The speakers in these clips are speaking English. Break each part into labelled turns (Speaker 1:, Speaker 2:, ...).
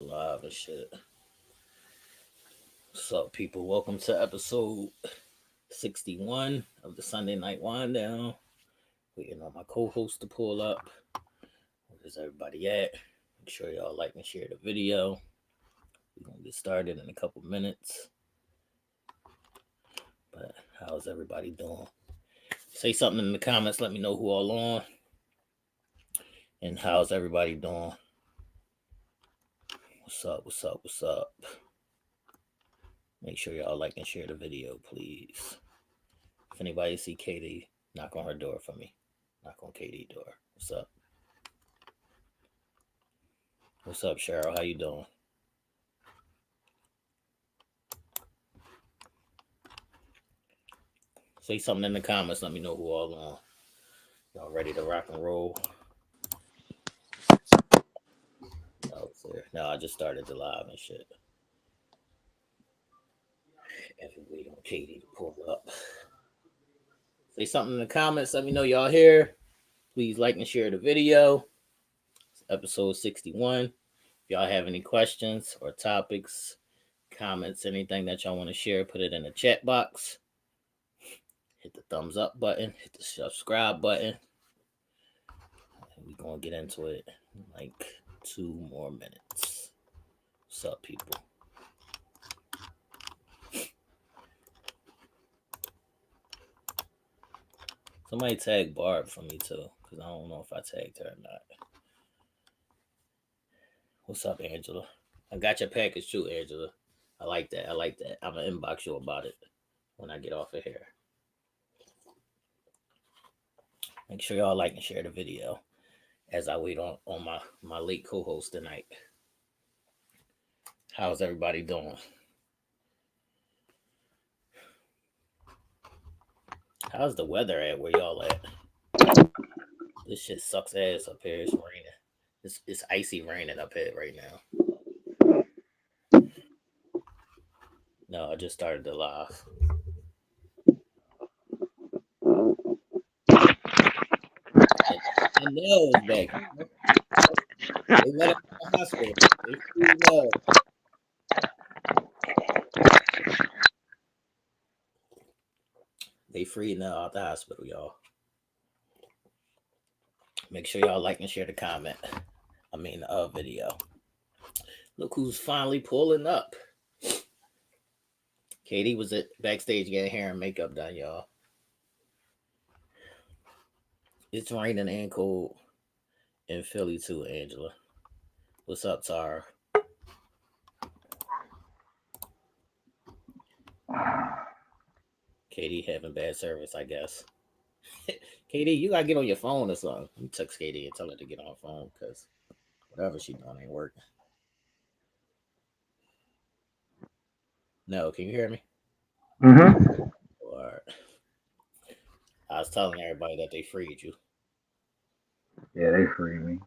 Speaker 1: Live and shit. What's up, people? Welcome to episode 61 of the Sunday Night Wine Down. Waiting on my co-host to pull up. Where's everybody at? Make sure y'all like and share the video. We're gonna get started in a couple minutes. But how's everybody doing? Say something in the comments. Let me know who all on. And how's everybody doing? What's up? What's up? What's up? Make sure y'all like and share the video, please. If anybody see Katie, knock on her door for me. Knock on Katie's door. What's up? What's up, Cheryl? How you doing? Say something in the comments. Let me know who all on. Y'all ready to rock and roll? No, I just started the live and shit. Everybody on Katie to pull up. Say something in the comments. Let me know y'all here. Please like and share the video. It's episode 61. If y'all have any questions or topics, comments, anything that y'all want to share, put it in the chat box. Hit the thumbs up button. Hit the subscribe button. We're going to get into it in like 2 more minutes. What's up, people? Somebody tag Barb for me too, because I don't know if I tagged her or not. What's up, Angela? I got your package too, Angela. I like that. I'm gonna inbox you about it when I get off of here. Make sure y'all like and share the video as I wait on my late co-host tonight. How's everybody doing? How's the weather at where y'all at? This shit sucks ass up here. It's raining. It's icy raining up here right now. No, I just started the live. And Nell is back. They let him out of the hospital. They free Nell. They free Nell out the hospital, y'all. Make sure y'all like and share the video. Look who's finally pulling up. Katie was at backstage getting hair and makeup done, y'all. It's raining and cold in Philly too, Angela. What's up, Tara? Katie having bad service, I guess. Katie, you gotta get on your phone or something. You text Katie and tell her to get on her phone because whatever she doing ain't working. No, can you hear me?
Speaker 2: Mm-hmm.
Speaker 1: All right. I was telling everybody that they freed you.
Speaker 2: Yeah, they free me.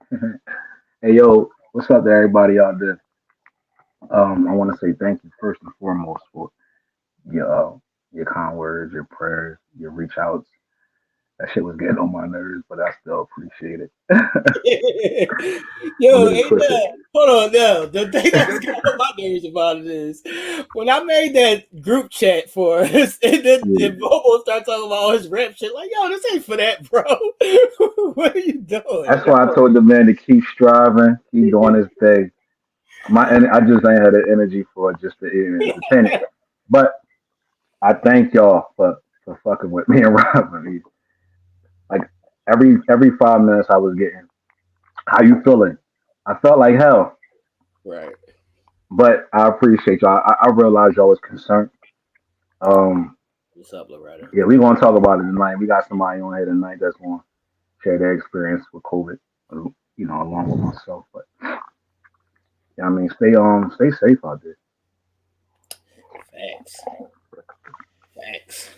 Speaker 2: Hey, yo, what's up to everybody out there? I want to say thank you first and foremost for your your kind words, your prayers, your reach outs. That shit was getting on my nerves, but I still appreciate it. Don't
Speaker 1: Yo,
Speaker 2: get it
Speaker 1: ain't
Speaker 2: twisted.
Speaker 1: that? Hold on now. The thing that's got on my nerves about it is when I made that group chat for us, and then
Speaker 2: Yeah.
Speaker 1: Bobo started talking about all his rap shit. Like, yo, this ain't for that, bro. What are you doing?
Speaker 2: That's why I told the man to keep striving, keep doing his thing. I just ain't had the energy for just to even entertain it. But I thank y'all for fucking with me and robbing me. Like every 5 minutes I was getting, how you feeling? I felt like hell,
Speaker 1: Right.
Speaker 2: but I appreciate y'all. I realize y'all was concerned. Um,
Speaker 1: What's up, Loretta?
Speaker 2: yeah, we gonna talk about it tonight. We got somebody on here tonight that's gonna share their experience with COVID, along with myself. But yeah, I mean, stay safe out there.
Speaker 1: Facts. Facts.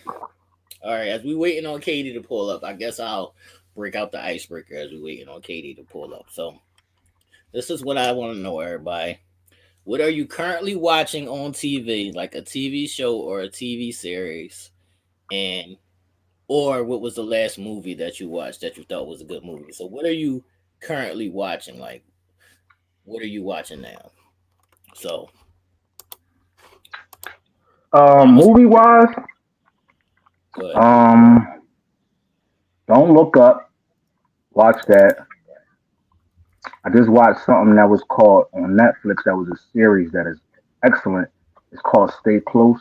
Speaker 1: All right, as we waiting on Katie to pull up, I guess I'll break out the icebreaker as we waiting on Katie to pull up. So this is what I want to know, everybody. What are you currently watching on TV, like a TV show or a TV series, and or what was the last movie that you watched that you thought was a good movie? So what are you currently watching? Like, what are you watching now? So I'm gonna
Speaker 2: Movie wise,
Speaker 1: go ahead.
Speaker 2: um, Don't Look Up. Watch that. I just watched something that was called on Netflix. That was a series that is excellent. It's called Stay Close.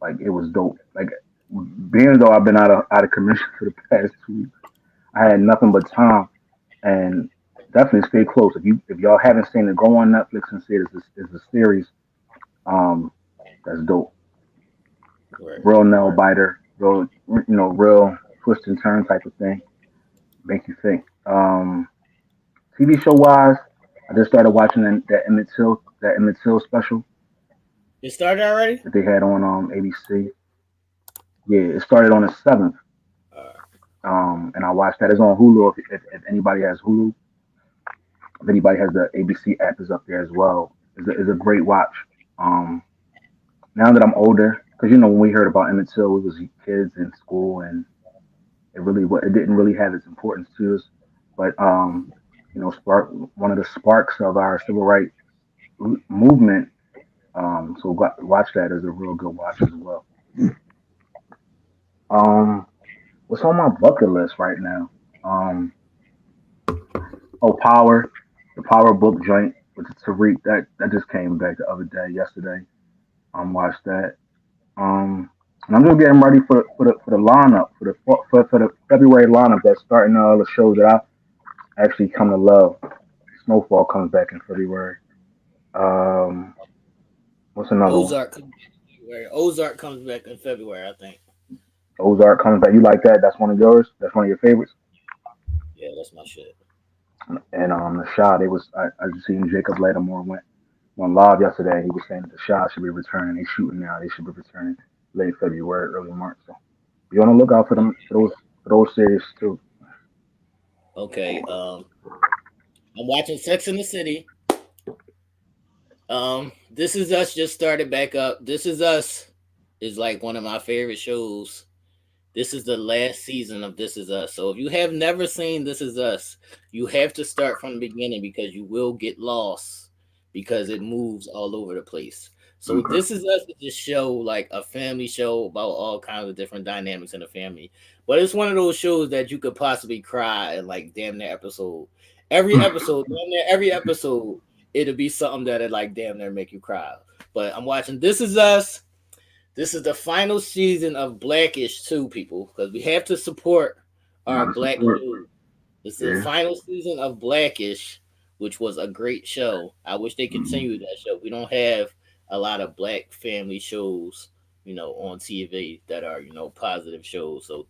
Speaker 2: Like it was dope. Like being though I've been out of commission for the past 2 weeks, I had nothing but time, and definitely stay close. If y'all haven't seen it, go on Netflix and see it. It's a series. Um, that's dope.
Speaker 1: Right.
Speaker 2: Real nail biter, real twist and turn type of thing. Make you think. TV show wise, I just started watching that Emmett Till special
Speaker 1: It started already.
Speaker 2: that they had on ABC. Yeah, it started on the 7th.
Speaker 1: Uh,
Speaker 2: And I watched that. It's on Hulu. If anybody has Hulu, if anybody has the ABC app, is up there as well. It's a great watch. Um, Now that I'm older, because when we heard about Emmett Till, we was kids in school, and it didn't really have its importance to us. But spark one of the sparks of our civil rights movement. So watch that as a real good watch as well. Um, what's on my bucket list right now? Um, Power, the Power book joint with Tariq that just came back the other day, yesterday. Watched that. And I'm just getting ready for the lineup for the February lineup that's starting all the shows that I actually come to love. Snowfall comes back in February. Um, what's another one?
Speaker 1: Ozark. Ozark comes back in February, I think.
Speaker 2: Ozark comes back. You like that? That's one of yours. That's one of your favorites.
Speaker 1: Yeah, that's my shit.
Speaker 2: And the shot. It was I just seen Jacob Latimore went live yesterday. He was saying that the shot should be returning. They shooting now. They should be returning late February, early March. So be on the lookout for them for those series too.
Speaker 1: Okay. I'm watching Sex in the City. This Is Us just started back up. This Is Us is like one of my favorite shows. This is the last season of This Is Us. So if you have never seen This Is Us, you have to start from the beginning because you will get lost because it moves all over the place. So
Speaker 2: Okay.
Speaker 1: This Is Us is just show like a family show about all kinds of different dynamics in the family. But it's one of those shows that you could possibly cry in like damn near episode. Damn near every episode, it'll be something that'll like damn near make you cry. But I'm watching This Is Us. This is the final season of Blackish too, people, because we have to support our
Speaker 2: Gotta
Speaker 1: black
Speaker 2: support.
Speaker 1: news. This is the
Speaker 2: Yeah.
Speaker 1: final season of Blackish, which was a great show. I wish they
Speaker 2: Mhm.
Speaker 1: continued that show. We don't have a lot of black family shows, on TV that are, positive shows. So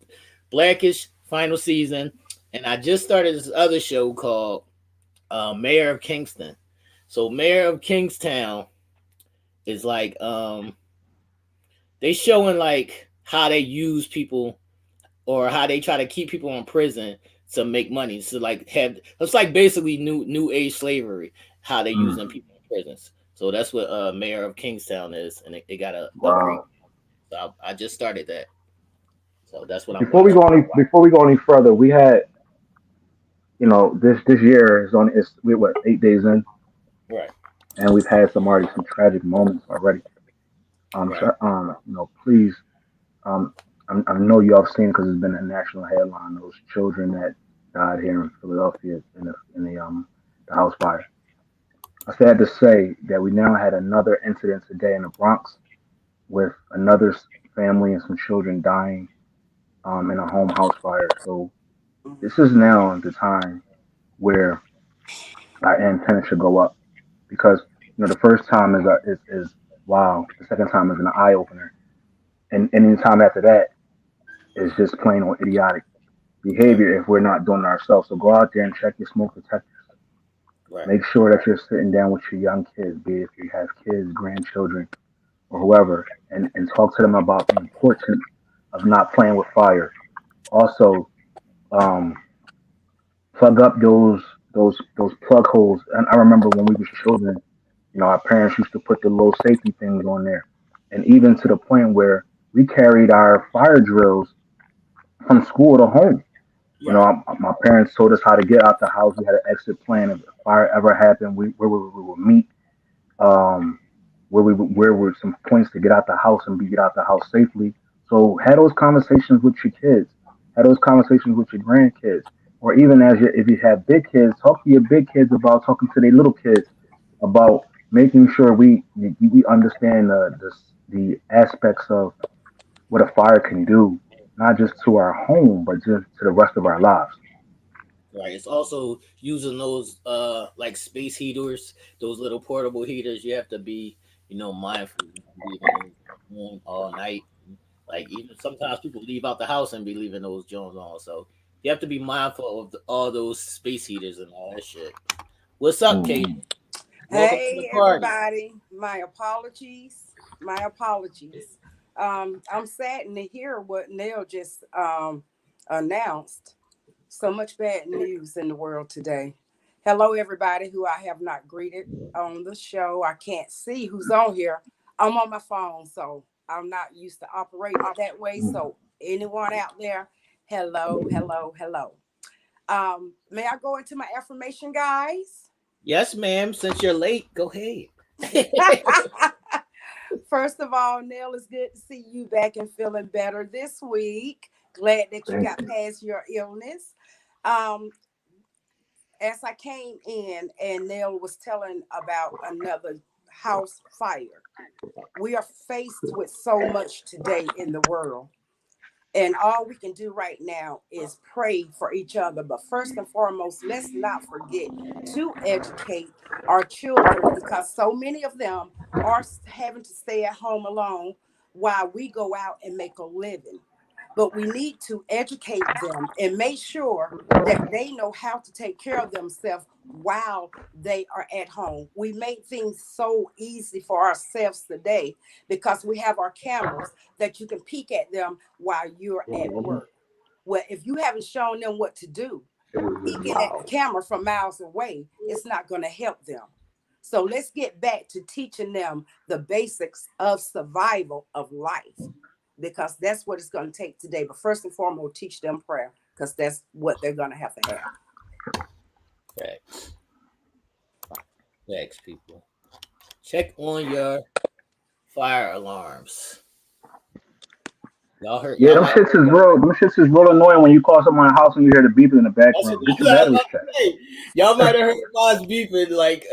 Speaker 1: Blackish, final season. And I just started this other show called Mayor of Kingston. So Mayor of Kingstown is like they showing like how they use people or how they try to keep people in prison to make money. So like have it's like basically new age slavery, how they
Speaker 2: Mm.
Speaker 1: using people in prisons. So that's what Mayor of Kingstown is, and it got a great.
Speaker 2: Wow.
Speaker 1: So I just started that, so that's what I'm
Speaker 2: Before we
Speaker 1: watching.
Speaker 2: go any before we go any further, we had this year is we're what 8 days in,
Speaker 1: Right,
Speaker 2: and we've had some tragic moments already.
Speaker 1: right.
Speaker 2: Please, I know you all have seen because it's been a national headline. Those children that died here in Philadelphia in the house fire. I sad to say that we now had another incident today in the Bronx with another family and some children dying in a home house fire. So this is now the time where our antenna should go up because the first time is wow, the second time is an eye opener, and any time after that is just plain old idiotic
Speaker 1: Right,
Speaker 2: behavior if we're not doing it ourselves. So go out there and check your smoke detectors.
Speaker 1: right,
Speaker 2: Make sure that you're sitting down with your young kids, be it if you have kids, grandchildren, or whoever, and talk to them about the importance of not playing with fire. Also, um, plug up those plug holes. And I remember when we were children, our parents used to put the little safety things on there, and even to the point where we carried our fire drills from school to home.
Speaker 1: right,
Speaker 2: My parents told us how to get out the house. We had an exit plan. If a fire ever happened, where we would meet. where were some points to get out the house and get out the house safely. So have those conversations with your kids, have those conversations with your grandkids, or even if you have big kids, talk to your big kids about talking to their little kids about making sure we understand the aspects of what a fire can do, not just to our home, but just to the rest of our lives.
Speaker 1: Right. It's also using those like space heaters, those little portable heaters. You have to be, mindful. You know, leaving those on all night. Like even sometimes people leave out the house and be leaving those Jones on. So you have to be mindful of all those space heaters and all that shit. What's up, Kate?
Speaker 2: Mhm.
Speaker 1: Welcome to the
Speaker 3: Hey,
Speaker 1: party.
Speaker 3: everybody. My apologies. My apologies. I'm saddened to hear what Nell just announced. So much bad news in the world today. Hello, everybody who I have not greeted on the show. I can't see who's on here. I'm on my phone, so I'm not used to operating it that way. So, anyone out there, hello, hello, hello. May I go into my affirmation, guys?
Speaker 1: Yes, ma'am. Since you're late, go ahead.
Speaker 3: First of all, Nell, it's good to see you back and feeling better this week. Glad that you
Speaker 2: Thank
Speaker 3: got
Speaker 2: you.
Speaker 3: past your illness. Um, as I came in and Nell was telling about another house fire, we are faced with so much today in the world. And all we can do right now is pray for each other. But first and foremost, let's not forget to educate our children because so many of them are having to stay at home alone while we go out and make a living. But we need to educate them and make sure that they know how to take care of themselves while they are at home. We make things so easy for ourselves today because we have our cameras that you can peek at them while you're at work. Well, if you haven't shown them what to do, peeking at the camera from miles away, it's not going to help them. So let's get back to teaching them the basics of survival of life because that's what it's going to take today. But first and foremost, teach them prayer because that's what they're going to have.
Speaker 1: Facts. Facts, people. Check on your fire alarms. Y'all heard?
Speaker 2: Yeah,
Speaker 1: Y'all
Speaker 2: them
Speaker 1: might.
Speaker 2: shits is real. Them shits is real annoying when you call someone's house and you hear the beeping in the
Speaker 1: That's
Speaker 2: background. Get
Speaker 1: what
Speaker 2: your
Speaker 1: I was
Speaker 2: batteries
Speaker 1: about
Speaker 2: checked.
Speaker 1: to say. Y'all might have heard Moz beeping like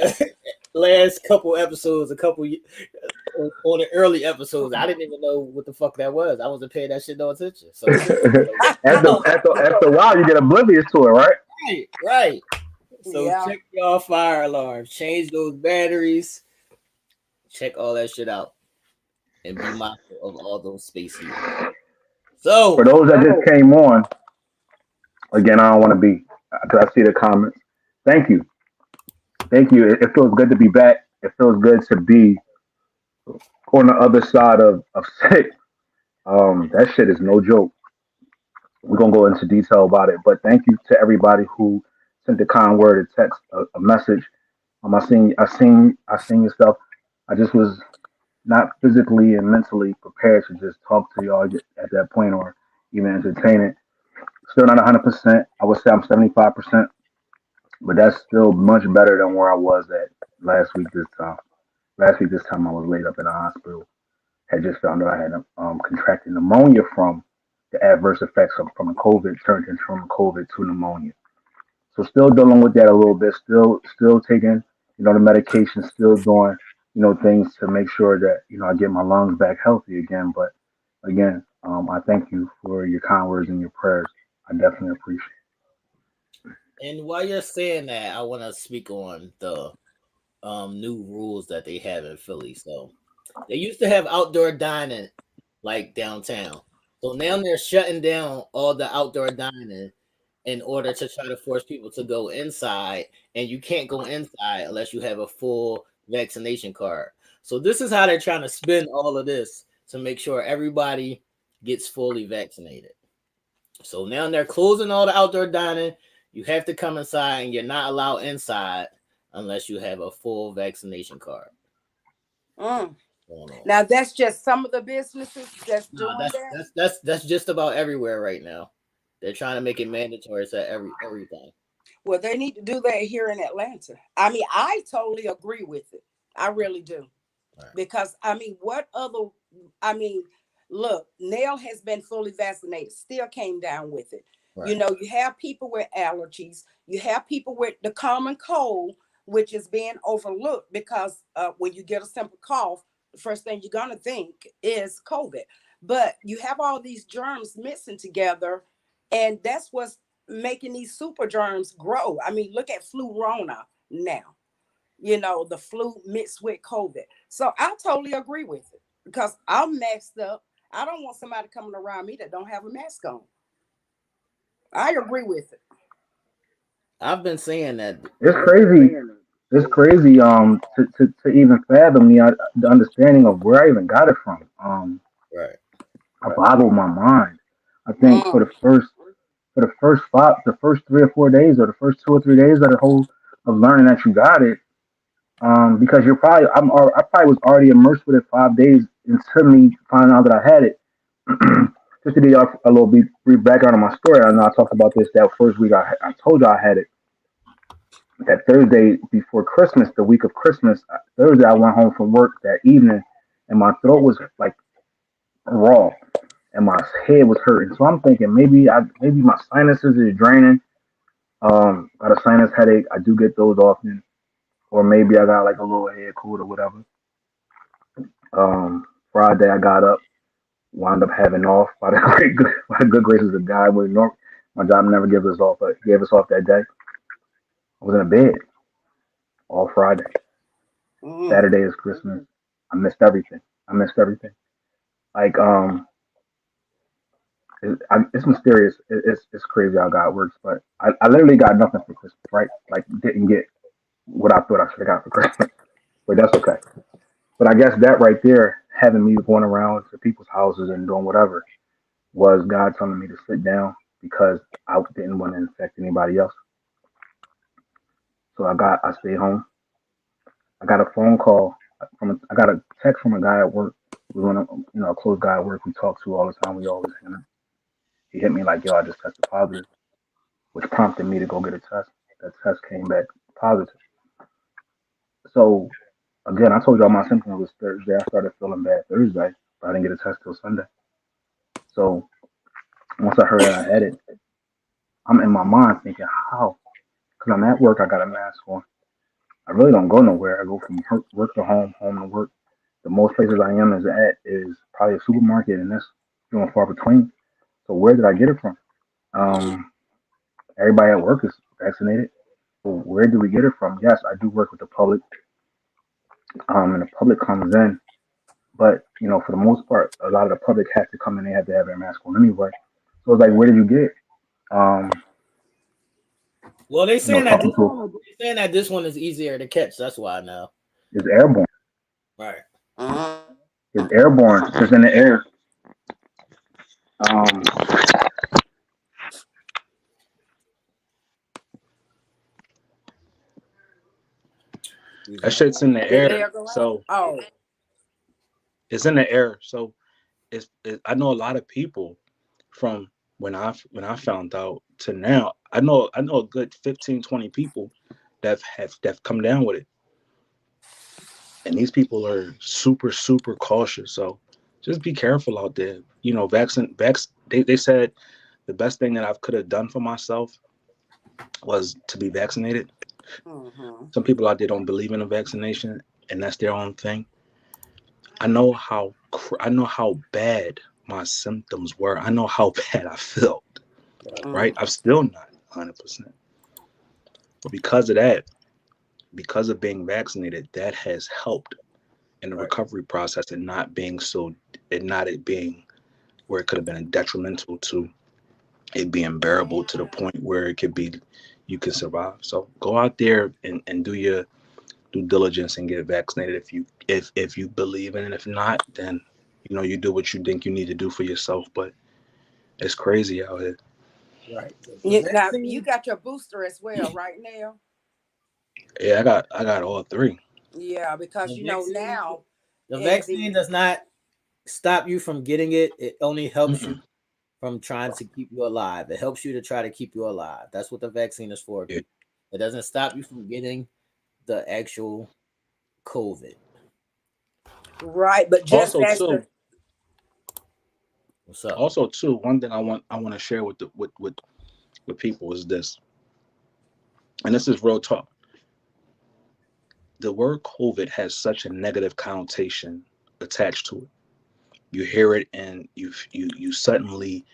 Speaker 1: last couple episodes, on the early episodes. I didn't even know what the fuck that was. I wasn't paying that shit no attention. So,
Speaker 2: After a while, you get oblivious to it, right?
Speaker 1: right, right. So
Speaker 3: Yeah.
Speaker 1: check y'all fire alarms. Change those batteries. Check all that shit out, and be mindful of all those space heaters.
Speaker 2: For
Speaker 1: So,
Speaker 2: those that just came on, again, I don't want to be, because I see the comments. Thank you. Thank you. It feels good to be back. It feels good to be on the other side of sick. That shit is no joke. We're gonna go into detail about it, but thank you to everybody who sent the kind word, a text, a message. I seen your stuff. I just was not physically and mentally prepared to just talk to y'all at that point or even entertain it. Still not 100%. I would say I'm 75%, but that's still much better than where I was at last week this time. Last week this time I was laid up in the hospital. Had just found out I had contracted pneumonia from the adverse effects from the COVID, turned into from COVID to pneumonia. So still dealing with that a little bit. Still taking the medication. Still doing things to make sure that I get my lungs back healthy again. But again, I thank you for your kind words and your prayers. I definitely appreciate
Speaker 1: and while you're saying that, I want to speak on the new rules that they have in Philly. So they used to have outdoor dining like downtown. So now they're shutting down all the outdoor dining in order to try to force people to go inside, and you can't go inside unless you have a full vaccination card. So this is how they're trying to spin all of this to make sure everybody gets fully vaccinated. So now they're closing all the outdoor dining. You have to come inside, and you're not allowed inside unless you have a full vaccination card
Speaker 3: Mm.
Speaker 1: going on.
Speaker 3: Now that's just some of the businesses that's
Speaker 1: No,
Speaker 3: doing
Speaker 1: that's
Speaker 3: that.
Speaker 1: that's that's that's just about everywhere right now. They're trying to make it mandatory to everything.
Speaker 3: Well, they need to do that here in Atlanta. I mean, I totally agree with it. I really do.
Speaker 1: Right.
Speaker 3: Because look, Nell has been fully vaccinated, still came down with it.
Speaker 1: Right.
Speaker 3: You have people with allergies, you have people with the common cold, which is being overlooked because when you get a simple cough, the first thing you're gonna think is COVID. But you have all these germs mixing together, and that's what's making these super germs grow. I mean, look at Flurona now. The flu mixed with COVID. So I totally agree with it because I'm messed up. I don't want somebody coming around me that don't have a mask on. I agree with it.
Speaker 1: I've been saying that.
Speaker 2: It's crazy. It's crazy. To even fathom the understanding of where I even got it from.
Speaker 1: Right.
Speaker 2: I boggled my mind. I think
Speaker 3: Mm.
Speaker 2: for the first 3 or 4 days, or the first 2 or 3 days of the whole of learning that you got it, because I probably was already immersed with it 5 days until me finding out that I had it. Just to give y'all a little brief background on my story, I know I talked about this that first week. I told y'all I had it that Thursday before Christmas, the week of Christmas. Thursday, I went home from work that evening, and my throat was like raw, and my head was hurting. So I'm thinking maybe my sinuses is draining. Got a sinus headache. I do get those often, or maybe I got like a little head cold or whatever. Friday, I got up, wound up having off by the by the good graces of God. My job never gives us off, but gave us off that day. I was in a bed all Friday.
Speaker 3: Mm.
Speaker 2: Saturday is Christmas. I missed everything. I missed everything. Like it's mysterious. It's crazy how God works. But I literally got nothing for Christmas, right? Like didn't get what I thought I should have got for Christmas. But that's okay. But I guess that right there, having me going around to people's houses and doing whatever, was God telling me to sit down because I didn't want to infect anybody else. So I stayed home. I got a phone call I got a text from a guy at work. We went, a close guy at work we talk to all the time. We always hang out. He hit me like, "Yo, I just tested positive," which prompted me to go get a test. That test came back positive. So again, I told y'all my symptoms was Thursday. I started feeling bad Thursday, but I didn't get a test till Sunday. So once I heard that I had it, I'm in my mind thinking, how? Because I'm at work, I got a mask on. I really don't go nowhere. I go from work to home, home to work. The most places I am is probably a supermarket, and that's few and far between. So where did I get it from? Um, Everybody at work is vaccinated. So where do we get it from? Yes, I do work with the public, and the public comes in, but for the most part, a lot of the public has to come in. They have to have their mask on anyway. So it's like,
Speaker 1: Right.
Speaker 2: where did you get it? Um,
Speaker 1: Well,
Speaker 2: Talking to
Speaker 1: they saying that this one is easier to catch. That's why I know.
Speaker 2: is airborne.
Speaker 1: Right.
Speaker 3: Mm.
Speaker 2: It's airborne. It's in the air. Um,
Speaker 4: That shit's in the
Speaker 3: Did
Speaker 4: air.
Speaker 3: Nell go out?
Speaker 4: So
Speaker 3: Oh.
Speaker 4: it's in the air. So I know a lot of people from when I found out to now. I know a good 15, 20 people that have come down with it. And these people are super, super cautious. So just be careful out there. They said the best thing that I could have done for myself was to be vaccinated.
Speaker 3: Mm-hmm.
Speaker 4: Some people out there don't believe in a vaccination, and that's their own thing. I know how bad my symptoms were. I know how bad I felt. Right?
Speaker 3: Mm.
Speaker 4: I'm still not 100%. But because of that, because of being vaccinated, that has helped in the
Speaker 1: Right.
Speaker 4: recovery process and not being so, and not it being where it could have been detrimental to it being bearable to the point where it could be you can survive. So go out there and do your due diligence and get vaccinated if you believe in it. If not, then you do what you think you need to do for yourself. But it's crazy out here.
Speaker 1: Right. The
Speaker 3: Now you
Speaker 1: vaccine.
Speaker 3: got your booster as well, right now?
Speaker 4: Yeah, I got all three.
Speaker 3: Yeah, because
Speaker 1: The vaccine.
Speaker 3: now
Speaker 1: The
Speaker 3: in
Speaker 1: vaccine
Speaker 3: the
Speaker 1: does not stop you from getting it. It only helps you
Speaker 4: Mm-mm.
Speaker 1: from trying to keep you alive. It helps you to try to keep you alive. That's what the vaccine is for,
Speaker 4: Yeah.
Speaker 1: people. It doesn't stop you from getting the actual COVID.
Speaker 3: Right, but just
Speaker 4: Also,
Speaker 3: as
Speaker 4: too,
Speaker 1: What's up?
Speaker 4: also too, one thing I want to share with with people is this, and this is real talk. The word COVID has such a negative connotation attached to it. You hear it, and you suddenly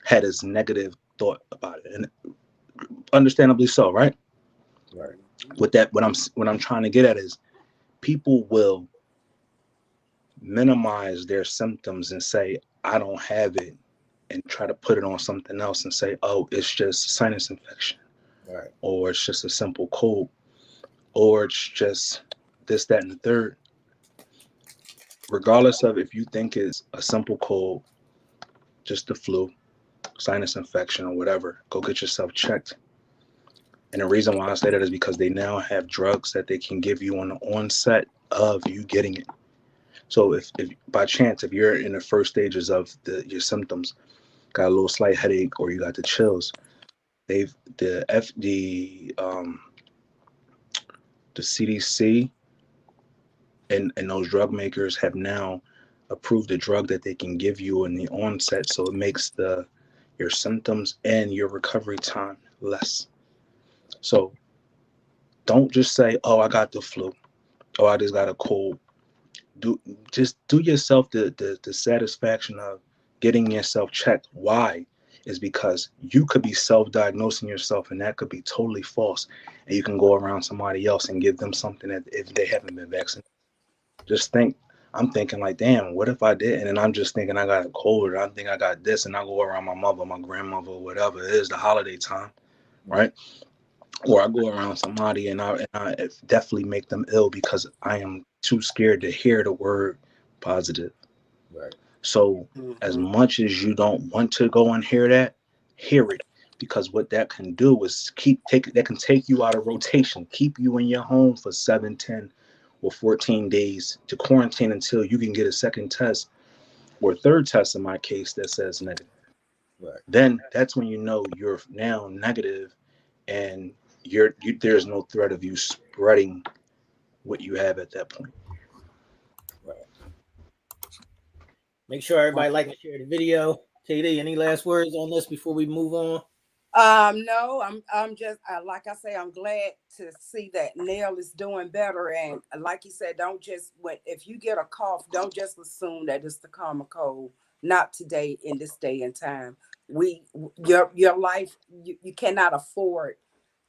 Speaker 4: had this negative thought about it, and understandably so, right?
Speaker 1: Right.
Speaker 4: With that, what I'm trying to get at is people will minimize their symptoms and say, I don't have it, and try to put it on something else and say, oh, it's just sinus infection,
Speaker 1: Right.
Speaker 4: or it's just a simple cold, or it's just this, that, and the third. Regardless of if you think it's a simple cold, just the flu, sinus infection, or whatever, go get yourself checked. And the reason why I say that is because they now have drugs that they can give you on the onset of you getting it. So if by chance, if you're in the first stages of your symptoms, got a little slight headache or you got the chills, they've the CDC and those drug makers have now approved a drug that they can give you in the onset, so it makes your symptoms and your recovery time less. So don't just say, oh, I got the flu, oh, I just got a cold. Do yourself the satisfaction of getting yourself checked. Why? Is because you could be self-diagnosing yourself, and that could be totally false, and you can go around somebody else and give them something that if they haven't been vaccinated. Just think, I'm thinking like, damn, what if I didn't? And I'm just thinking I got a cold, or I think I got this, and I go around my mother, my grandmother, whatever it is, the holiday time, right? Or I go around somebody and I definitely make them ill because I am too scared to hear the word positive.
Speaker 1: Right.
Speaker 4: So as much as you don't want to go and hear it, because what that can do is that can take you out of rotation, keep you in your home for 7, 10, or 14 days to quarantine until you can get a second test or a third test in my case that says negative.
Speaker 1: Right.
Speaker 4: Then that's when you know you're now negative, and there's no threat of you spreading what you have at that point.
Speaker 1: Right. Make sure everybody like and share the video. KD, any last words on this before we move on?
Speaker 3: No, I'm just like I say, I'm glad to see that Nell is doing better. And like you said, don't just if you get a cough, don't just assume that it's the common cold. Not today in this day and time. Your life, you cannot afford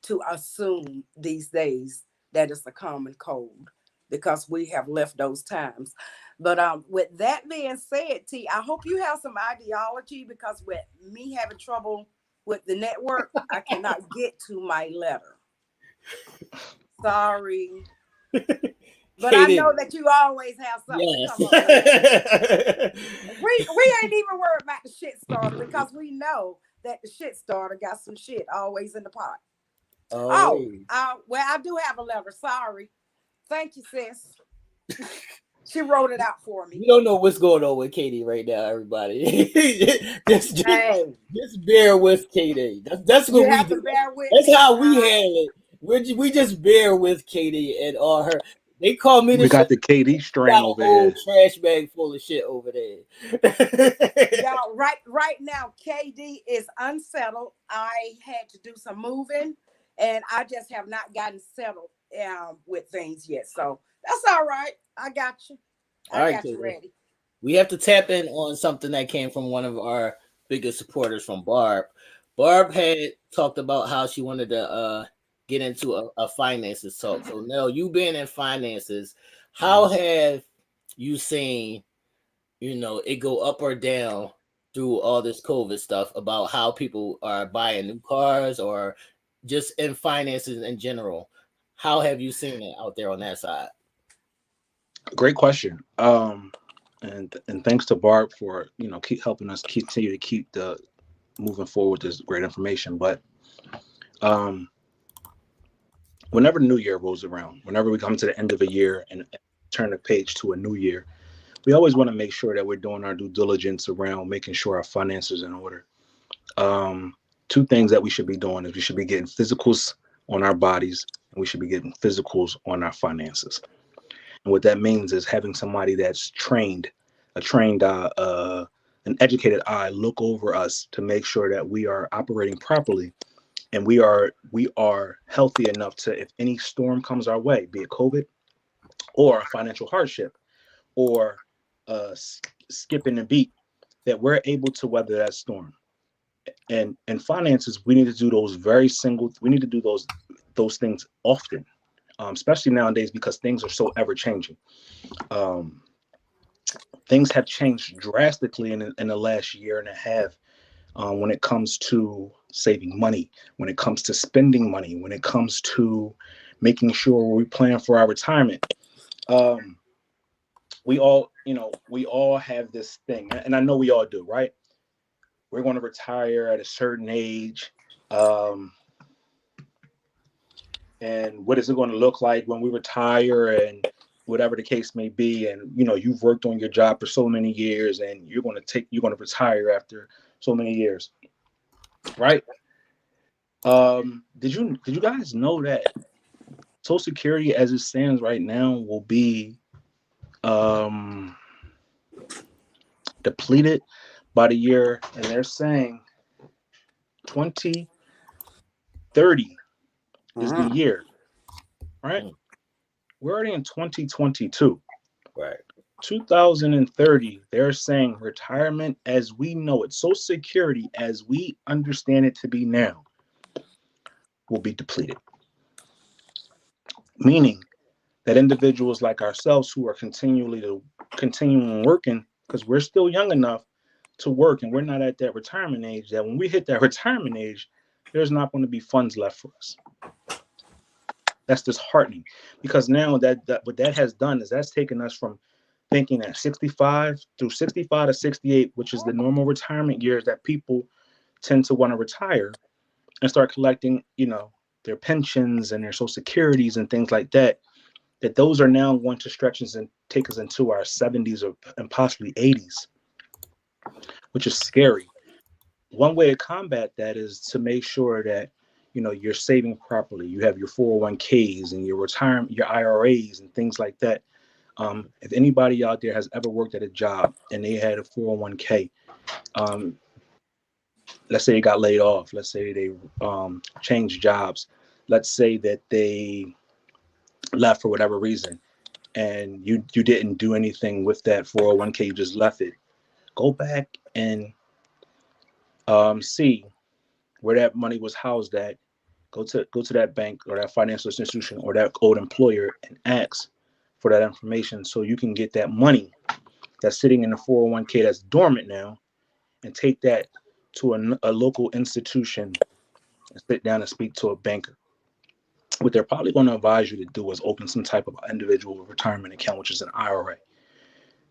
Speaker 3: to assume these days that it's a common cold, because we have left those times. But with that being said, T, I hope you have some ideology, because with me having trouble with the network, I cannot get to my letter. Sorry. But I know that you always have something to come up with. We ain't even worried about the shit starter, because we know that the shit starter got some shit always in the pot. Well, I do have a letter. Sorry. Thank you, sis. She wrote it out for me.
Speaker 1: You don't know what's going on with Katie right now, everybody. just bear with Katie. That's what we do. That's how we handle it. We just bear with Katie and all her. They call me
Speaker 4: We got the KD strain
Speaker 1: got
Speaker 4: over
Speaker 1: a whole
Speaker 4: here.
Speaker 1: trash bag full of shit over there.
Speaker 3: Y'all, right now, KD is unsettled. I had to do some moving, and I just have not gotten settled with things yet. So that's all right. I got you. I got you ready.
Speaker 1: We have to tap in on something that came from one of our biggest supporters, from Barb. Barb had talked about how she wanted to get into a finances talk. So Nell, you being in finances, how have you seen, it go up or down through all this COVID stuff, about how people are buying new cars or just in finances in general? How have you seen it out there on that side?
Speaker 4: Great question. And thanks to Barb for keep helping us continue to keep the moving forward with this great information. But whenever New Year rolls around, whenever we come to the end of a year and turn the page to a new year, we always want to make sure that we're doing our due diligence around making sure our finances are in order. Two things that we should be doing is we should be getting physicals on our bodies, and we should be getting physicals on our finances. And what that means is having somebody that's trained, an educated eye look over us to make sure that we are operating properly and we are healthy enough to, if any storm comes our way, be it COVID or a financial hardship or skipping a beat, that we're able to weather that storm. And finances, we need to do we need to do those things often, especially nowadays because things are so ever changing. Things have changed drastically in the last year and a half, when it comes to saving money, when it comes to spending money, when it comes to making sure we plan for our retirement. We all have this thing, and I know we all do, right? We're going to retire at a certain age. And what is it going to look like when we retire, and whatever the case may be. And, you've worked on your job for so many years and you're going to retire after so many years. Right. Did you guys know that Social Security as it stands right now will be depleted by the year, and they're saying 2030 is the year, right? We're already in 2022.
Speaker 1: Right.
Speaker 4: 2030, they're saying retirement as we know it, Social Security as we understand it to be now, will be depleted. Meaning that individuals like ourselves who are continuing working, because we're still young enough to work and we're not at that retirement age, that when we hit that retirement age, there's not going to be funds left for us. That's disheartening, because now that what that has done is that's taken us from thinking that 65 to 68, which is the normal retirement years that people tend to want to retire and start collecting, their pensions and their Social Securities and things like that, that those are now going to stretch us and take us into our 70s and possibly 80s, which is scary. One way to combat that is to make sure that, you're saving properly. You have your 401ks and your retirement, your IRAs and things like that. If anybody out there has ever worked at a job and they had a 401k, let's say they got laid off, let's say they changed jobs, let's say that they left for whatever reason, and you didn't do anything with that 401k, you just left it. Go back and see where that money was housed at. Go to that bank or that financial institution or that old employer and ask for that information so you can get that money that's sitting in the 401k that's dormant now, and take that to a local institution and sit down and speak to a banker. What they're probably going to advise you to do is open some type of individual retirement account, which is an IRA.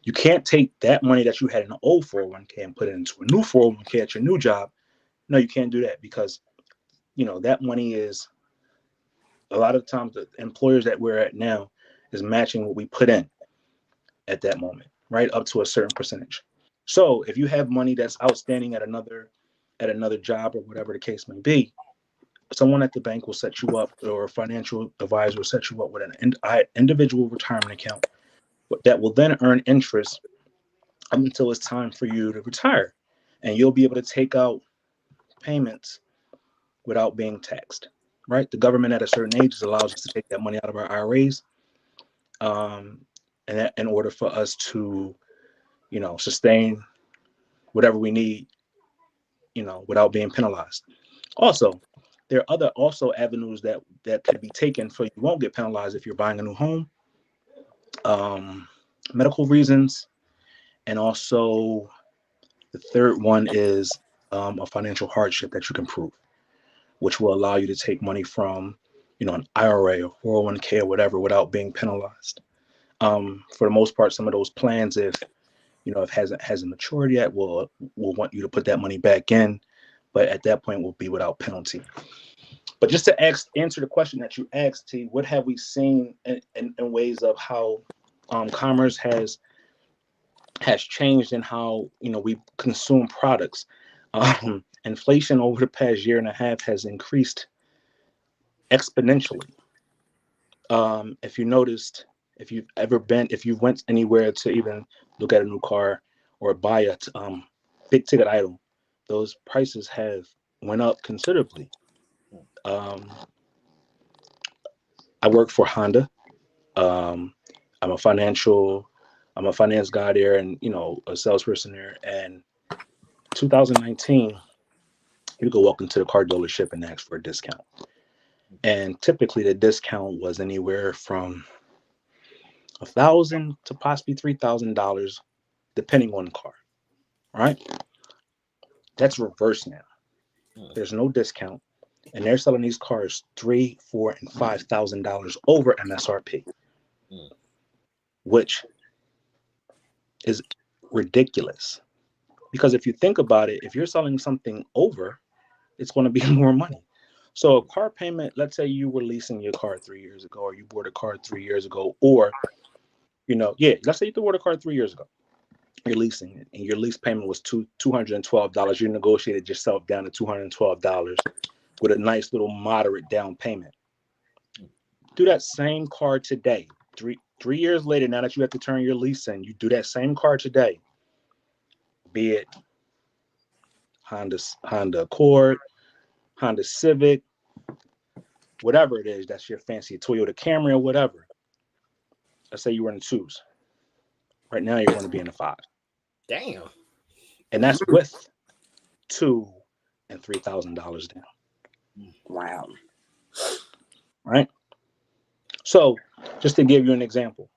Speaker 4: You can't take that money that you had in an old 401k and put it into a new 401k at your new job. No, you can't do that, because that money is, a lot of times the employers that we're at now is matching what we put in at that moment, right, up to a certain percentage. So if you have money that's outstanding at another job or whatever the case may be, someone at the bank will set you up, or a financial advisor will set you up with an individual retirement account that will then earn interest up until it's time for you to retire, and you'll be able to take out payments without being taxed. Right? The government at a certain age allows us to take that money out of our IRAs, and that, in order for us to, sustain whatever we need, without being penalized. Also, there are other avenues that could be taken so you won't get penalized if you're buying a new home, medical reasons, and also the third one is a financial hardship that you can prove, which will allow you to take money from, an IRA or 401k or whatever without being penalized. For the most part, some of those plans, if it hasn't matured yet, will want you to put that money back in, but at that point will be without penalty. But just to answer the question that you asked, T, what have we seen in ways of how commerce has changed in how we consume products? Inflation over the past year and a half has increased exponentially. If you noticed, if you went anywhere to even look at a new car or buy a big ticket item, those prices have went up considerably. I work for Honda. I'm a finance guy there, and a salesperson there. And 2019, you go walk into the car dealership and ask for a discount, and typically the discount was anywhere from $1,000 to possibly $3,000, depending on the car. Right? That's reverse now. There's no discount, and they're selling these cars $3,000, $4,000, and $5,000 over MSRP, which is ridiculous. Because if you think about it, if you're selling something over, it's going to be more money. So a car payment, let's say you were leasing your car 3 years ago, or you bought a car 3 years ago, or let's say you bought a car 3 years ago. You're leasing it, and your lease payment was $212. You negotiated yourself down to $212 with a nice little moderate down payment. Do that same car today. Three years later, now that you have to turn your lease in, you do that same car today. Be it Honda Accord, Honda Civic, whatever it is, that's your fancy Toyota Camry or whatever. Let's say you were in the 2s. Right now, you're going to be in the 5.
Speaker 1: Damn.
Speaker 4: And that's with $2,000 and $3,000 down.
Speaker 3: Wow.
Speaker 4: Right? So, just to give you an example,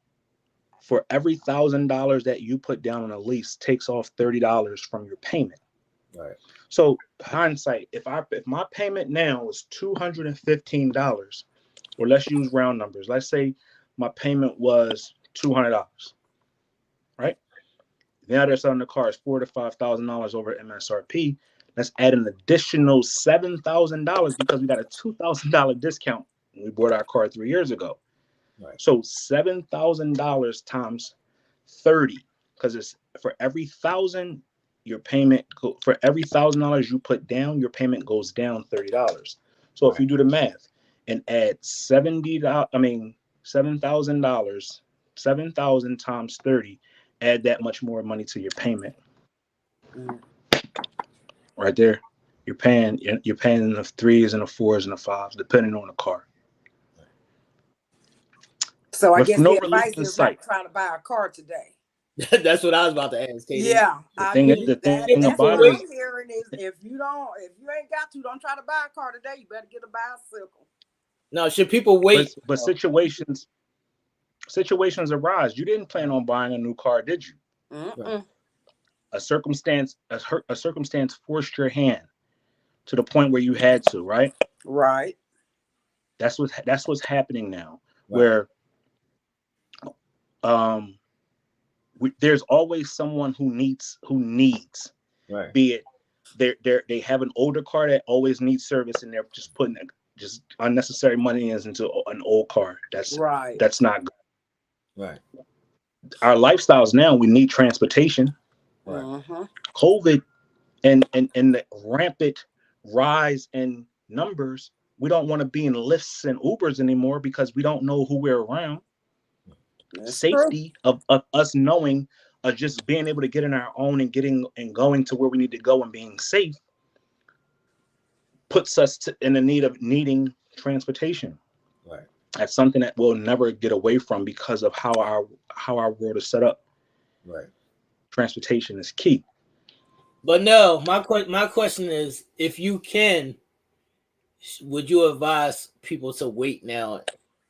Speaker 4: for every $1,000 that you put down on a lease takes off $30 from your payment.
Speaker 1: Right.
Speaker 4: So, hindsight, if my payment now is $215, or let's use round numbers. Let's say my payment was $200. Right? Now they're selling the cars $4,000 to $5,000 over MSRP. Let's add an additional $7,000 because we got a $2,000 discount when we bought our car 3 years ago.
Speaker 1: Right.
Speaker 4: So $7,000 times 30, because it's for every $1,000 your payment for every $1,000 you put down, your payment goes down $30. So if you do the math and add $7,000, 7,000 times 30. Add that much more money to your payment. Right there, you're paying in the 3s and the 4s and the 5s, depending on the car.
Speaker 3: So I
Speaker 4: With
Speaker 3: guess
Speaker 4: no
Speaker 3: the advice
Speaker 4: religious
Speaker 3: is not
Speaker 4: sight.
Speaker 3: trying to buy a car today.
Speaker 1: That's what I was about to ask, Katie.
Speaker 3: Yeah,
Speaker 4: The thing
Speaker 3: that's
Speaker 4: about
Speaker 3: what
Speaker 4: it
Speaker 3: I'm hearing is if you ain't got to, don't try to buy a car today. You better get a bicycle.
Speaker 1: No, should people wait?
Speaker 4: But situations arise. You didn't plan on buying a new car, did you?
Speaker 3: Mm-mm.
Speaker 4: A circumstance forced your hand to the point where you had to, right?
Speaker 3: Right.
Speaker 4: That's what's happening now.
Speaker 1: Right.
Speaker 4: Where there's always someone who needs,
Speaker 1: Right.
Speaker 4: be it they have an older car that always needs service, and they're just putting just unnecessary money into an old car. That's not good.
Speaker 1: Right.
Speaker 4: Our lifestyles now, we need transportation.
Speaker 1: Right.
Speaker 3: Mm-hmm.
Speaker 4: COVID and the rampant rise in numbers, we don't want to be in Lyfts and Ubers anymore because we don't know who we're around.
Speaker 3: That's
Speaker 4: Safety of us knowing, just being able to get in our own and getting and going to where we need to go and being safe puts us in the need of needing transportation.
Speaker 1: Right.
Speaker 4: That's something that we'll never get away from because of how our world is set up.
Speaker 1: Right.
Speaker 4: Transportation is key.
Speaker 1: But no, my question is, if you can, would you advise people to wait now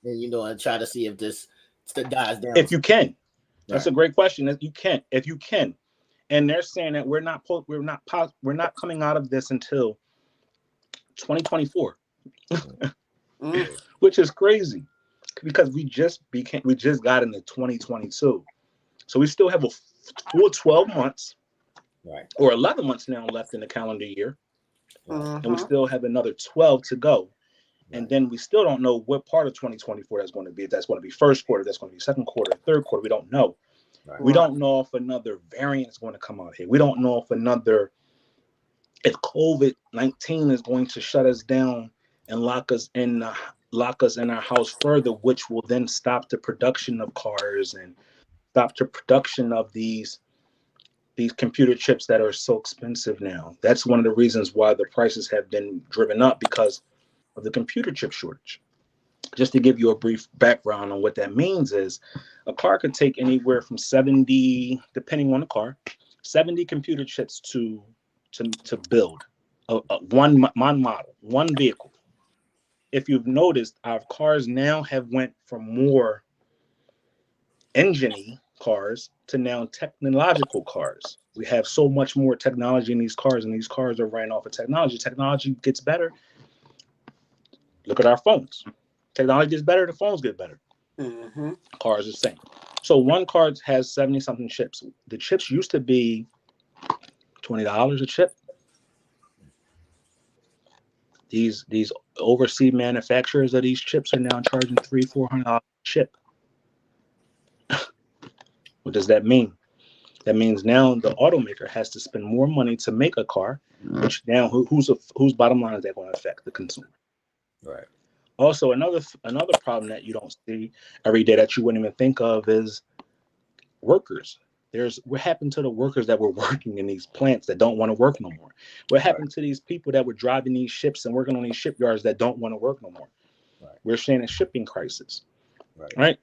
Speaker 1: and and try to see if this dies down?
Speaker 4: If you can.
Speaker 1: Right.
Speaker 4: That's a great question. If you can. And they're saying that we're not coming out of this until 2024. Which is crazy because we just got into 2022. So we still have a full 12 months,
Speaker 1: right,
Speaker 4: or 11 months now left in the calendar year.
Speaker 3: Mm-hmm.
Speaker 4: And we still have another 12 to go.
Speaker 1: Right.
Speaker 4: And then we still don't know what part of 2024 that's going to be. If that's going to be first quarter, that's going to be second quarter, third quarter. We don't know.
Speaker 1: Right.
Speaker 4: We don't know if another variant is going to come out here. We don't know if COVID-19 is going to shut us down and lock us in lock us in our house further, which will then stop the production of cars and stop the production of these computer chips that are so expensive now. That's one of the reasons why the prices have been driven up, because of the computer chip shortage. Just to give you a brief background on what that means is a car could take anywhere from 70, depending on the car, 70 computer chips to build one model, one vehicle. If you've noticed, our cars now have went from more engine-y cars to now technological cars. We have so much more technology in these cars, and these cars are running off of technology. Technology gets better. Look at our phones. Technology gets better, the phones get better.
Speaker 3: Mm-hmm.
Speaker 4: Cars are the same. So one car has 70-something chips. The chips used to be $20 a chip. These overseas manufacturers of these chips are now charging $300-$400 a chip. What does that mean? That means now the automaker has to spend more money to make a car, which now whose bottom line is that going to affect? The consumer.
Speaker 1: Right.
Speaker 4: Also, another problem that you don't see every day that you wouldn't even think of is workers. What happened to the workers that were working in these plants that don't want to work no more? What happened to these people that were driving these ships and working on these shipyards that don't want to work no more?
Speaker 1: Right.
Speaker 4: We're seeing a shipping crisis.
Speaker 1: Right.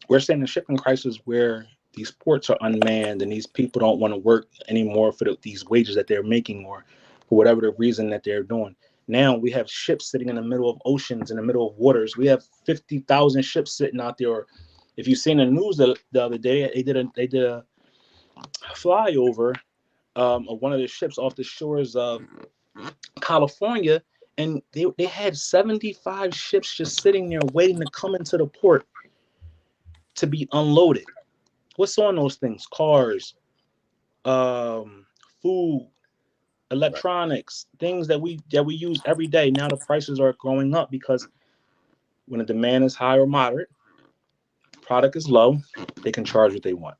Speaker 4: We're seeing a shipping crisis where these ports are unmanned and these people don't want to work anymore for these wages that they're making, or for whatever the reason that they're doing. Now we have ships sitting in the middle of oceans, in the middle of waters. We have 50,000 ships sitting out there. If you've seen the news the other day, they did a flyover of one of the ships off the shores of California, and they had 75 ships just sitting there waiting to come into the port to be unloaded. What's on those things? Cars, food, electronics, things that we use every day. Now the prices are going up because when the demand is high or moderate, product is low, they can charge what they want.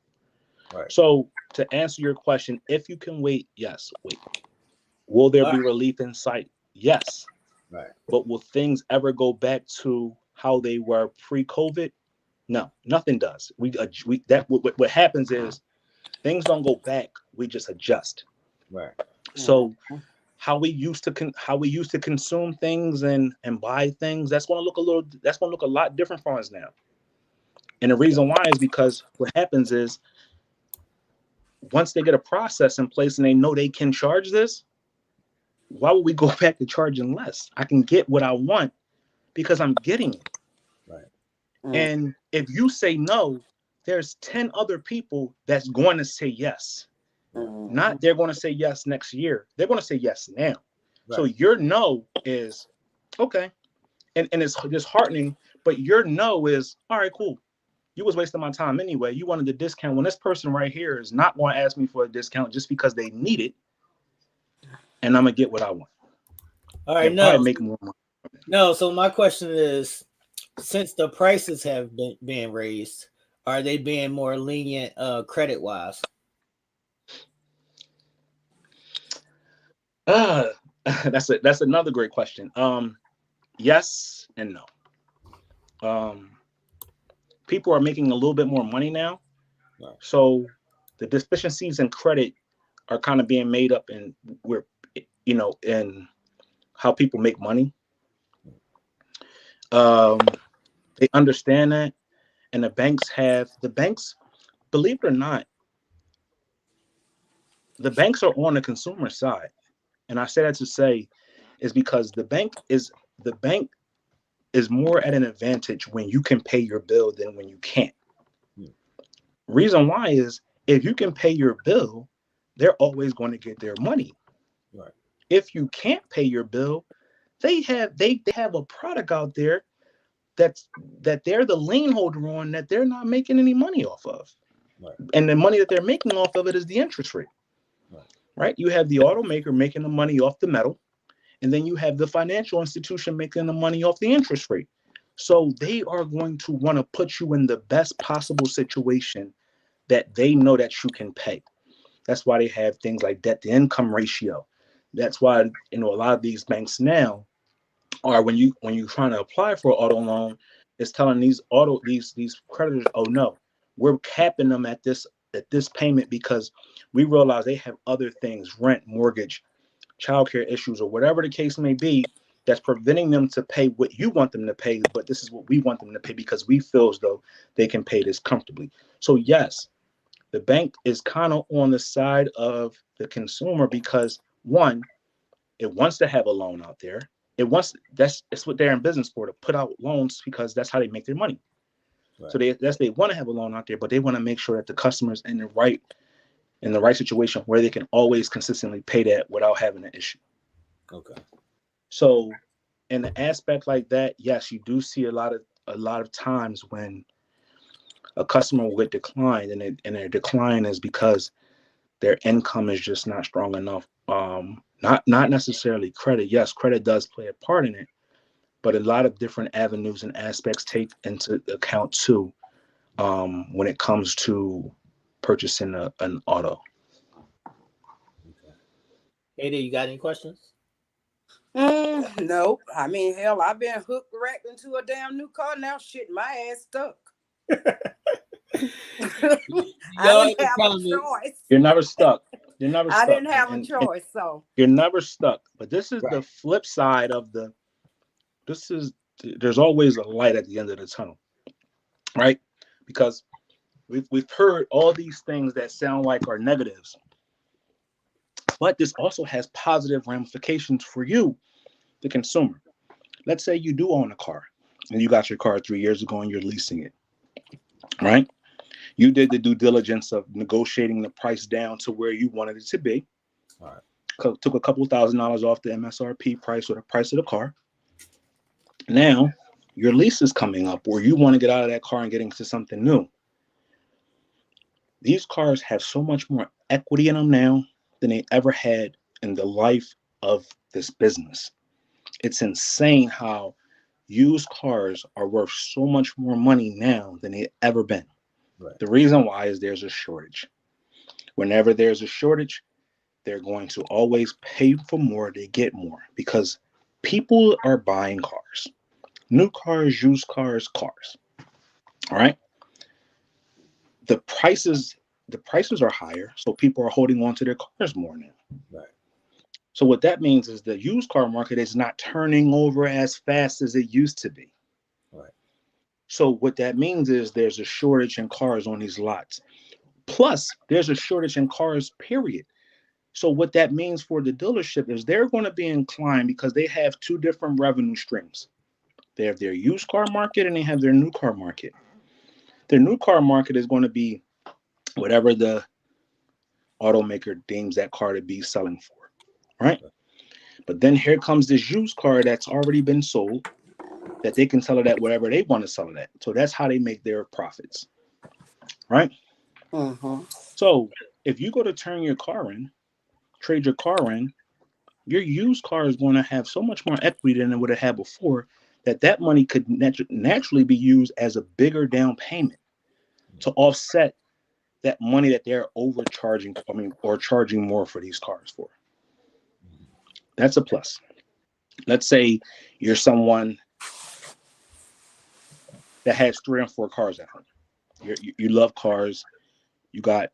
Speaker 1: Right.
Speaker 4: So to answer your question, if you can wait, yes, wait. Will there be relief in sight? Yes.
Speaker 1: Right.
Speaker 4: But will things ever go back to how they were pre-COVID? No, nothing does. What happens is things don't go back. We just adjust.
Speaker 1: Right.
Speaker 4: So how we used to consume things and buy things, that's going to look a lot different for us now. And the reason why is because what happens is once they get a process in place and they know they can charge this, why would we go back to charging less? I can get what I want because I'm getting it.
Speaker 1: Right.
Speaker 4: And if you say no, there's 10 other people that's going to say yes. Not they're going to say yes next year. They're going to say yes now. Right. So your no is okay. And it's disheartening, but your no is all right, cool. You was wasting my time anyway. You wanted the discount when this person right here is not going to ask me for a discount just because they need it. And I'm going to get what I want.
Speaker 1: All right,
Speaker 4: no. Make more money.
Speaker 1: No, so my question is, since the prices have been being raised, are they being more lenient credit wise?
Speaker 4: That's another great question. Yes and no. People are making a little bit more money now. Right. So the deficiencies in credit are kind of being made up in in how people make money. They understand that, and the banks, believe it or not, the banks are on the consumer side. And I say that to say is because the bank is more at an advantage when you can pay your bill than when you can't. Reason why is if you can pay your bill, they're always going to get their money. Right. If you can't pay your bill, they have a product out there that they're the lien holder on that they're not making any money off of. Right. And the money that they're making off of it is the interest rate. Right? You have the automaker making the money off the metal, and then you have the financial institution making the money off the interest rate. So they are going to want to put you in the best possible situation that they know that you can pay. That's why they have things like debt to income ratio. That's why, a lot of these banks now, or when you're trying to apply for an auto loan, it's telling these creditors, oh no, we're capping them at this payment because we realize they have other things, rent, mortgage, childcare issues, or whatever the case may be, that's preventing them to pay what you want them to pay, but this is what we want them to pay because we feel as though they can pay this comfortably. So yes, the bank is kind of on the side of the consumer because one, it wants to have a loan out there. It's what they're in business for, to put out loans because that's how they make their money. Right. So they want to have a loan out there, but they want to make sure that the customer's in the right situation where they can always consistently pay that without having an issue. Okay. So in an aspect like that, yes, you do see a lot of times when a customer will get declined, and their decline is because their income is just not strong enough. Not necessarily credit. Yes, credit does play a part in it, but a lot of different avenues and aspects take into account too when it comes to purchasing an auto.
Speaker 1: Okay. Ada, you got any questions?
Speaker 3: Nope. I mean, hell, I've been hooked wrapped into a damn new car. Now shit, my ass stuck. I didn't have a choice.
Speaker 4: You're never stuck.
Speaker 3: I didn't have a choice, so
Speaker 4: you're never stuck. But this is the flip side of there's always a light at the end of the tunnel, right? Because we've heard all these things that sound like are negatives, but this also has positive ramifications for you, the consumer. Let's say you do own a car and you got your car 3 years ago and you're leasing it, right? You did the due diligence of negotiating the price down to where you wanted it to be. All right. Took a couple $1,000s off the MSRP price or the price of the car. Now your lease is coming up, or you want to get out of that car and get into something new. These cars have so much more equity in them now than they ever had in the life of this business. It's insane how used cars are worth so much more money now than they've ever been. Right. The reason why is there's a shortage. Whenever there's a shortage, they're going to always pay for more, they get more, because people are buying cars. New cars, used cars, cars. All right. The prices are higher, so people are holding on to their cars more now. Right. So what that means is the used car market is not turning over as fast as it used to be. Right. So what that means is there's a shortage in cars on these lots. Plus, there's a shortage in cars, period. So what that means for the dealership is they're going to be inclined, because they have two different revenue streams. They have their used car market and they have their new car market. Their new car market is going to be whatever the automaker deems that car to be selling for, right? But then here comes this used car that's already been sold, that they can sell it at whatever they want to sell it at. So that's how they make their profits, right?
Speaker 3: Mm-hmm.
Speaker 4: So if you go to turn your car in, trade your car in, your used car is going to have so much more equity than it would have had before, that money could naturally be used as a bigger down payment to offset that money that they're overcharging, or charging more for these cars for. That's a plus. Let's say you're someone that has 3 or 4 cars at home. You love cars. You got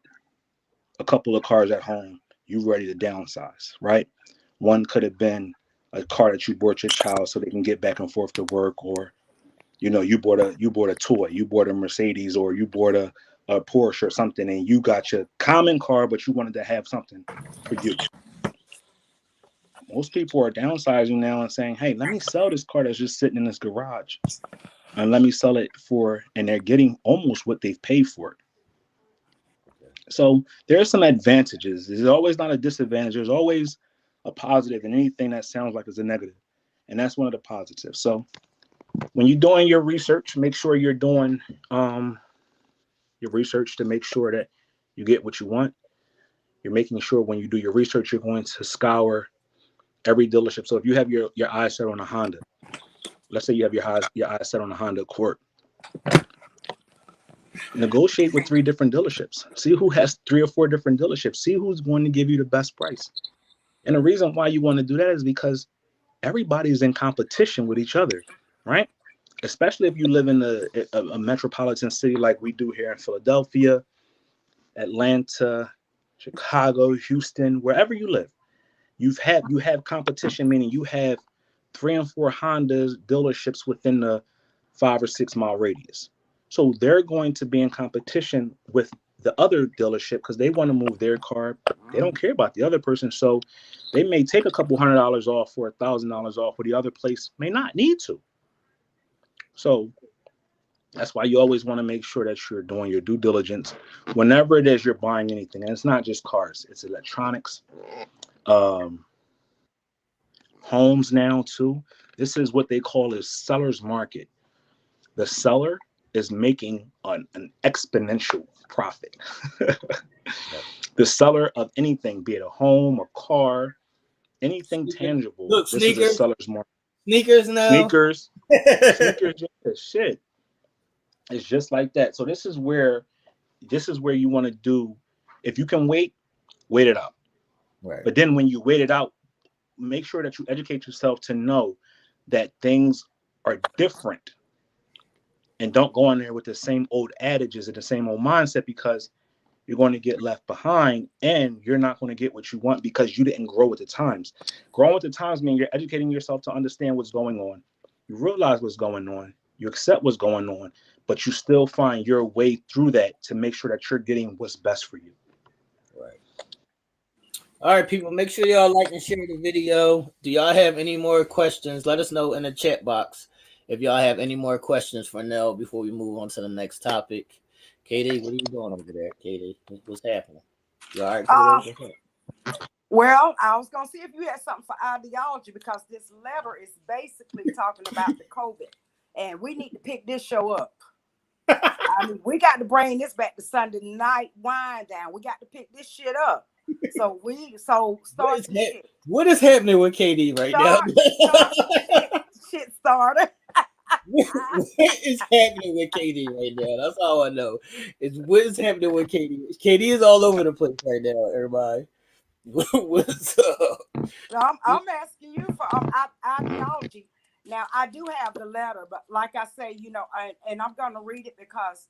Speaker 4: a couple of cars at home. You ready to downsize, right? One could have been a car that you bought your child so they can get back and forth to work, or you bought a toy, you bought a Mercedes, or you bought a Porsche or something, and you got your common car, but you wanted to have something for you. Most people are downsizing now and saying, hey, let me sell this car that's just sitting in this garage, and let me sell it and they're getting almost what they've paid for it. So there are some advantages. There's always not a disadvantage. There's always a positive in anything that sounds like it's a negative. And that's one of the positives. So when you're doing your research, make sure you're doing your research to make sure that you get what you want. You're making sure when you do your research, you're going to scour every dealership. So if you have your eyes set on a Honda, let's say you have your eyes set on a Honda Accord, negotiate with 3 different dealerships. See who has 3 or 4 different dealerships. See who's going to give you the best price. And the reason why you want to do that is because everybody's in competition with each other, right? Especially if you live in a metropolitan city like we do here in Philadelphia, Atlanta, Chicago, Houston, wherever you live. You have competition, meaning you have 3 and 4 Hondas dealerships within the 5 or 6 mile radius. So they're going to be in competition with the other dealership because they want to move their car. They don't care about the other person. So they may take a couple $100 off or $1,000 off, where the other place may not need to. So that's why you always want to make sure that you're doing your due diligence whenever it is you're buying anything. And it's not just cars, it's electronics, homes now too. This is what they call a seller's market. The seller is making an exponential profit. The seller of anything, be it a home, a car, anything tangible.
Speaker 1: Look,
Speaker 4: this
Speaker 1: sneakers,
Speaker 4: is a seller's market.
Speaker 1: Sneakers now.
Speaker 4: Sneakers, shit. It's just like that. So this is where you want to do. If you can wait it out.
Speaker 1: Right.
Speaker 4: But then when you wait it out, make sure that you educate yourself to know that things are different, and don't go in there with the same old adages and the same old mindset, because you're going to get left behind and you're not going to get what you want because you didn't grow with the times. Growing with the times means you're educating yourself to understand what's going on. You realize what's going on. You accept what's going on, but you still find your way through that to make sure that you're getting what's best for you.
Speaker 1: Right. All right, people, make sure y'all like and share the video. Do y'all have any more questions? Let us know in the chat box if y'all have any more questions for Nell before we move on to the next topic. Katie, what are you doing over there? Katie, what's happening? You all right?
Speaker 3: Well, I was going to see if you had something for ideology, because this letter is basically talking about the COVID, and we need to pick this show up. I mean, we got to bring this back to Sunday Nite Wine Down. We got to pick this shit up.
Speaker 1: What is happening with Katie right now?
Speaker 3: Shit started.
Speaker 1: What is happening with Katie right now? That's all I know. What is happening with Katie. Katie is all over the place right now, everybody. What's up?
Speaker 3: I'm asking you for ideology. Now, I do have the letter, but like I say, and I'm going to read it because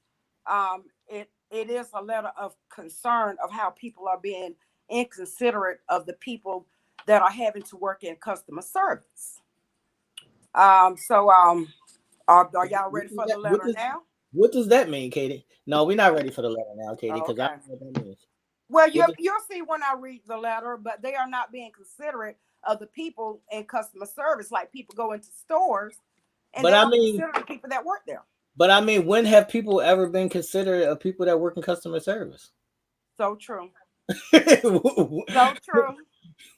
Speaker 3: it is a letter of concern of how people are being inconsiderate of the people that are having to work in customer service. Are y'all ready for the letter now?
Speaker 1: What does that mean, Katie? No, we're not ready for the letter now, Katie, because I don't know what that means.
Speaker 3: Well, you'll see when I read the letter, but they are not being considerate of the people in customer service. Like, people go into stores and they don't consider the people that work there.
Speaker 1: But I mean, when have people ever been considerate of people that work in customer service?
Speaker 3: So true. So true.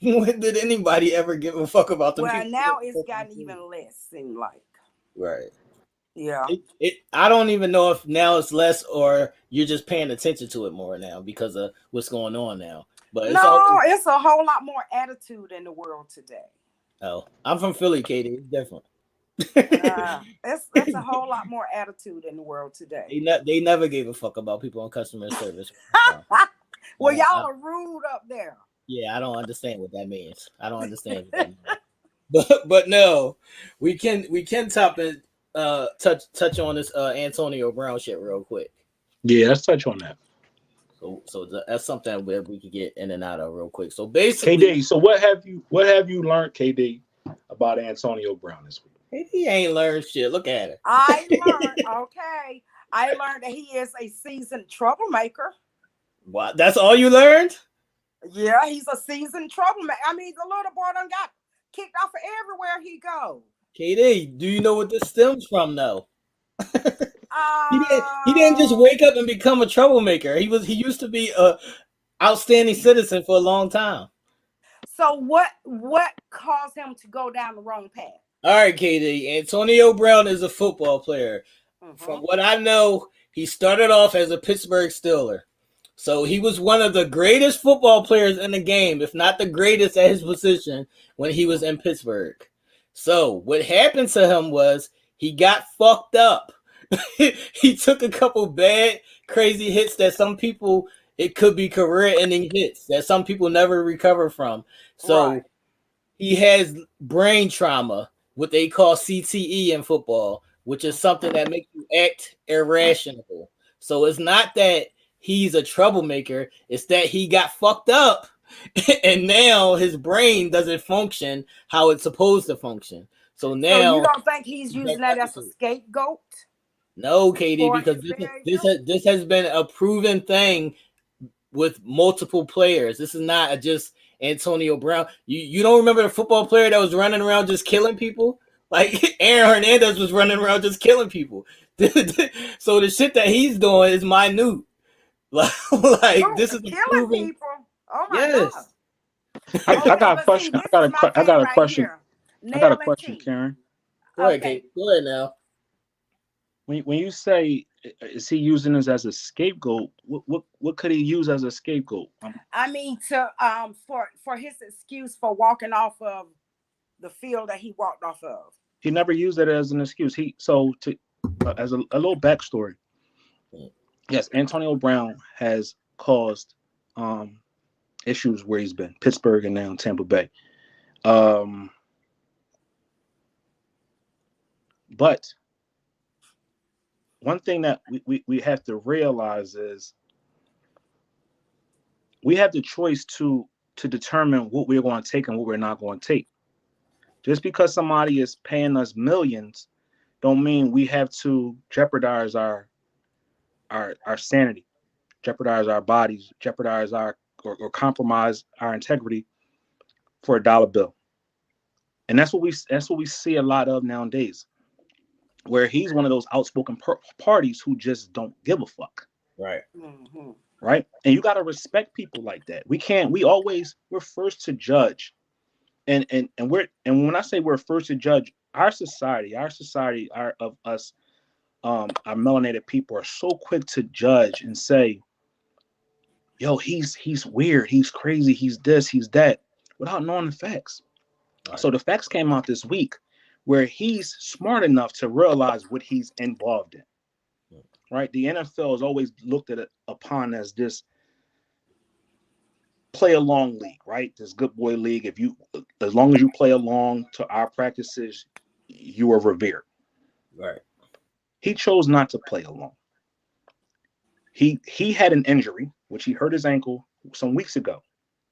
Speaker 1: When did anybody ever give a fuck about them?
Speaker 3: Well, now it's gotten even less, seem like.
Speaker 1: Right.
Speaker 3: Yeah.
Speaker 1: I don't even know if now it's less or you're just paying attention to it more now because of what's going on now. But
Speaker 3: it's a whole lot more attitude in the world today.
Speaker 1: Oh, I'm from Philly, Katie. It's different.
Speaker 3: It's a whole lot more attitude in the world today.
Speaker 1: They never gave a fuck about people in customer service.
Speaker 3: Well, y'all are rude up there.
Speaker 1: Yeah, I don't understand what that means. I don't understand what that means. But no, we can touch on this Antonio Brown shit real quick.
Speaker 4: Yeah, let's touch on that.
Speaker 1: So that's something where we could get in and out of real quick. So basically,
Speaker 4: KD, so what have you learned, KD, about Antonio Brown this week?
Speaker 1: He ain't learned shit. Look at it.
Speaker 3: I learned that he is a seasoned troublemaker.
Speaker 1: What? That's all you learned?
Speaker 3: Yeah, he's a seasoned troublemaker. I mean, the little boy done got kicked off of everywhere he goes.
Speaker 1: KD, do you know what this stems from, though? He didn't just wake up and become a troublemaker. He used to be a outstanding citizen for a long time.
Speaker 3: So what caused him to go down the wrong path?
Speaker 1: All right, KD. Antonio Brown is a football player. Mm-hmm. From what I know, he started off as a Pittsburgh Steeler. So he was one of the greatest football players in the game, if not the greatest at his position when he was in Pittsburgh. So what happened to him was he got fucked up. He took a couple bad, crazy hits that some people, it could be career-ending hits that some people never recover from. So he has brain trauma, what they call CTE in football, which is something that makes you act irrational. So it's not that he's a troublemaker, it's that he got fucked up and now his brain doesn't function how it's supposed to function. So
Speaker 3: So you
Speaker 1: now
Speaker 3: don't think he's using that as a scapegoat?
Speaker 1: no, Katie,
Speaker 3: For
Speaker 1: because
Speaker 3: his
Speaker 1: this has been a proven thing with multiple players. This is not just Antonio Brown. You don't remember the football player that was running around just killing people? Like Aaron Hernandez was running around just killing people. So the shit that he's doing is minute. Like this is a
Speaker 3: killing
Speaker 1: proven.
Speaker 3: people. Oh my God.
Speaker 1: Yes.
Speaker 4: I
Speaker 3: Okay,
Speaker 4: got a
Speaker 3: but see,
Speaker 4: question.
Speaker 3: this is my
Speaker 4: I
Speaker 3: thing
Speaker 4: got a
Speaker 3: right
Speaker 4: question.
Speaker 3: here.
Speaker 4: I got a
Speaker 3: Nell and
Speaker 4: question,
Speaker 3: T.
Speaker 4: Karen.
Speaker 1: Go ahead,
Speaker 3: Okay.
Speaker 1: Kate. Go ahead now.
Speaker 4: When you say is he using this as a scapegoat? What could he use as a scapegoat?
Speaker 3: I mean, to for his excuse for walking off of the field that he walked off of.
Speaker 4: He never used it as an excuse. As a little backstory. Yes, Antonio Brown has caused issues where he's been Pittsburgh and now Tampa Bay. But one thing that we have to realize is we have the choice to determine what we're going to take and what we're not going to take. Just because somebody is paying us millions don't mean we have to jeopardize our sanity, jeopardize our bodies, jeopardize or compromise our integrity for a dollar bill. And that's what we see a lot of nowadays, where he's one of those outspoken parties who just don't give a fuck.
Speaker 1: Right.
Speaker 3: Mm-hmm.
Speaker 4: Right. And you got to respect people like that. We're first to judge. And when I say we're first to judge, our society, our melanated people are so quick to judge and say, yo, he's weird, he's crazy, he's this, he's that, without knowing the facts. Right. So the facts came out this week where he's smart enough to realize what he's involved in. Right? The NFL is always looked at it upon as this play along league, right? This good boy league. As long as you play along to our practices, you are revered.
Speaker 1: Right.
Speaker 4: He chose not to play along. He had an injury, which he hurt his ankle some weeks ago.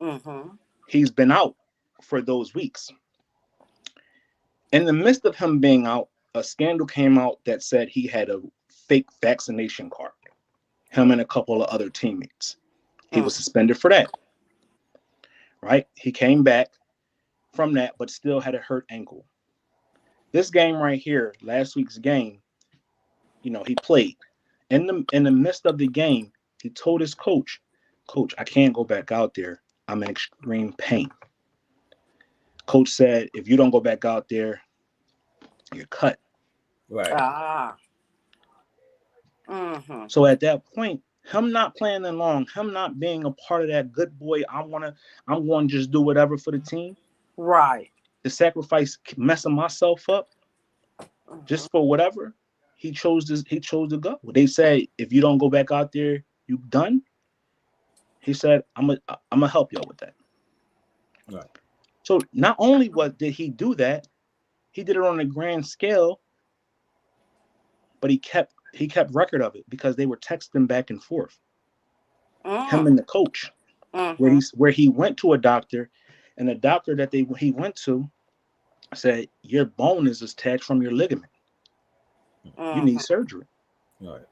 Speaker 3: Mm-hmm.
Speaker 4: He's been out for those weeks. In the midst of him being out, a scandal came out that said he had a fake vaccination card. Him and a couple of other teammates. He was suspended for that. Right? He came back from that, but still had a hurt ankle. This game right here, last week's game, he played. In the midst of the game, he told his coach, I can't go back out there. I'm in extreme pain. Coach said, if you don't go back out there, you're cut.
Speaker 1: Right.
Speaker 3: Mm-hmm.
Speaker 4: So at that point, him not playing along, him not being a part of that good boy, I'm going to just do whatever for the team.
Speaker 3: Right.
Speaker 4: The sacrifice messing myself up just for whatever. He chose to go. They said, if you don't go back out there, you done. He said, I'm gonna help y'all with that.
Speaker 1: Right.
Speaker 4: So not only did he do that, he did it on a grand scale, but he kept record of it because they were texting back and forth. Him and the coach, where he went to a doctor, and the doctor that he went to said, your bone is detached from your ligament. You need surgery.
Speaker 1: Right.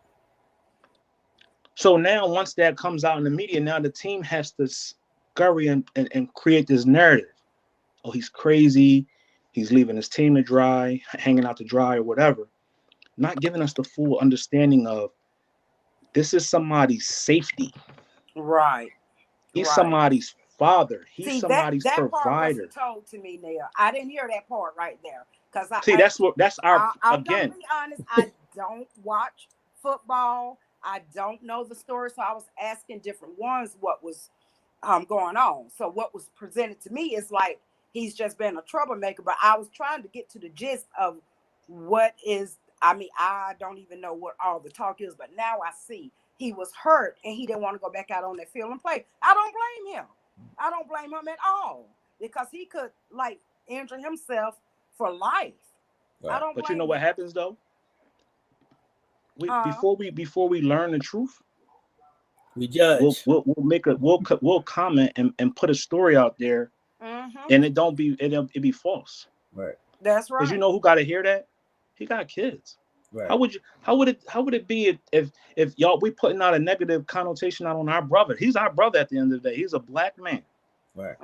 Speaker 4: So now, once that comes out in the media, now the team has to scurry and create this narrative. Oh, he's crazy. He's leaving his team to dry, hanging out to dry or whatever. Not giving us the full understanding of this is somebody's safety.
Speaker 3: Right.
Speaker 4: He's somebody's father. He's somebody's
Speaker 3: that
Speaker 4: provider.
Speaker 3: Part wasn't told to me, Nell. I didn't hear that part right there. Because
Speaker 4: I'm
Speaker 3: gonna be honest, I don't watch football. I don't know the story. So I was asking different ones what was going on. So what was presented to me is like he's just been a troublemaker. But I was trying to get to the gist of what is, I don't even know what all the talk is, but now I see he was hurt and he didn't want to go back out on that field and play. I don't blame him. I don't blame him at all because he could, like injure himself for life.
Speaker 1: Right.
Speaker 3: I don't.
Speaker 4: But you know what happens though? Before we learn the truth,
Speaker 1: we judge.
Speaker 4: We'll comment and put a story out there, and it'll be false.
Speaker 1: Right.
Speaker 3: That's right.
Speaker 4: Because you know who got to hear that? He got kids.
Speaker 1: Right.
Speaker 4: How would it be if y'all we putting out a negative connotation out on our brother? He's our brother at the end of the day. He's a black man.
Speaker 1: Right.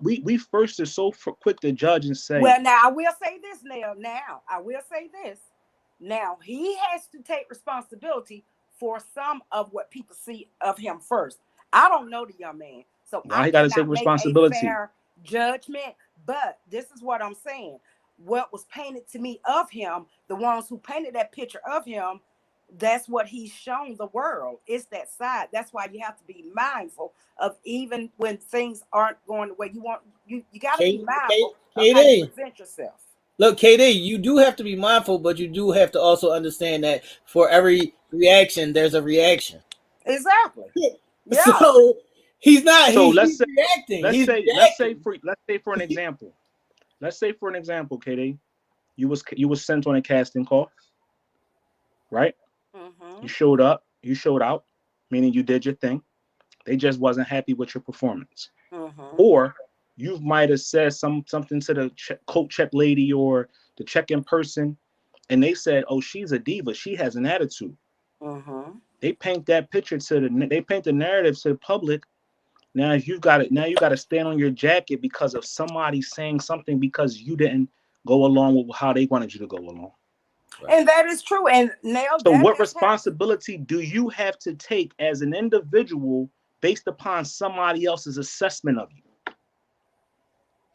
Speaker 4: We first are so quick to judge and say.
Speaker 3: Well, now I will say this, Nell. Now I will say this. Now he has to take responsibility for some of what people see of him first. I don't know the young man, so
Speaker 4: now he got to take responsibility.
Speaker 3: Make a fair judgment. But this is what I'm saying. What was painted to me of him, the ones who painted that picture of him, that's what he's shown the world. It's that side. That's why you have to be mindful of even when things aren't going the way you want. You got to be mindful of how you present yourself.
Speaker 1: Look, KD, you do have to be mindful, but you do have to also understand that for every reaction, there's a reaction.
Speaker 3: Exactly.
Speaker 1: Yeah. So he's not.
Speaker 4: So
Speaker 1: he's reacting.
Speaker 4: Let's say for an example. Let's say for an example, KD, you was sent on a casting call, right? Mm-hmm. You showed up. You showed out, meaning you did your thing. They just wasn't happy with your performance, or you might have said something to the coat check lady or the check-in person, and they said, "Oh, she's a diva. She has an attitude." They paint that picture they paint the narrative to the public. Now you got to stand on your jacket because of somebody saying something because you didn't go along with how they wanted you to go along.
Speaker 3: Right. And that is true. And Nell,
Speaker 4: so what responsibility do you have to take as an individual based upon somebody else's assessment of you?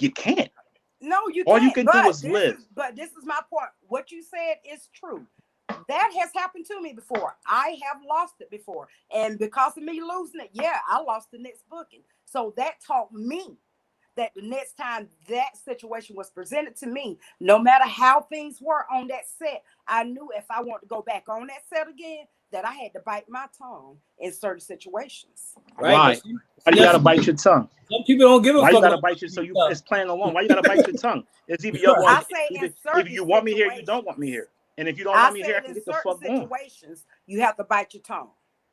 Speaker 4: You can't.
Speaker 3: No, you can't.
Speaker 4: All you can do is live.
Speaker 3: But this is my point. What you said is true. That has happened to me before. I have lost it before. And because of me losing it, I lost the next booking. So that taught me that the next time that situation was presented to me, no matter how things were on that set, I knew if I wanted to go back on that set again, that I had to bite my tongue in certain situations.
Speaker 4: Right? Why? Why you gotta bite your tongue?
Speaker 1: Some people don't give a fuck.
Speaker 4: Why you gotta bite your tongue? It's playing along. Why you gotta bite your tongue? It's either either you want me here, you don't want me here. And if you don't want me here, I can get the fuck on.
Speaker 3: Situations, you have to bite your tongue.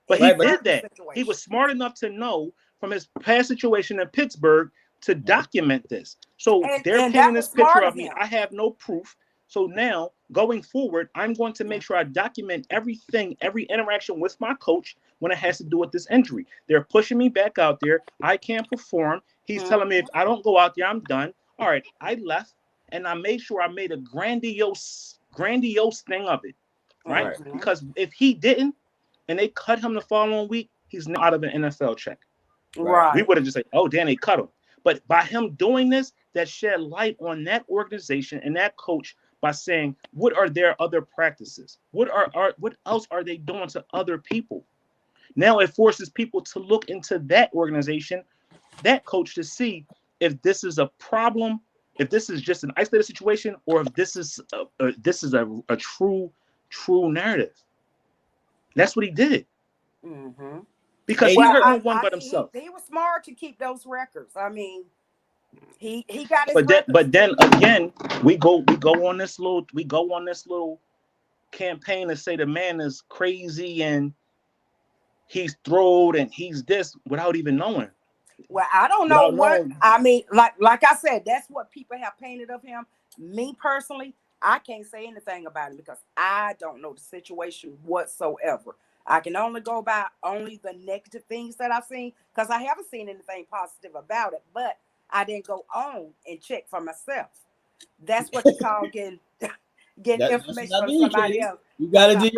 Speaker 4: But he did that. He was smart enough to know from his past situation in Pittsburgh to document this. So they're painting this picture of me. I have no proof. So now, going forward, I'm going to make sure I document everything, every interaction with my coach when it has to do with this injury. They're pushing me back out there. I can't perform. He's telling me if I don't go out there, I'm done. All right, I left, and I made sure I made a grandiose thing of it, right? Because if he didn't, and they cut him the following week, he's not out of an NFL check.
Speaker 3: Right.
Speaker 4: We would have just said, "Oh, damn, they cut him." But by him doing this, that shed light on that organization and that coach by saying, "What are their other practices? What else are they doing to other people?" Now it forces people to look into that organization, that coach, to see if this is a problem, if this is just an isolated situation, or if this is a true narrative. That's what he did. Because he hurt no one but himself.
Speaker 3: He was smart to keep those records. I mean, he got his
Speaker 4: but then again, we go on this little campaign to say the man is crazy and he's thrilled and he's this without even knowing.
Speaker 3: Well, I don't know what I mean. Like I said, that's what people have painted of him. Me personally, I can't say anything about it because I don't know the situation whatsoever. I can only go by the negative things that I've seen because I haven't seen anything positive about it. But I didn't go on and check for myself. That's what you call getting information from somebody else.
Speaker 1: You gotta do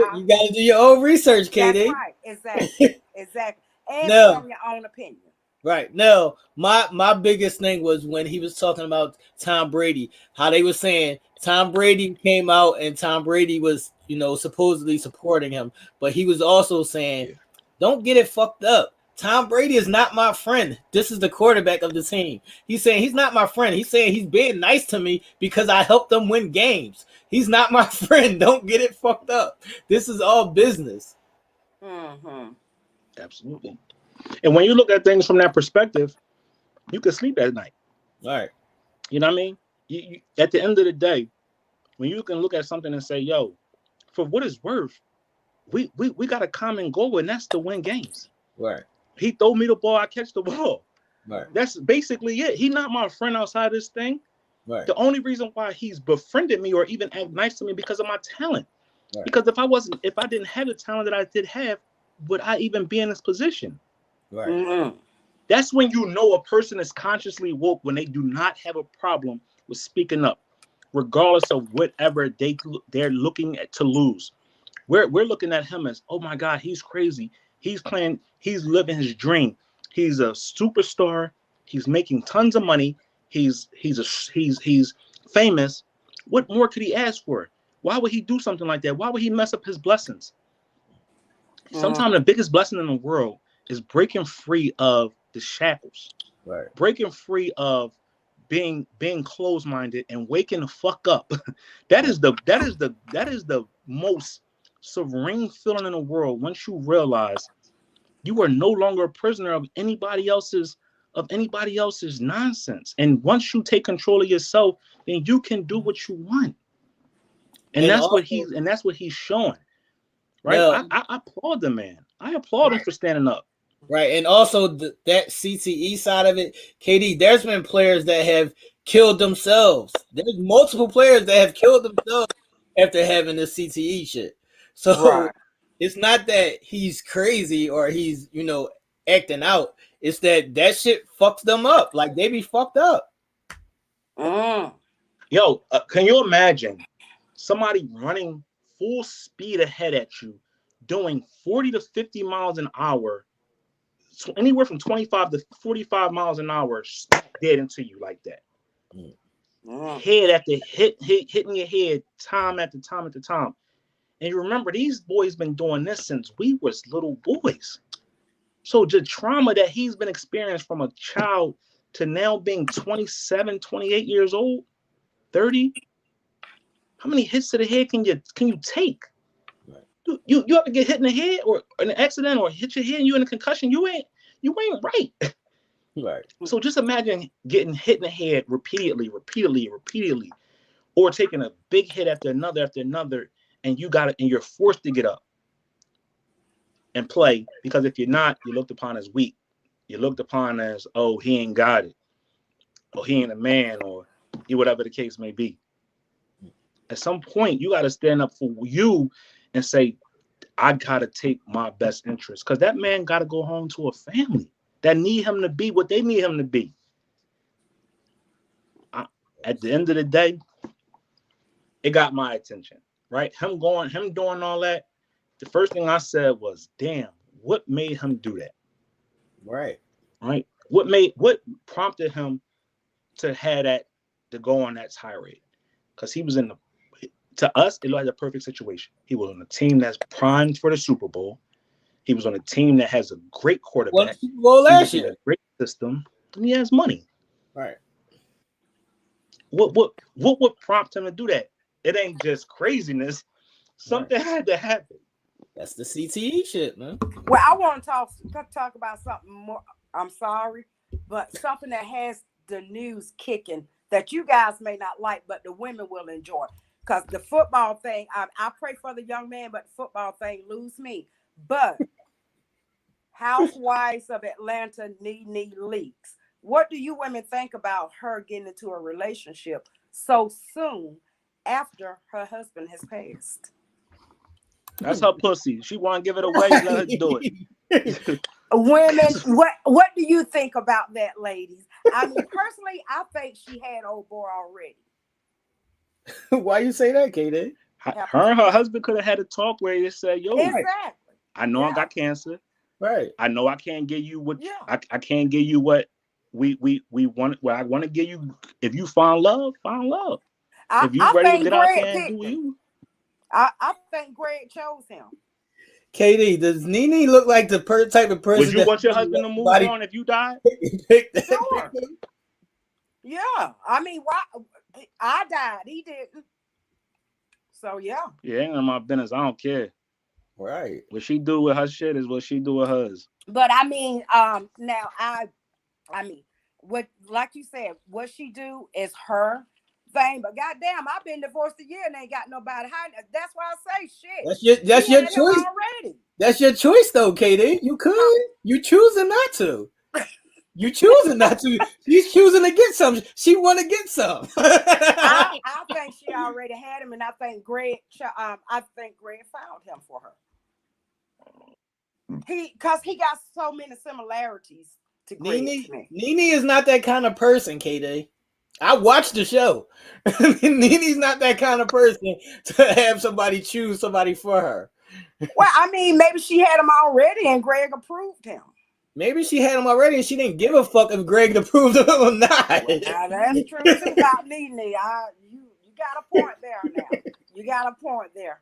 Speaker 1: your own research, KD.
Speaker 3: That's right. Exactly. And from your own opinion.
Speaker 1: Right. No, my biggest thing was when he was talking about Tom Brady, how they were saying Tom Brady came out and Tom Brady was, supposedly supporting him, but he was also saying, don't get it fucked up. Tom Brady is not my friend. This is the quarterback of the team. He's saying he's not my friend. He's saying he's being nice to me because I helped them win games. He's not my friend. Don't get it fucked up. This is all business.
Speaker 4: Absolutely. And when you look at things from that perspective, you can sleep at night.
Speaker 1: All right.
Speaker 4: You know what I mean? at the end of the day, when you can look at something and say, yo, for what it's worth, we got a common goal, and that's to win games.
Speaker 1: Right.
Speaker 4: He throw me the ball, I catch the ball.
Speaker 1: Right.
Speaker 4: That's basically it. He's not my friend outside this thing.
Speaker 1: Right.
Speaker 4: The only reason why he's befriended me or even act nice to me because of my talent.
Speaker 1: Right.
Speaker 4: Because if I didn't have the talent that I did have, would I even be in this position?
Speaker 1: Right.
Speaker 3: Mm-hmm.
Speaker 4: That's when you know a person is consciously woke, when they do not have a problem with speaking up, regardless of whatever they're looking at to lose. We're looking at him as, oh my God, he's crazy. He's living his dream. He's a superstar. He's making tons of money. He's famous. What more could he ask for? Why would he do something like that? Why would he mess up his blessings? Sometimes the biggest blessing in the world is breaking free of the shackles.
Speaker 1: Right.
Speaker 4: Breaking free of being closed-minded and waking the fuck up. That is the most serene feeling in the world once you realize you are no longer a prisoner of anybody else's nonsense. And once you take control of yourself, then you can do what you want. And that's what he's showing. Right?
Speaker 1: Now,
Speaker 4: I applaud the man. I applaud him for standing up.
Speaker 1: Right. And also that CTE side of it, KD, there's been players that have killed themselves. There's multiple players that have killed themselves after having this CTE shit. So it's not that he's crazy or he's, acting out. It's that shit fucks them up. Like, they be fucked up.
Speaker 4: Yo, can you imagine somebody running full speed ahead at you, doing 40 to 50 miles an hour, so anywhere from 25 to 45 miles an hour, dead into you like that? Head after hitting your head time after time after time. And you remember, these boys been doing this since we was little boys. So the trauma that he's been experienced from a child to now being 27, 28 years old, 30. How many hits to the head can you take? Right. You have to get hit in the head or an accident or hit your head and you in a concussion. You ain't right.
Speaker 1: Right.
Speaker 4: So just imagine getting hit in the head repeatedly, or taking a big hit after another, and you're forced to get up and play, because if you're not, you're looked upon as weak. You're looked upon as, oh, he ain't got it, or he ain't a man, or whatever the case may be. At some point, you got to stand up for you and say, I got to take my best interest, because that man got to go home to a family that need him to be what they need him to be. At the end of the day, it got my attention, right? Him doing all that. The first thing I said was, damn, what made him do that?
Speaker 1: Right.
Speaker 4: Right. What prompted him to go on that tirade? Because he was to us, it looked like a perfect situation. He was on a team that's primed for the Super Bowl. He was on a team that has a great quarterback.
Speaker 1: Super Bowl last year.
Speaker 4: A great system, and he has money.
Speaker 1: Right.
Speaker 4: What would prompt him to do that? It ain't just craziness. Something had to happen.
Speaker 1: That's the CTE shit, man.
Speaker 3: Well, I want to talk about something more. I'm sorry, but something that has the news kicking that you guys may not like, but the women will enjoy. Because the football thing, I pray for the young man, but the football thing lose me. But Housewives of Atlanta, Nene leaks. What do you women think about her getting into a relationship so soon after her husband has passed?
Speaker 4: That's her pussy. She want to give it away. Let her do it.
Speaker 3: Women, what do you think about that, ladies? I mean, personally, I think she had old boy already.
Speaker 1: Why you say that, KD?
Speaker 4: Her and her husband could have had a talk where they said, yo,
Speaker 3: exactly.
Speaker 4: I know I got cancer.
Speaker 1: Right.
Speaker 4: I know I can't give you what I can't give you what we want. What I want to give you. If you find love, find love. If you ready to get out there and do you.
Speaker 3: I think Greg chose him.
Speaker 1: KD, does Nene look like the type of person?
Speaker 4: Would you want your husband to move on if you died?
Speaker 3: Sure. Yeah. I mean, why? I died. He didn't. So yeah.
Speaker 4: Yeah, ain't none of my business. I don't care.
Speaker 1: Right.
Speaker 4: What she do with her shit is what she do with hers.
Speaker 3: But I mean, now I mean, what, like you said, what she do is her. thing, but goddamn, I've been divorced a year and ain't got nobody hiding. That's why I say shit.
Speaker 1: That's your
Speaker 3: He had him
Speaker 1: choice.
Speaker 3: already.
Speaker 1: That's your choice, though, KD. You could. You choosing not to. You choosing not to. She's choosing to get some. She want to get some.
Speaker 3: I think she already had him, and I think Greg found him for her. Because he got so many similarities to Greg.
Speaker 1: Nene is not that kind of person, KD. I watched the show. Nene's not that kind of person to have somebody choose somebody for her.
Speaker 3: Well, I mean, maybe she had him already and Greg approved him.
Speaker 1: Maybe she had him already and she didn't give a fuck if Greg approved him or not.
Speaker 3: Well, now that's true too about Nene. You got a point there now. You got a point there.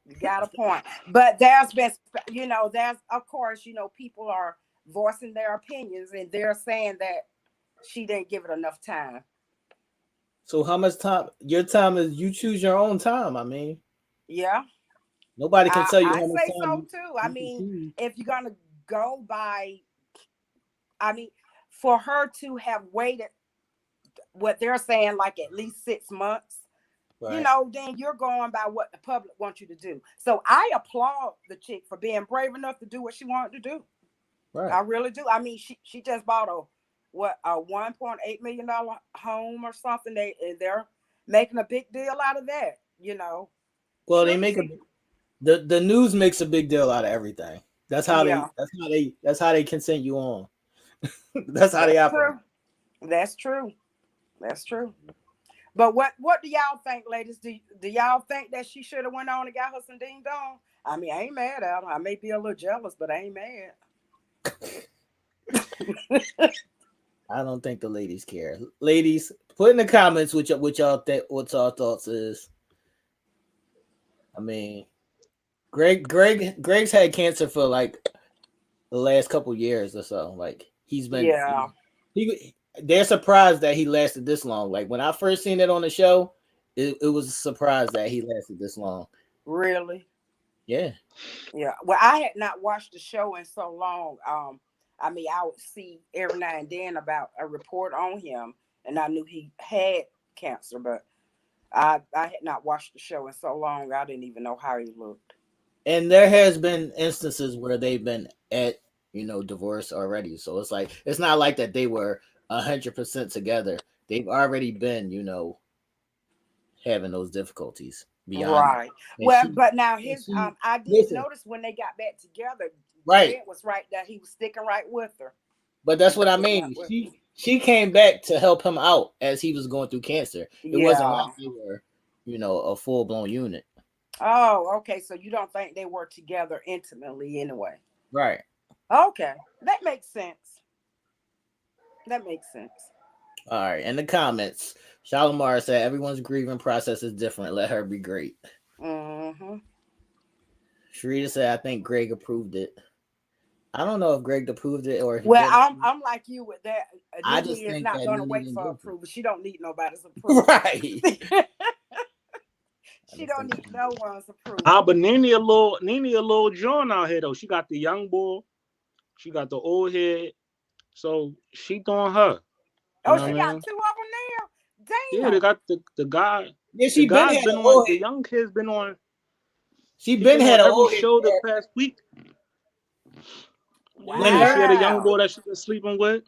Speaker 3: You got a point. But there's been, there's, of course, people are voicing their opinions and they're saying that she didn't give it enough time.
Speaker 1: So how much time? Your time is you choose your own time. I mean,
Speaker 3: yeah.
Speaker 1: Nobody can tell you how much
Speaker 3: I say
Speaker 1: time.
Speaker 3: so too. I mean, if you're gonna go by, for her to have waited, what they're saying, like at least 6 months, right. Then you're going by what the public wants you to do. So I applaud the chick for being brave enough to do what she wanted to do. Right. I really do. I mean, she just bought a $1.8 million home or something. They're making a big deal out of that.
Speaker 1: Well, they make the news makes a big deal out of everything. That's how they consent you on. That's how they operate.
Speaker 3: That's true. But what do y'all think, ladies? Do y'all think that she should have went on and got her some ding dong? I mean, I ain't mad at her. I may be a little jealous, but I ain't mad.
Speaker 1: I don't think the ladies care. Ladies, put in the comments what y'all think. What y'all thoughts is. I mean, Greg's had cancer for like the last couple years or so. Like he's been. Yeah. They're surprised that he lasted this long. Like when I first seen it on the show, it was a surprise that he lasted this long.
Speaker 3: Really?
Speaker 1: Yeah.
Speaker 3: Yeah. Well, I had not watched the show in so long. I mean, I would see every now and then about a report on him, and I knew he had cancer, but I had not watched the show in so long. I didn't even know how he looked.
Speaker 1: And there has been instances where they've been at, divorce already. So it's like, it's not like that they were 100% together. They've already been, having those difficulties beyond.
Speaker 3: Right. Well, but now I did notice when they got back together,
Speaker 1: right,
Speaker 3: it was right that he was sticking right with her.
Speaker 1: But that's what I mean. She came back to help him out as he was going through cancer. It wasn't like they were, a full-blown unit.
Speaker 3: Oh, okay. So you don't think they were together intimately anyway?
Speaker 1: Right.
Speaker 3: Okay. That makes sense.
Speaker 1: All right. In the comments, Shalimar said, everyone's grieving process is different. Let her be great.
Speaker 3: Mm-hmm.
Speaker 1: Sharita said, I think Greg approved it. I don't know if Greg approved it or.
Speaker 3: I'm like you with that.
Speaker 1: I just
Speaker 3: is
Speaker 1: think
Speaker 3: not going to wait for approval. She don't need nobody's approval.
Speaker 1: Right.
Speaker 3: She don't need no one's approval.
Speaker 4: But Nene a little John out here though. She got the young boy, she got the old head, so she doing her.
Speaker 3: Oh, she got 2 of them now. Damn.
Speaker 4: Yeah, they got the guy.
Speaker 1: Yeah, she
Speaker 4: been on. The young kid's been on.
Speaker 1: She been had
Speaker 4: every show the past week.
Speaker 3: Wow.
Speaker 4: She had a young boy that she was sleeping with.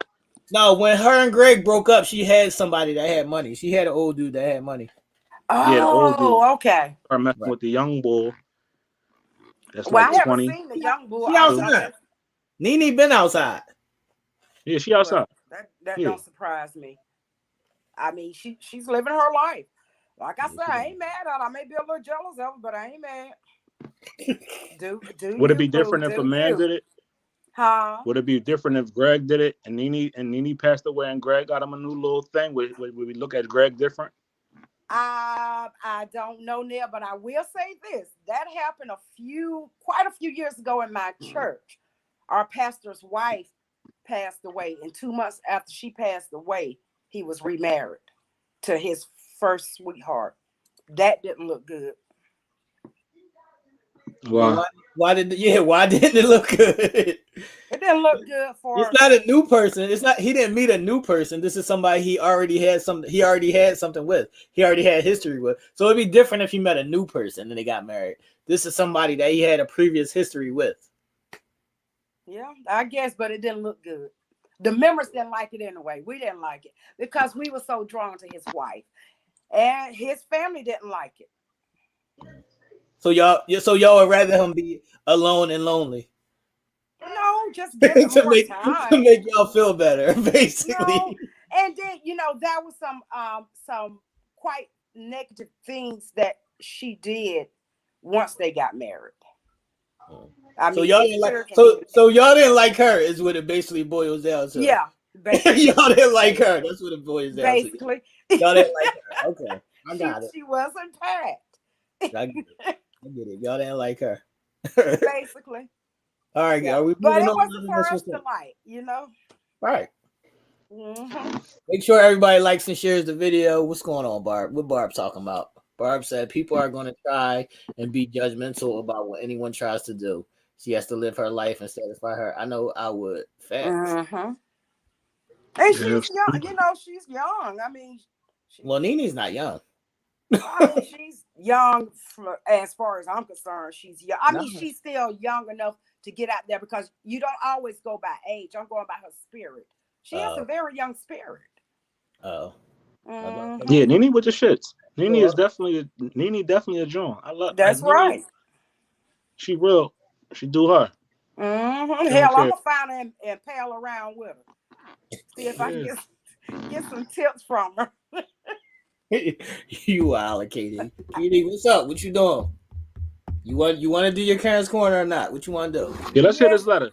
Speaker 1: No, when her and Greg broke up, she had somebody that had money. She had an old dude that had money.
Speaker 3: Oh, yeah, the old dude. Okay.
Speaker 4: Or messing with the young boy. That's
Speaker 3: I
Speaker 4: like 20.
Speaker 3: haven't seen the young boy.
Speaker 1: She outside. Nene been outside.
Speaker 4: Yeah, she outside.
Speaker 3: That don't surprise me. I mean, she's living her life. Like I said, I ain't mad at her. I may be a little jealous of her, but I ain't mad.
Speaker 4: Would it be different if a man did it?
Speaker 3: Huh?
Speaker 4: Would it be different if Greg did it and Nene passed away and Greg got him a new little thing? Would we look at Greg different?
Speaker 3: I don't know, Nell, but I will say this. That happened quite a few years ago in my church. Our pastor's wife passed away, and 2 months after she passed away, he was remarried to his first sweetheart. That didn't look good.
Speaker 1: But why didn't it look good?
Speaker 3: It didn't look good for.
Speaker 1: It's not a new person. It's not. He didn't meet a new person. This is somebody he already had something. He already had something with. He already had history with. So it'd be different if he met a new person and they got married. This is somebody that he had a previous history with.
Speaker 3: Yeah, I guess, but it didn't look good. The members didn't like it anyway. We didn't like it because we were so drawn to his wife, and his family didn't like it.
Speaker 1: So y'all would rather him be alone and lonely.
Speaker 3: No, just give him more time
Speaker 1: to make y'all feel better, basically.
Speaker 3: No. And then there was some quite negative things that she did once they got married. I mean,
Speaker 1: so y'all didn't like so y'all didn't like her is what it basically boils down to.
Speaker 3: Yeah, basically.
Speaker 1: Y'all didn't like her. That's what it boils down
Speaker 3: basically.
Speaker 1: to. Y'all didn't like her. Okay, I got it.
Speaker 3: She wasn't packed.
Speaker 1: I get it. Y'all didn't like her.
Speaker 3: Basically.
Speaker 1: All right,
Speaker 3: yeah. But it wasn't for us to like,
Speaker 1: All right.
Speaker 3: Mm-hmm.
Speaker 1: Make sure everybody likes and shares the video. What's going on, Barb? What Barb talking about? Barb said people are going to try and be judgmental about what anyone tries to do. She has to live her life and satisfy her. I know I would. Facts.
Speaker 3: Mm-hmm. And she's young. She's young. I mean,
Speaker 1: well, Nene's not young.
Speaker 3: I mean, she's young as far as I'm concerned. She's young. I mean, she's still young enough to get out there because you don't always go by age. I'm going by her spirit. She has a very young spirit.
Speaker 1: Oh.
Speaker 3: Mm-hmm.
Speaker 4: Yeah, Nene with the shits. Nene is definitely a John. I love.
Speaker 3: That's right.
Speaker 4: She real. She do her.
Speaker 3: Mm-hmm. Hell, I'm gonna find her and pal around with her. See if I can get some tips from her.
Speaker 1: You allocated. Katie, what's up? What you doing? You want to do your Karen's Corner or not? What you want to do?
Speaker 4: Yeah, let's hear this letter.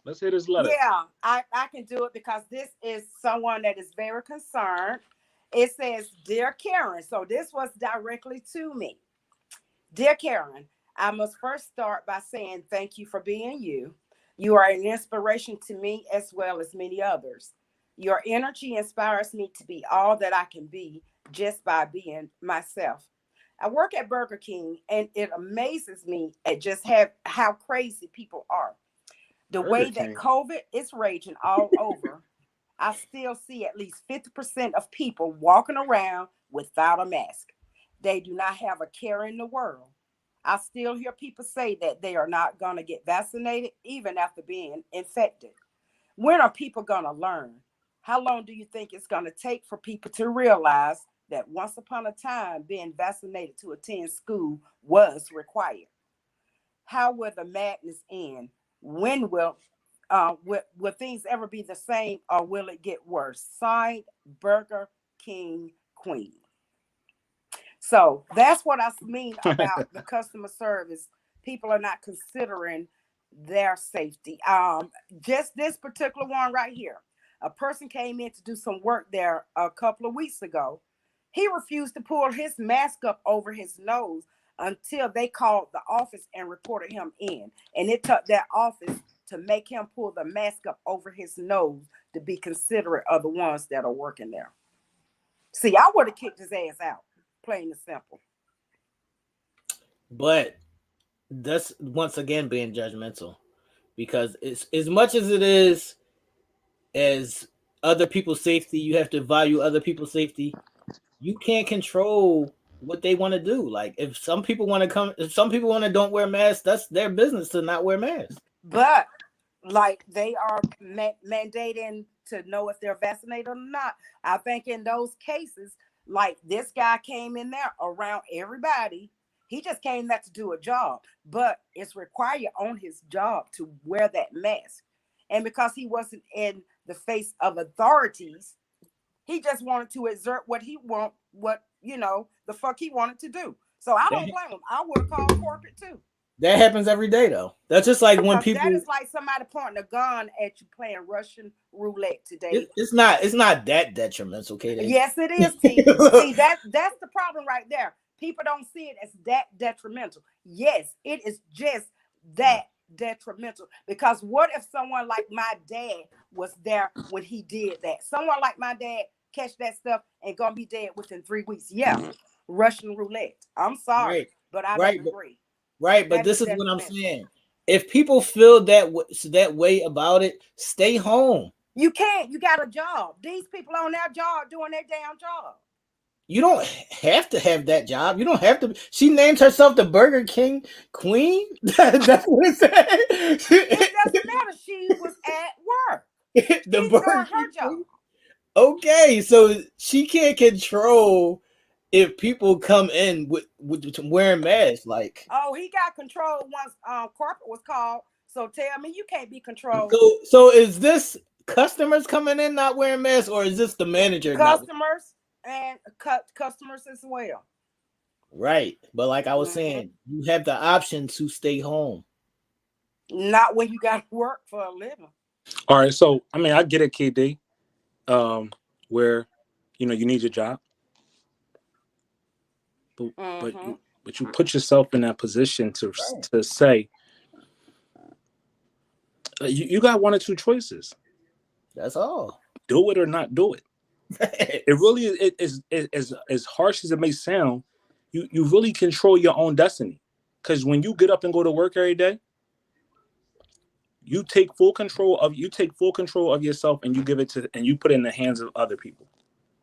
Speaker 3: Yeah, I can do it because this is someone that is very concerned. It says, Dear Karen. So this was directly to me. Dear Karen, I must first start by saying thank you for being you. You are an inspiration to me as well as many others. Your energy inspires me to be all that I can be just by being myself. I work at Burger King, and it amazes me at just how crazy people are. The way that COVID is raging all over, I still see at least 50% of people walking around without a mask. They do not have a care in the world. I still hear people say that they are not going to get vaccinated even after being infected. When are people going to learn? How long do you think it's going to take for people to realize that once upon a time being vaccinated to attend school was required? How will the madness end? When will things ever be the same, or will it get worse? Signed, Burger King Queen. So that's what I mean about the customer service. People are not considering their safety. Just this particular one right here. A person came in to do some work there a couple of weeks ago. He refused to pull his mask up over his nose until they called the office and reported him in. And it took that office to make him pull the mask up over his nose to be considerate of the ones that are working there. See, I would have kicked his ass out, plain and simple.
Speaker 1: But that's once again being judgmental, because it's as much as it is as other people's safety, you have to value other people's safety. You can't control what they want to do. Like if some people want to don't wear masks, that's their business to not wear masks.
Speaker 3: But like they are mandating to know if they're vaccinated or not. I think in those cases, like this guy came in there around everybody. He just came there to do a job, but it's required on his job to wear that mask. And because he wasn't in the face of authorities, he just wanted to exert what he the fuck he wanted to do. So I don't blame him. I would have called corporate too.
Speaker 1: That happens every day though. That's just like when people.
Speaker 3: That is like somebody pointing a gun at you playing Russian roulette today.
Speaker 1: It's not that detrimental, Katie.
Speaker 3: Yes, it is. See, that's the problem right there. People don't see it as that detrimental. Yes, it is just that detrimental. Because what if someone like my dad was there when he did that? Someone like my dad catch that stuff and gonna be dead within 3 weeks. Yeah, Russian roulette. I'm sorry, but I don't agree.
Speaker 1: Right, but
Speaker 3: That is
Speaker 1: this is what I'm
Speaker 3: detrimental.
Speaker 1: saying. If people feel that way about it, stay home.
Speaker 3: You can't. You got a job. These people on their job doing their damn job.
Speaker 1: You don't have to have that job. You don't have to. She named herself the Burger King Queen. That's what it
Speaker 3: It doesn't
Speaker 1: said.
Speaker 3: matter. She was at work.
Speaker 1: The
Speaker 3: She's
Speaker 1: Burger
Speaker 3: doing her
Speaker 1: King
Speaker 3: job.
Speaker 1: Queen. Okay, so she can't control if people come in with wearing masks. Like,
Speaker 3: Oh, he got control once corporate was called. So tell me you can't be controlled.
Speaker 1: so is this customers coming in not wearing masks, or is this the manager not?
Speaker 3: Customers and customers as well.
Speaker 1: Right, but like I was
Speaker 3: Mhm.
Speaker 1: saying, you have the option to stay home.
Speaker 3: Not when you got to work for a living.
Speaker 4: All right, so I mean, I get it, KD, where you need your job, but you put yourself in that position to say you got one or two choices.
Speaker 1: That's all.
Speaker 4: Do it or not do it. It really is as harsh as it may sound. You really control your own destiny, because when you get up and go to work every day, you take full control of yourself, and you give it and you put it in the hands of other people.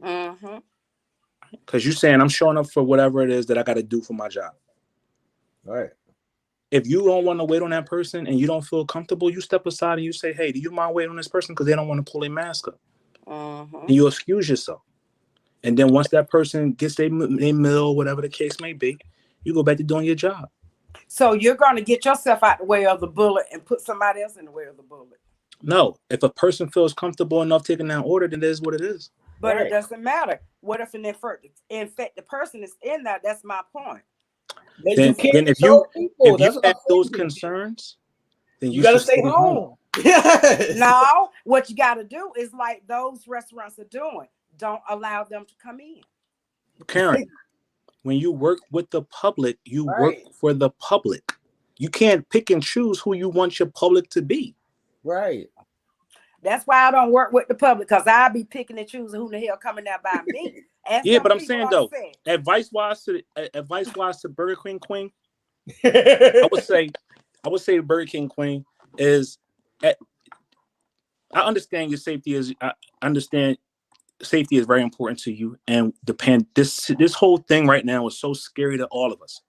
Speaker 4: Because you're saying, I'm showing up for whatever it is that I got to do for my job.
Speaker 1: Right.
Speaker 4: If you don't want to wait on that person and you don't feel comfortable, you step aside and you say, hey, do you mind waiting on this person? Because they don't want to pull their mask up. And you excuse yourself. And then once that person gets their meal, whatever the case may be, you go back to doing your job.
Speaker 3: So you're going to get yourself out the way of the bullet and put somebody else in the way of the bullet.
Speaker 4: No, if a person feels comfortable enough taking that order, then it is what it is.
Speaker 3: But It doesn't matter. What if an infected person is in there? That's my point.
Speaker 4: Then if you have those concerns, then you
Speaker 1: gotta
Speaker 4: should
Speaker 1: stay home. Yes.
Speaker 3: No, what you got to do is like those restaurants are doing. Don't allow them to come in.
Speaker 4: Karen, when you work with the public, you work for the public. You can't pick and choose who you want your public to be.
Speaker 3: Right. That's why I don't work with the public, because I'll be picking and choosing who the hell coming there by me.
Speaker 4: Yeah, but I'm saying though, advice wise to Burger King Queen, I would say the Burger King Queen is I understand your safety safety is very important to you, and this whole thing right now is so scary to all of us.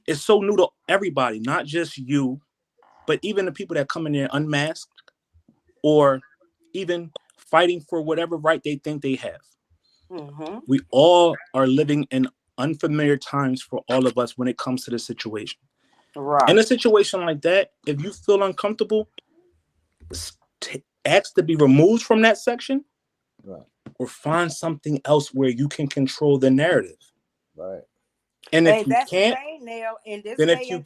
Speaker 4: It's so new to everybody, not just you, but even the people that come in there unmasked or even fighting for whatever right they think they have. We all are living in unfamiliar times for all of us when it comes to this situation. Right. In a situation like that, if you feel uncomfortable, ask to be removed from that section, or find something else where you can control the narrative. Right. And if you can't, then if you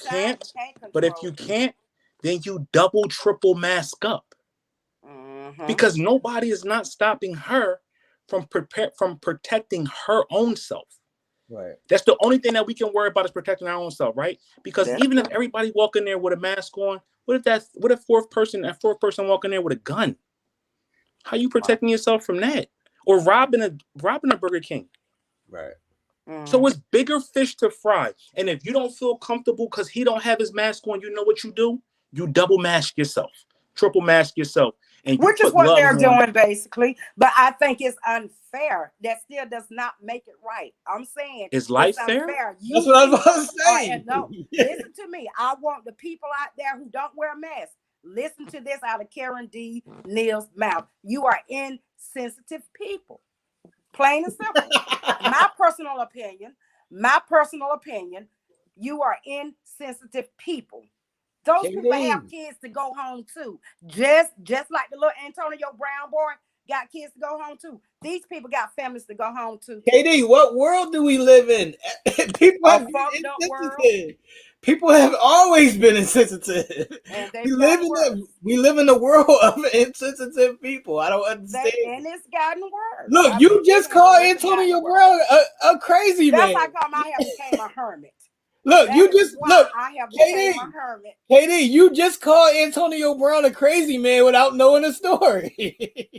Speaker 4: can't, then you double, triple mask up. Because nobody is not stopping her from protecting her own self. Right. That's the only thing that we can worry about, is protecting our own self, right? Because even if everybody walk in there with a mask on, what if fourth person walk in there with a gun? How you protecting yourself from that? Or robbing a Burger King? Right. So it's bigger fish to fry. And if you don't feel comfortable because he don't have his mask on, you know what you do? You double mask yourself, triple mask yourself.
Speaker 3: Which is what they're doing, basically. But I think it's unfair. That still does not make it right. I'm saying,
Speaker 4: is life fair?
Speaker 1: That's what I was about to say.
Speaker 3: No, listen to me. I want the people out there who don't wear masks. Listen to this out of Karen D. Neal's mouth. You are insensitive people. Plain and simple. My personal opinion, you are insensitive people. Those people have kids to go home to. Just like the little Antonio Brown boy got kids to go home to. These people got families to go home to.
Speaker 1: KD, what world do we live in? People have been insensitive. People have always been insensitive. We live in a world of insensitive people. I don't understand.
Speaker 3: And it's gotten worse.
Speaker 1: Look, you just called Antonio Brown a crazy man.
Speaker 3: That's how come I have became a hermit.
Speaker 1: Look, KD, you just called Antonio Brown a crazy man without knowing the story.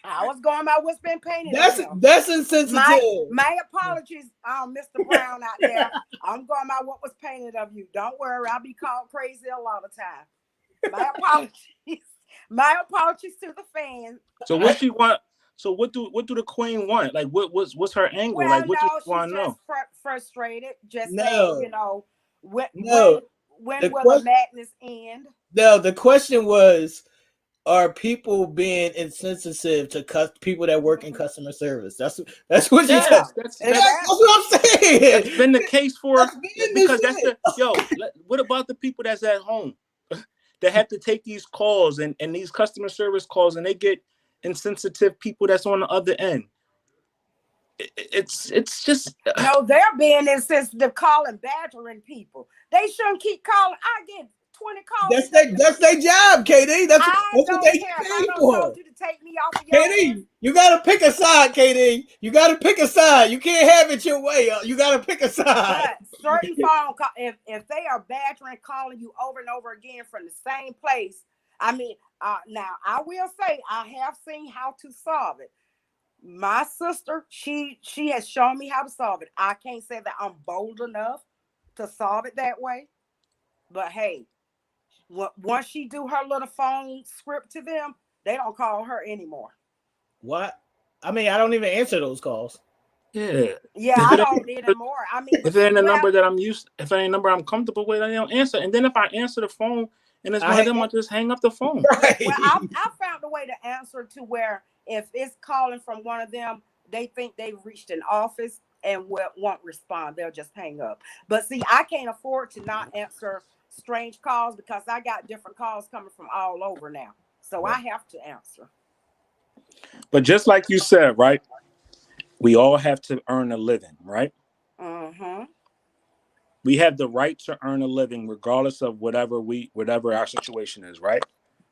Speaker 3: I was going by what's been painted.
Speaker 1: That's insensitive.
Speaker 3: My apologies, Mr. Brown out there. I'm going by what was painted of you. Don't worry, I'll be called crazy a lot of time. My apologies. My apologies to the fans.
Speaker 4: So what she want? So what do the queen want? Like what's her angle?
Speaker 3: Well,
Speaker 4: like what
Speaker 3: no,
Speaker 4: do you want to know?
Speaker 3: Frustrated. Just
Speaker 1: No.
Speaker 3: saying, you know, when
Speaker 1: No.
Speaker 3: will
Speaker 1: The
Speaker 3: the madness end?
Speaker 1: No, the question was, are people being insensitive to people that work in customer service? That's what she said.
Speaker 4: That's
Speaker 1: what I'm saying.
Speaker 4: That's been the case for because that's
Speaker 1: shit.
Speaker 4: what about the people that's at home that have to take these calls and these customer service calls and they get insensitive people that's on the other end? It's just
Speaker 3: no, they're being insensitive, calling, badgering people. They shouldn't keep calling. I get 20 calls.
Speaker 1: That's their job, KD. That's what they
Speaker 3: care.
Speaker 1: get
Speaker 3: I
Speaker 1: paid
Speaker 3: don't
Speaker 1: for.
Speaker 3: told you to take me off of your
Speaker 1: KD, you gotta pick a side, KD. You gotta pick a side. You can't have it your way. You gotta pick a side.
Speaker 3: But certain phone call, if they are badgering, calling you over and over again from the same place, I mean, now I will say I have seen how to solve it. My sister, she has shown me how to solve it. I can't say that I'm bold enough to solve it that way, but hey, once she do her little phone script to them, they don't call her anymore.
Speaker 1: What? I mean, I don't even answer those calls.
Speaker 3: Yeah, I don't anymore. I mean,
Speaker 4: if it ain't a number that I'm used, if it ain't a number I'm comfortable with, I don't answer. And then if I answer the phone and it's one of them, I just hang up the phone.
Speaker 1: Right.
Speaker 3: Well, I found a way to answer to where if it's calling from one of them, they think they've reached an office and won't respond. They'll just hang up. But see, I can't afford to not answer strange calls because I got different calls coming from all over now. So I have to answer.
Speaker 4: But just like you said, right? We all have to earn a living, right?
Speaker 3: Mm-hmm.
Speaker 4: We have the right to earn a living regardless of whatever our situation is, right?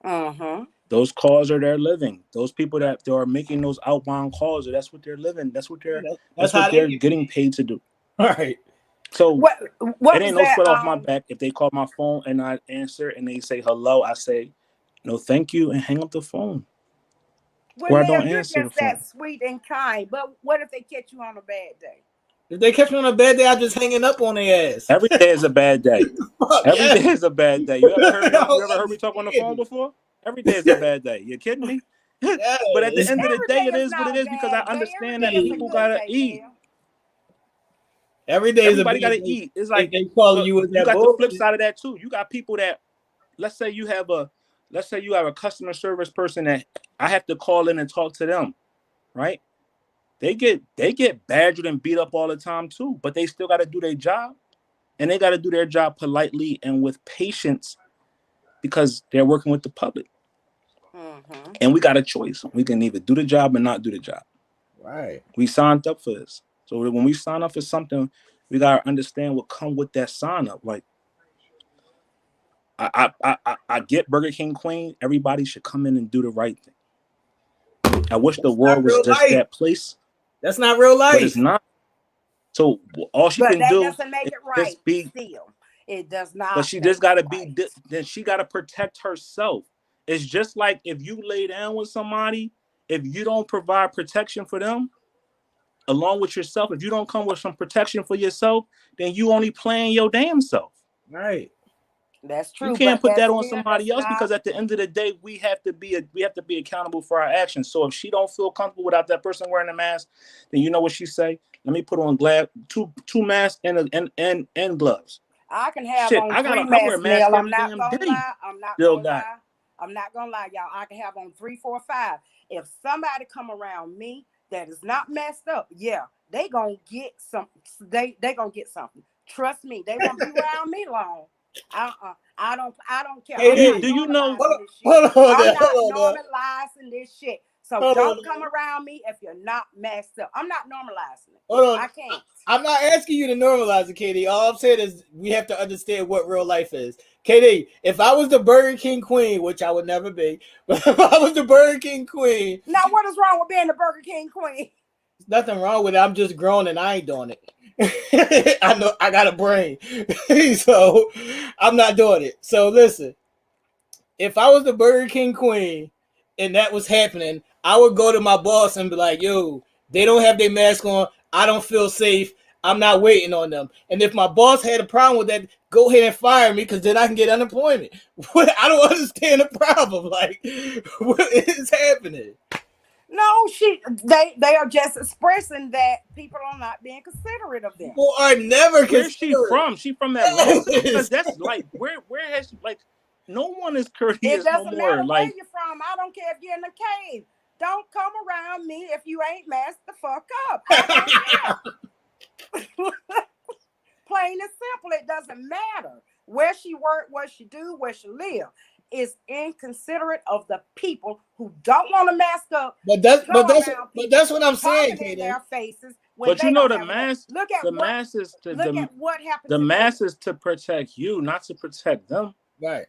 Speaker 3: Mm-hmm.
Speaker 4: Those calls are their living. Those people that are making those outbound calls, that's what they're living. That's what they're getting paid to do.
Speaker 1: All right.
Speaker 4: So
Speaker 3: what
Speaker 4: it ain't no sweat off my back if they call my phone and I answer and they say hello. I say no, thank you, and hang up the phone.
Speaker 3: Well,
Speaker 4: or I
Speaker 3: Nell,
Speaker 4: don't
Speaker 3: you're
Speaker 4: answer
Speaker 3: just
Speaker 4: the phone.
Speaker 3: that sweet and kind. But what if they catch you on a bad day?
Speaker 1: If they catch me on a bad day, I'm just hanging up on their ass.
Speaker 4: Every day is a bad day. Every day is a bad day. You ever heard me talk on the phone before? Every day is a bad day. You kidding me?
Speaker 1: Yes.
Speaker 4: But at the end of the day, it is
Speaker 3: not
Speaker 4: what it is because I understand that people gotta eat.
Speaker 1: Every day
Speaker 4: Everybody gotta eat. It's like
Speaker 1: they calling you with that.
Speaker 4: You got
Speaker 1: bullshit.
Speaker 4: the flip side of that too. You got people that, let's say you have a customer service person that I have to call in and talk to them, right? They get badgered and beat up all the time too, but they still got to do their job, and they got to do their job politely and with patience because they're working with the public. Mm-hmm. And we got a choice. We can either do the job or not do the job.
Speaker 1: Right.
Speaker 4: We signed up for this. So when we sign up for something, we got to understand what come with that sign up. Like, I get Burger King Queen. Everybody should come in and do the right thing. I wish the world was just that place.
Speaker 1: That's not real life.
Speaker 4: But it's not. So all she can do
Speaker 3: doesn't make it right. Still, it does not.
Speaker 4: But she just got to be. Then she got to protect herself. It's just like if you lay down with somebody, if you don't provide protection for them, along with yourself, if you don't come with some protection for yourself, then you only playing your damn self.
Speaker 1: Right.
Speaker 3: That's true.
Speaker 4: You can't put that on somebody else because at the end of the day, we have to be accountable for our actions. So if she don't feel comfortable without that person wearing a mask, then you know what she say? Let me put on two masks and gloves.
Speaker 3: I can have on three masks, Nell. I'm not gonna lie. I'm not gonna lie, y'all. I can have on 3, 4, 5. If somebody come around me that is not messed up, yeah, they gonna get some. They gonna get something. Trust me, they won't be around me long. I don't care.
Speaker 4: Hey, do you know?
Speaker 3: I'm not normalizing this shit. So don't come around me if you're not messed up. I'm not normalizing it. I can't.
Speaker 1: I'm not asking you to normalize it, KD. All I'm saying is we have to understand what real life is. KD, if I was the Burger King Queen, which I would never be, but if I was the Burger King Queen.
Speaker 3: Now, what is wrong with being the Burger King Queen?
Speaker 1: There's nothing wrong with it. I'm just grown and I ain't doing it. I know I got a brain, so I'm not doing it. So listen, if I was the Burger King Queen and that was happening, I would go to my boss and be like, yo, they don't have their mask on. I don't feel safe. I'm not waiting on them. And if my boss had a problem with that, go ahead and fire me because then I can get unemployment. I don't understand the problem. Like, what is happening?
Speaker 3: No, they are just expressing that people are not being considerate of them.
Speaker 1: People are never
Speaker 4: Where's she
Speaker 1: considerate.
Speaker 4: from? She from Atlanta? Because that's like where has she, like no one is
Speaker 3: It
Speaker 4: courteous no
Speaker 3: doesn't
Speaker 4: more.
Speaker 3: matter
Speaker 4: Like
Speaker 3: where you're from. I don't care if you're in a cave. Don't come around me if you ain't masked the fuck up. I don't care. Plain and simple, it doesn't matter where she work, what she do, where she live. It's inconsiderate of the people who don't want to mask up.
Speaker 1: But that's what I'm saying,
Speaker 3: in
Speaker 1: Katie.
Speaker 3: their faces.
Speaker 4: but you know the mask.
Speaker 3: Look at
Speaker 4: the
Speaker 3: what,
Speaker 4: mask is
Speaker 3: look at what happened.
Speaker 4: The mask is to protect you, not to protect them.
Speaker 1: Right.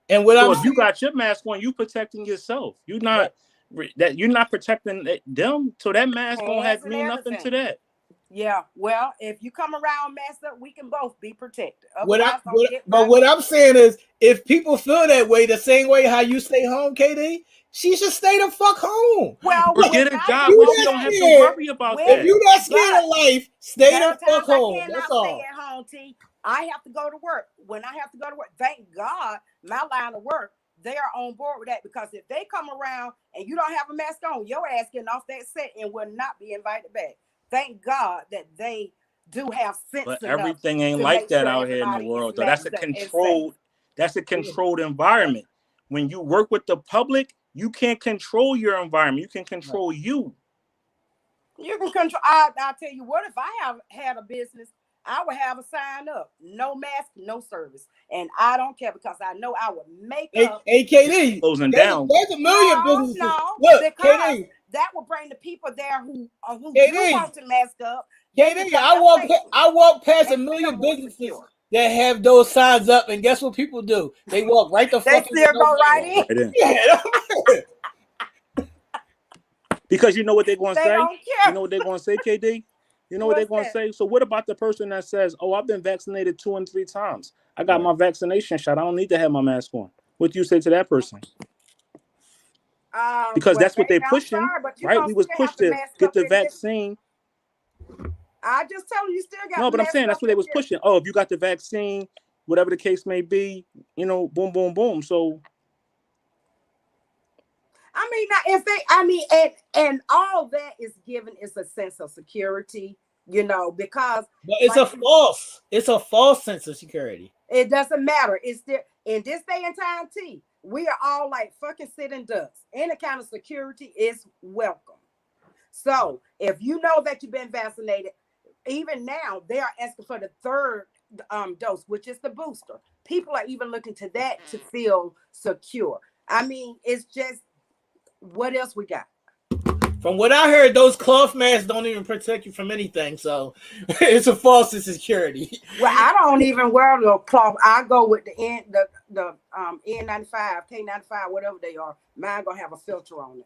Speaker 1: And what
Speaker 4: so
Speaker 1: I'm
Speaker 4: if you got your mask on, you protecting yourself. You're not that you're not protecting them. So that mask don't have mean nothing to that.
Speaker 3: Yeah, well, if you come around messed up, we can both be protected.
Speaker 1: What I'm saying is, if people feel that way, the same way how you stay home, KD, she should stay the fuck home.
Speaker 3: Well,
Speaker 4: or get a job where she don't have to worry about that.
Speaker 1: If you not scared of life, stay the fuck home.
Speaker 3: I cannot stay at home, T. I have to go to work. When I have to go to work, thank God, my line of work, they are on board with that, because if they come around and you don't have a mask on, your ass getting off that set and will not be invited back. Thank God that they do have sense.
Speaker 4: But everything ain't like that out here in the world, though. That's a controlled environment. When you work with the public, you can't control your environment. You can control you.
Speaker 3: You can control. I'll tell you what, if I had a business, I would have a sign up: no mask, no service. And I don't care, because I know I would make up.
Speaker 1: KD
Speaker 4: closing down.
Speaker 1: There's a million businesses.
Speaker 3: No,
Speaker 1: look,
Speaker 3: because
Speaker 1: KD,
Speaker 3: that will bring the people there who
Speaker 1: KD,
Speaker 3: do want to mask up.
Speaker 1: KD, I walk past a million businesses that have those signs up, and guess what people do? They walk right the fuck in.
Speaker 3: They still go right in.
Speaker 1: Yeah.
Speaker 4: Because you know what they're going to say?
Speaker 3: Don't care.
Speaker 4: You know what they're going to say, KD? You know what they're going to say? So what about the person that says, oh, I've been vaccinated 2 and 3 times. I got my vaccination shot. I don't need to have my mask on. What do you say to that person? Because that's what they're pushing, right? We was pushed to get the vaccine.
Speaker 3: I just tell you, still got.
Speaker 4: No, but I'm saying that's what they was pushing. Oh, if you got the vaccine, whatever the case may be, you know, boom, boom, boom. So,
Speaker 3: I mean, and all that is given is a sense of security, you know, because.
Speaker 1: But it's a false sense of security.
Speaker 3: It doesn't matter. It's still in this day and time, T. We are all like fucking sitting ducks. Any kind of security is welcome. So if you know that you've been vaccinated, even now they are asking for the third dose, which is the booster. People are even looking to that to feel secure. I mean, it's just, what else we got?
Speaker 1: From what I heard, those cloth masks don't even protect you from anything. So it's a false security.
Speaker 3: Well, I don't even wear the cloth. I go with the N95, K95, whatever they are. Mine gonna have a filter on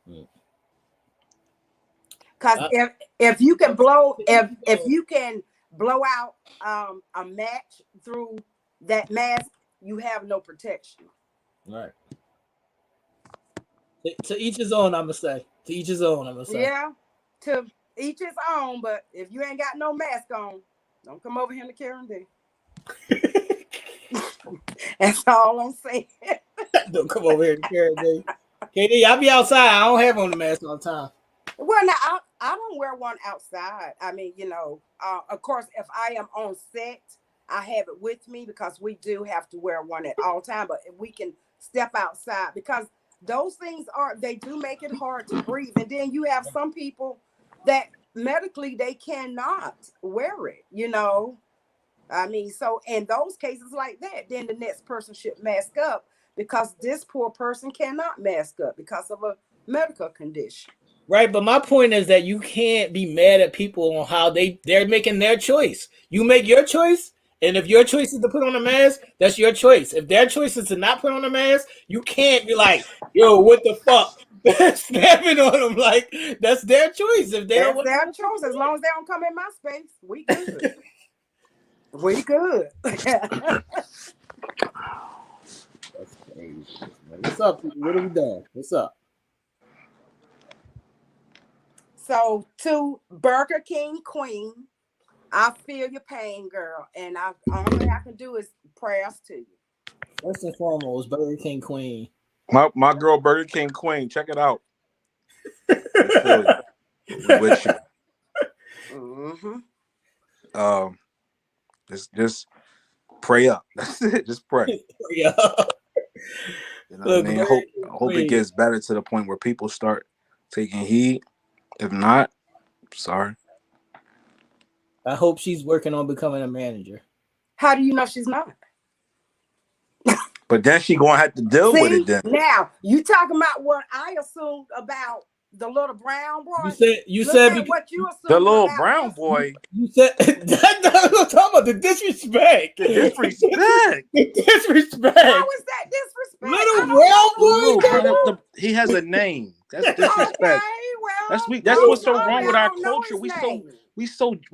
Speaker 3: it. Because if you can blow out a match through that mask, you have no protection.
Speaker 1: Right. To each his own, I'm gonna say. To each his own, I'm gonna say.
Speaker 3: Yeah, to each his own. But if you ain't got no mask on, don't come over here to Karen D. That's all I'm saying.
Speaker 1: Don't come over here to Karen D. KD, I'll be outside. I don't have on the mask all the time.
Speaker 3: Well, now I don't wear one outside. I mean, you know, of course, if I am on set, I have it with me, because we do have to wear one at all time. But if we can step outside, because those things they do make it hard to breathe. And then you have some people that medically they cannot wear it, you know. I mean, so in those cases like that, then the next person should mask up, because this poor person cannot mask up because of a medical condition.
Speaker 1: Right, but my point is that you can't be mad at people on how they're making their choice. You make your choice, and if your choice is to put on a mask, that's your choice. If their choice is to not put on a mask, you can't be like, yo, what the fuck? Snapping on them like that's their choice. If they
Speaker 3: that's their choice, as long as they don't come in my space, we good. We good.
Speaker 1: That's crazy. What's up? What are we doing? What's up?
Speaker 3: So to Burger King Queen, I feel your pain, girl, and only I can do is prayers to you.
Speaker 1: First and foremost, Burger King Queen.
Speaker 4: My girl Burger King Queen, check it out. We feel you. We with you.
Speaker 3: Mm-hmm.
Speaker 4: Just pray up. That's it. Just pray.
Speaker 1: Yeah.
Speaker 4: You know what I mean? Hope it gets better to the point where people start taking heed. If not, sorry.
Speaker 1: I hope she's working on becoming a manager.
Speaker 3: How do you know she's not?
Speaker 4: But then she gonna have to deal with it then.
Speaker 3: Now, you talking about what I assumed about the little brown boy.
Speaker 1: You said
Speaker 3: what you assumed
Speaker 4: the little
Speaker 3: about
Speaker 4: brown boy.
Speaker 1: You said that's what I'm talking about. The disrespect.
Speaker 4: The disrespect.
Speaker 1: The disrespect.
Speaker 3: How is that disrespect?
Speaker 1: Little brown boy.
Speaker 4: He has a name. That's disrespect.
Speaker 3: Okay, well,
Speaker 4: That's what's so wrong with our
Speaker 3: don't know
Speaker 4: culture.
Speaker 3: his
Speaker 4: We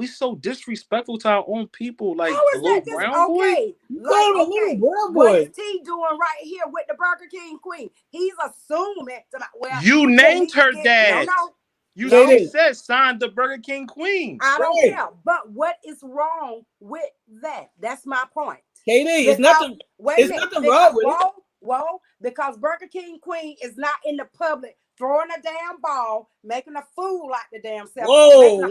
Speaker 4: so disrespectful to our own people. Like
Speaker 3: How
Speaker 4: the
Speaker 3: is
Speaker 4: little
Speaker 3: that
Speaker 4: brown boy.
Speaker 3: okay?
Speaker 1: Call him a little brown
Speaker 3: What
Speaker 1: boy.
Speaker 3: is T doing right here with the Burger King Queen? He's assuming tonight. Well,
Speaker 4: You named her dad.
Speaker 3: No.
Speaker 4: You
Speaker 1: Katie.
Speaker 4: said signed the Burger King Queen.
Speaker 3: I don't
Speaker 1: Right.
Speaker 3: care. But what is wrong with that? That's my point.
Speaker 1: KD, it's nothing.
Speaker 3: Wait
Speaker 1: It's
Speaker 3: a minute.
Speaker 1: nothing wrong with it.
Speaker 3: Whoa, because Burger King Queen is not in the public throwing a damn ball, making a fool like the damn self.
Speaker 1: Whoa.
Speaker 3: You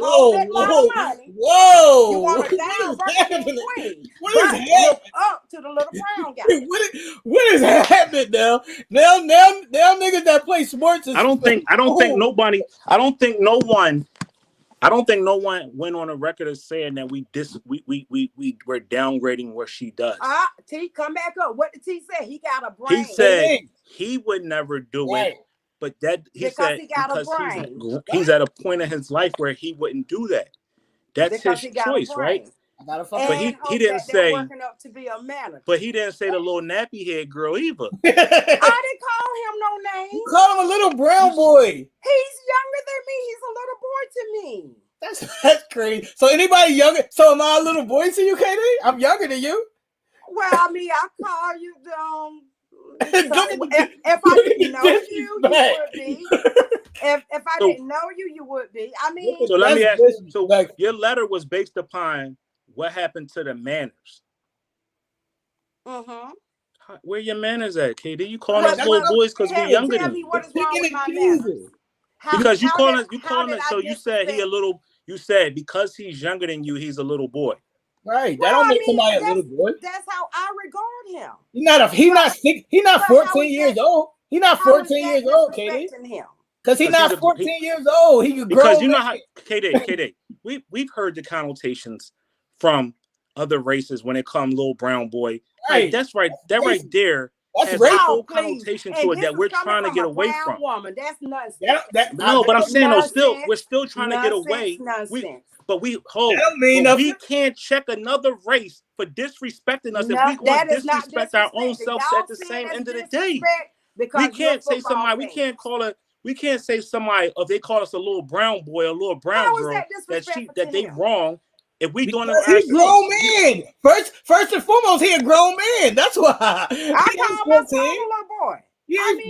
Speaker 3: want to down Burger King Queen.
Speaker 1: What is
Speaker 3: But
Speaker 1: happening?
Speaker 3: look up to the little brown guy.
Speaker 1: What is happening now? Now niggas that play sports is
Speaker 4: I don't think no one went on a record of saying that we're downgrading what she does.
Speaker 3: T, come back up. What did T say? He got a brain.
Speaker 4: He said he would never do it, but that
Speaker 3: Because
Speaker 4: he's at a point in his life where he wouldn't do that. That's his choice, right?
Speaker 1: But
Speaker 4: he didn't say
Speaker 3: working up to be a manager.
Speaker 4: But he didn't say the little nappy head girl either.
Speaker 3: I didn't call him no name.
Speaker 1: You call him a little brown boy.
Speaker 3: He's younger than me. He's a little boy to me.
Speaker 1: That's crazy. So anybody younger? So am I a little boy to you, Katie? I'm younger than you.
Speaker 3: Well, I mean, I call you if I didn't know you would be. If I didn't know you would be. I mean,
Speaker 4: so let me ask you. So your letter was based upon what happened to the manners.
Speaker 3: Mm-hmm.
Speaker 4: Where your manners at, KD? You calling us little boys because we're younger than you.
Speaker 3: What is wrong with my manners?
Speaker 4: Because you calling it. So you said he a little. You said because he's younger than you, he's a little boy.
Speaker 1: Right. That don't make somebody a little boy.
Speaker 3: That's how I regard him.
Speaker 1: He's not 14 years old. He's not 14 years old, KD. Because he's not 14 years old. He could grow.
Speaker 4: Because you know how KD. We've heard the connotations from other races when it comes little brown boy.
Speaker 1: Right.
Speaker 4: Like, that's right. That right there has a whole connotation to it that we're trying to get away from.
Speaker 3: Woman. That's nuts.
Speaker 4: No, but I'm saying we're still trying to get away. We can't check another race for disrespecting us if we going to disrespect our own selves at the same end of the day. We can't say somebody. We can't say somebody if they call us a little brown boy or a little brown girl that they wrong. If we doing it,
Speaker 1: he's a grown man. First and foremost, he a grown man. That's why.
Speaker 3: I call myself a little boy.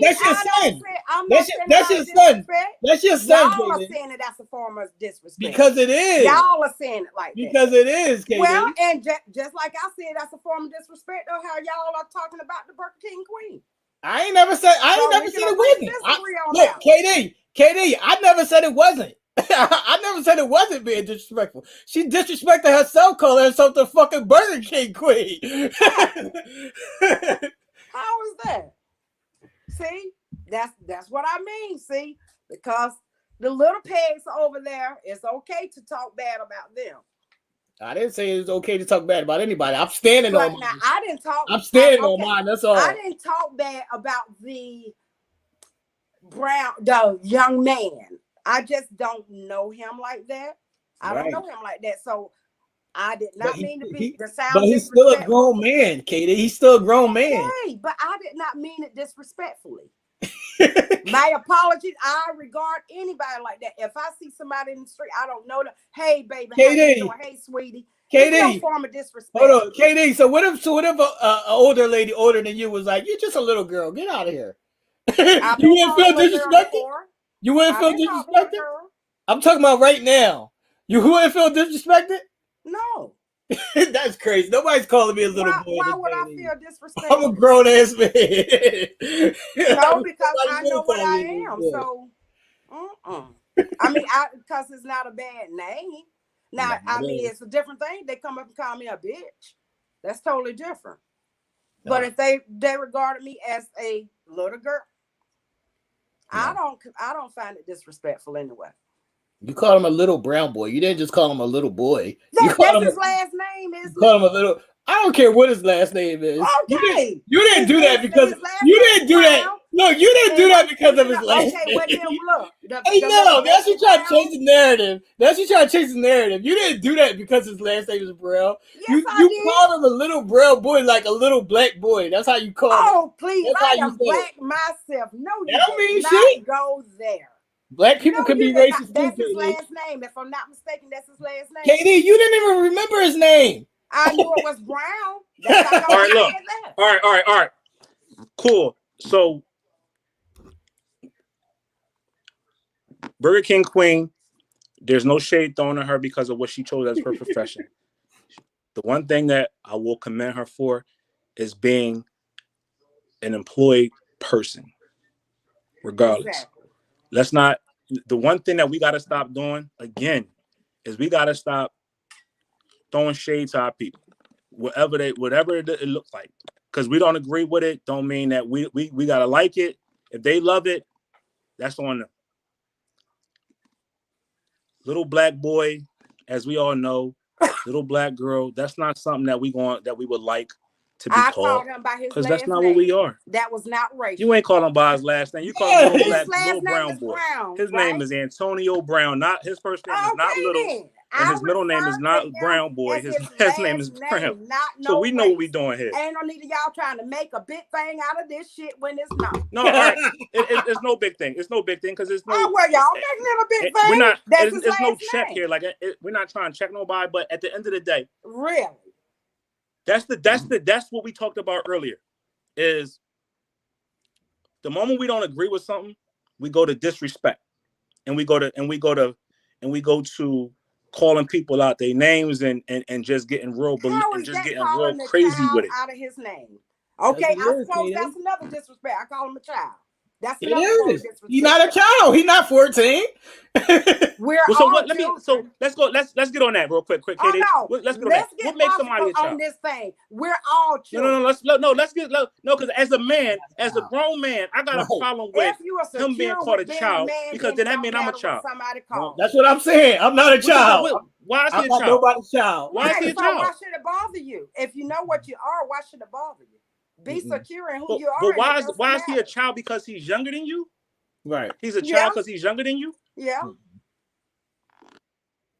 Speaker 1: That's your son. That's your son. That's your son.
Speaker 3: Y'all are saying that that's a form of disrespect.
Speaker 1: Because it is.
Speaker 3: Y'all are saying it like that.
Speaker 1: Because it is, KD.
Speaker 3: Well, and just like I said, that's a form of disrespect of how y'all are talking about the Burger King Queen.
Speaker 1: I ain't never said it wasn't. Look, KD, I never said it wasn't. I never said it wasn't being disrespectful. She disrespected herself, calling herself the fucking Burger King Queen.
Speaker 3: How is that? See, that's what I mean. See, because the little pigs over there, it's okay to talk bad about them.
Speaker 1: I didn't say it's okay to talk bad about anybody. I'm standing on mine.
Speaker 3: I didn't talk.
Speaker 1: I'm standing on mine. That's all.
Speaker 3: I didn't talk bad about the young man. I just don't know him like that. I don't know him like that. So I did not mean to be the sound.
Speaker 1: But he's still a grown man, Katie. He's still a grown man.
Speaker 3: Okay, but I did not mean it disrespectfully. My apologies. I regard anybody like that. If I see somebody in the street, I don't know them. Hey, baby.
Speaker 1: Katie.
Speaker 3: Hey, sweetie.
Speaker 1: Katie.
Speaker 3: No form of disrespect.
Speaker 1: Hold on, Katie. So what if an older lady older than you was like, you're just a little girl. Get out of here. You wouldn't feel disrespected? You wouldn't feel disrespected? I'm talking about right now. You wouldn't feel disrespected?
Speaker 3: No.
Speaker 1: That's crazy. Nobody's calling me a little boy.
Speaker 3: Why would I feel disrespected?
Speaker 1: I'm a grown ass man.
Speaker 3: No, because I know what I am. So, I mean, because it's not a bad name. Now, I mean, it's a different thing. They come up and call me a bitch. That's totally different. No. But if they regarded me as a little girl, no. I don't find it disrespectful anyway.
Speaker 1: You call him a little brown boy. You didn't just call him a little boy.
Speaker 3: That's his last name, isn't it?
Speaker 1: Call him a little. I don't care what his last name is.
Speaker 3: Okay.
Speaker 1: You didn't do that because you didn't do that. No, you didn't do that because of his last name.
Speaker 3: Well, then look.
Speaker 1: Hey, no, that's you trying to change the narrative. You didn't do that because his last name is Brown.
Speaker 3: Yes,
Speaker 1: you called him a little brown boy, like a little black boy. That's how you call him.
Speaker 3: Oh, please. I am black myself. No, you
Speaker 1: don't mean
Speaker 3: not
Speaker 1: shit.
Speaker 3: Go there.
Speaker 1: Black people can be racist.
Speaker 3: That's his last name. If I'm not mistaken, that's his last name.
Speaker 1: KD, you didn't even remember his name.
Speaker 3: I knew it was Brown. That's how
Speaker 4: all right, look. All right. Cool. So, Burger King Queen, there's no shade thrown at her because of what she chose as her profession. The one thing that I will commend her for is being an employed person, regardless. Exactly. Let's not. The one thing that we got to stop doing again is we got to stop throwing shade to our people, whatever it looks like. Because we don't agree with it, don't mean that we got to like it. If they love it, that's on them. Little black boy, as we all know, little black girl, that's not something that we would like to be called. Because that's not what we are.
Speaker 3: That was not racial.
Speaker 4: You ain't calling him by his last name. You call him little brown boy. His name is Antonio Brown. Not his first name is not Little. And his middle name is not Brown Boy. His last name is Brown. So we know what we're doing here.
Speaker 3: Ain't no need of y'all trying to make a big thing out of this shit when it's not.
Speaker 4: No, all right. It's no big thing. It's no big thing because it's no.
Speaker 3: Oh, well, y'all making it a big thing.
Speaker 4: We're not. There's no check
Speaker 3: name.
Speaker 4: here. Like we're not trying to check nobody. But at the end of the day,
Speaker 3: really,
Speaker 4: that's what we talked about earlier. Is the moment we don't agree with something, we go to disrespect, and we go to calling people out their names and just getting real crazy with it.
Speaker 3: Out of his name. Okay, I suppose that's another disrespect. I call him a child. That's another disrespect.
Speaker 1: He's not a child. He's not 14.
Speaker 4: Let's go. Let's get on that real quick, Katie.
Speaker 3: Oh, no.
Speaker 4: Let's get on that. What makes somebody a child?
Speaker 3: On this thing, we're all children.
Speaker 4: No. Because as a man, as a grown man, I got a problem with him being called a child because then that means I'm a child.
Speaker 1: That's what I'm saying. I'm not a child.
Speaker 4: Why is he a child?
Speaker 1: Nobody's child.
Speaker 4: Why is he a child?
Speaker 3: Why should it bother you? If you know what you are, why should it bother you? Be secure in who you are.
Speaker 4: But why is he a child because he's younger than you?
Speaker 1: Right.
Speaker 4: He's a child because he's younger than you?
Speaker 3: Yeah.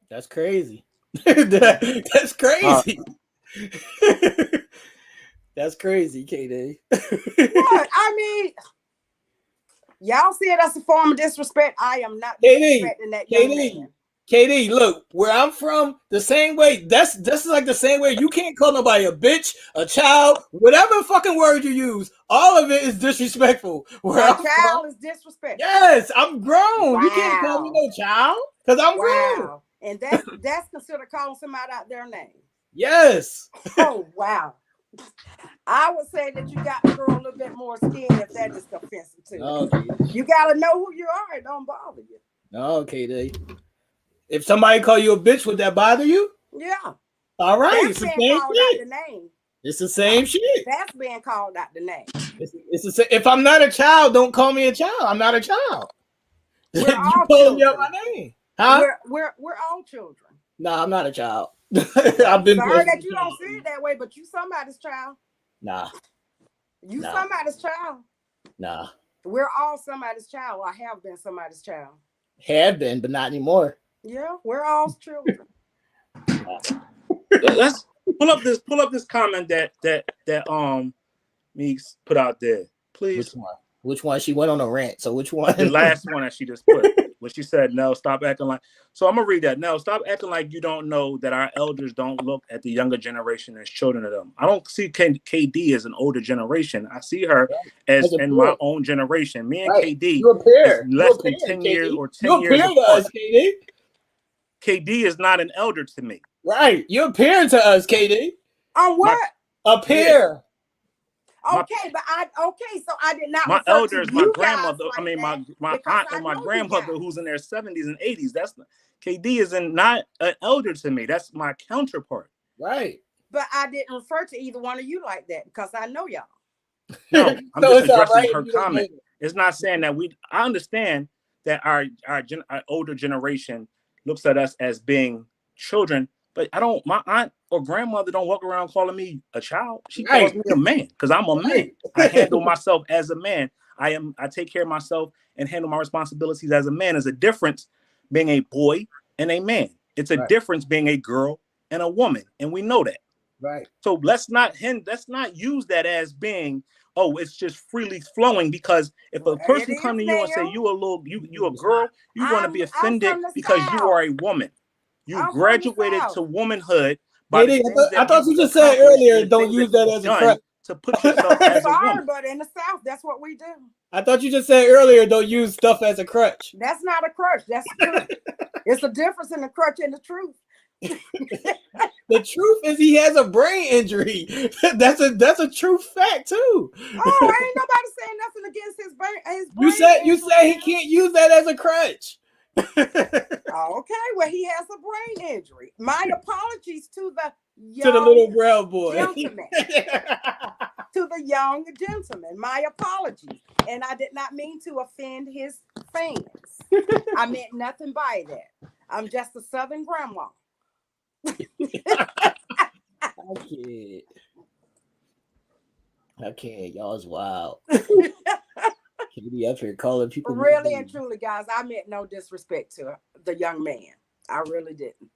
Speaker 1: That's crazy. That's crazy. That's crazy, KD.
Speaker 3: What? I mean, y'all see it as a form of disrespect. I am not disrespecting that young man.
Speaker 1: KD, look, where I'm from, the same way, this is like the same way. You can't call nobody a bitch, a child, whatever fucking word you use. All of it is disrespectful.
Speaker 3: A child is disrespectful.
Speaker 1: Yes, I'm grown.
Speaker 3: Wow.
Speaker 1: You can't call me no child because I'm grown.
Speaker 3: And that's considered calling somebody out their name.
Speaker 1: Yes.
Speaker 3: Oh, wow. I would say that you got to grow a little bit more skin if that is offensive to you.
Speaker 1: Okay.
Speaker 3: You got to know who you are. It don't bother you.
Speaker 1: Okay, KD. If somebody call you a bitch, would that bother you?
Speaker 3: Yeah.
Speaker 1: All right.
Speaker 3: That's being called out the name.
Speaker 1: It's the same shit.
Speaker 3: That's being called out the name.
Speaker 1: If I'm not a child, don't call me a child. I'm not a child.
Speaker 3: We're all children.
Speaker 1: Me out my name. Huh?
Speaker 3: We're all children.
Speaker 1: No, I'm not a child.
Speaker 3: I've been sorry that you don't see it that way, but you somebody's child.
Speaker 1: Nah.
Speaker 3: Somebody's child.
Speaker 1: Nah.
Speaker 3: We're all somebody's child. I have been somebody's child.
Speaker 1: Had been, but not anymore.
Speaker 3: Yeah, we're all children.
Speaker 4: Let's pull up this comment that Meeks put out there, please.
Speaker 1: Which one? She went on a rant. So which one?
Speaker 4: The last one that she just put. what she said. Nell, stop acting like. So I'm gonna read that. Nell, stop acting like you don't know that our elders don't look at the younger generation as children of them. I don't see KD as an older generation. I see her as in my own generation. Me and KD is less than 10 years or 10 years apart.
Speaker 1: KD.
Speaker 4: KD is not an elder to me.
Speaker 1: Right. You're a parent to us, KD.
Speaker 3: On what?
Speaker 1: A pair.
Speaker 3: Okay, so I did not.
Speaker 4: My elder is my grandmother.
Speaker 3: Like
Speaker 4: I mean, my aunt and my grandmother, who's in their 70s and 80s. That's KD is not an elder to me. That's my counterpart.
Speaker 1: Right.
Speaker 3: But I didn't refer to either one of you like that because I know y'all.
Speaker 4: No, I'm just addressing her comment. It's not saying that I understand that our older generation looks at us as being children, but my aunt or grandmother don't walk around calling me a child. She calls me a man because I'm a man. I handle myself as a man. I take care of myself and handle my responsibilities as a man. There's a difference being a boy and a man. It's a difference being a girl and a woman, and we know that.
Speaker 1: Right.
Speaker 4: So let's not use that as being, it's just freely flowing, because if a person come to you and say you a girl, you're going to be offended because you are a woman. You graduated to womanhood.
Speaker 1: I thought you just said earlier, don't use that as a crutch.
Speaker 4: To put yourself as a woman.
Speaker 3: But in the South, that's what we do.
Speaker 1: I thought you just said earlier, don't use stuff as a crutch.
Speaker 3: That's not a crutch. That's the truth. It's a difference in the crutch and the truth.
Speaker 1: The truth is he has a brain injury. That's a true fact too.
Speaker 3: Ain't nobody saying nothing against his brain.
Speaker 1: You said he can't use that as a crutch.
Speaker 3: Okay, well, he has a brain injury. My apologies to the
Speaker 1: little brown boy.
Speaker 3: Gentleman. To the young gentleman. My apologies. And I did not mean to offend his fans. I meant nothing by that. I'm just a Southern grandma.
Speaker 1: I can't. Y'all's wild. KD up here calling people.
Speaker 3: Really and truly, guys, I meant no disrespect to the young man. I really didn't.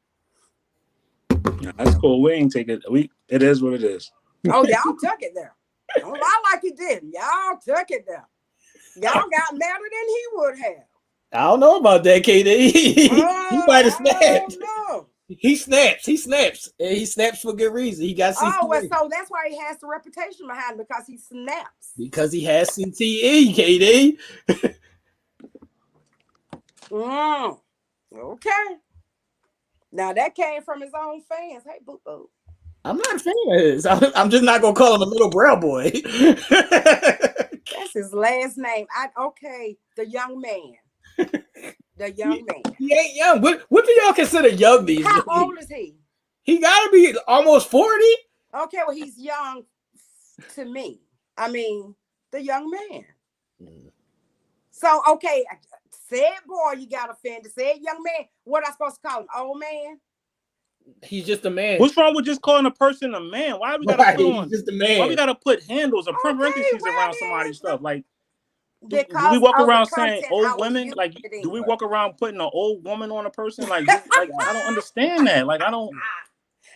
Speaker 4: That's cool. We ain't take it. It is what it is.
Speaker 3: Oh, y'all took it there. Don't lie like you didn't. Y'all took it there. Y'all got madder than he would have.
Speaker 1: I don't know about that, KD. He might have snapped.
Speaker 3: No.
Speaker 1: He snaps. And he snaps for good reason. He got CTE.
Speaker 3: Oh, well, so that's why he has the reputation behind him, because he snaps.
Speaker 1: Because he has CTE, KD.
Speaker 3: Okay. Now that came from his own fans. Hey, boo boo.
Speaker 1: I'm not a fan of his. I'm just not gonna call him a little brown boy.
Speaker 3: That's his last name. The young man. The young man.
Speaker 1: He ain't young. What do y'all consider young these days?
Speaker 3: How old is he?
Speaker 1: He gotta be almost 40.
Speaker 3: Okay, well, he's young to me. I mean, the young man. So, okay, said boy, you got offended. Said young man. What am I supposed to call him? Old man?
Speaker 1: He's just a man.
Speaker 4: What's wrong with just calling a person a man? Why we gotta put on?
Speaker 1: Just a man.
Speaker 4: Why we gotta put handles or parentheses around somebody's stuff? Like, do we walk around saying old women? Like, do we walk around putting an old woman on a person? Like I don't understand that. Like, I don't.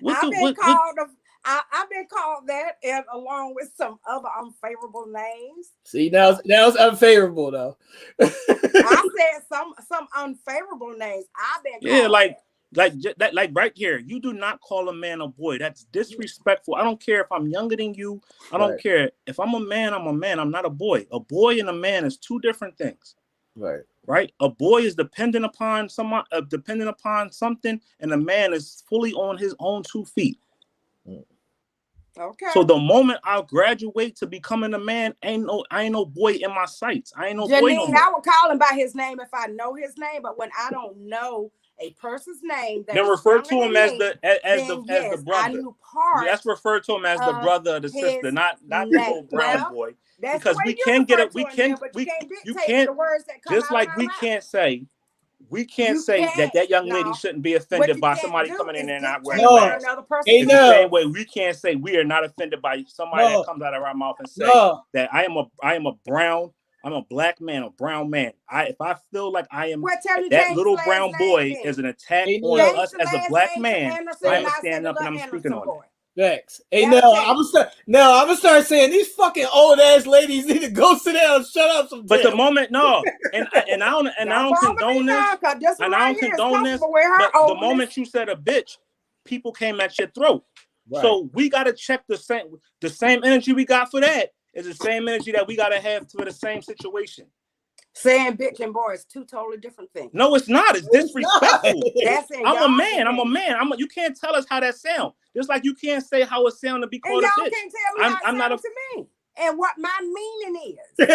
Speaker 3: I've been called that, and along with some other unfavorable names.
Speaker 1: See, now it's unfavorable though.
Speaker 3: I said some unfavorable names. I've been called
Speaker 4: like right here. You do not call a man a boy. That's disrespectful. I don't care if I'm younger than you. I don't care if I'm a man. I'm a man. I'm not a boy. A boy and a man is two different things. Right. A boy is dependent upon something, and a man is fully on his own 2 feet.
Speaker 3: Okay.
Speaker 4: So the moment I graduate to becoming a man, I ain't no boy in my sights. I ain't no boy no more.
Speaker 3: I would call him by his name if I know his name, but when I don't know a person's name,
Speaker 4: then refer to him as the brother. Let's refer to him as the brother or the sister, not the old brown boy. Because we can't get it. You can't just like we can't say. We can't say that young lady shouldn't be offended by somebody coming in there and not wearing a mask. It's the same way we can't say we are not offended by somebody that comes out of our mouth and say that I am a black man, a brown man. If I feel like I am that little brown boy is an attack on us as a black man, I'm gonna stand up and I'm speaking on it.
Speaker 1: Facts. Hey,
Speaker 3: Gotta
Speaker 1: now
Speaker 3: take
Speaker 1: I'm gonna start saying these fucking old ass ladies need to go sit down and shut up some.
Speaker 4: But the moment, no, and I don't condone this,
Speaker 3: this
Speaker 4: and
Speaker 3: one
Speaker 4: I
Speaker 3: right
Speaker 4: don't
Speaker 3: here is
Speaker 4: condone this.
Speaker 3: comfortable with her
Speaker 4: But the
Speaker 3: oldness.
Speaker 4: moment you said a bitch, people came at your throat.
Speaker 1: Right.
Speaker 4: So we gotta check the same energy we got for that is the same energy that we gotta have for the same situation.
Speaker 3: Saying bitch and boy is two totally different things.
Speaker 4: No, it's not. It's disrespectful.
Speaker 3: That's in
Speaker 4: I'm a man.
Speaker 3: opinion.
Speaker 4: I'm a man. You can't tell us how that sounds. Just like you can't say how it sounds to be called
Speaker 3: and
Speaker 4: a
Speaker 3: y'all
Speaker 4: bitch.
Speaker 3: can't tell me how it sounds to me and what my meaning is.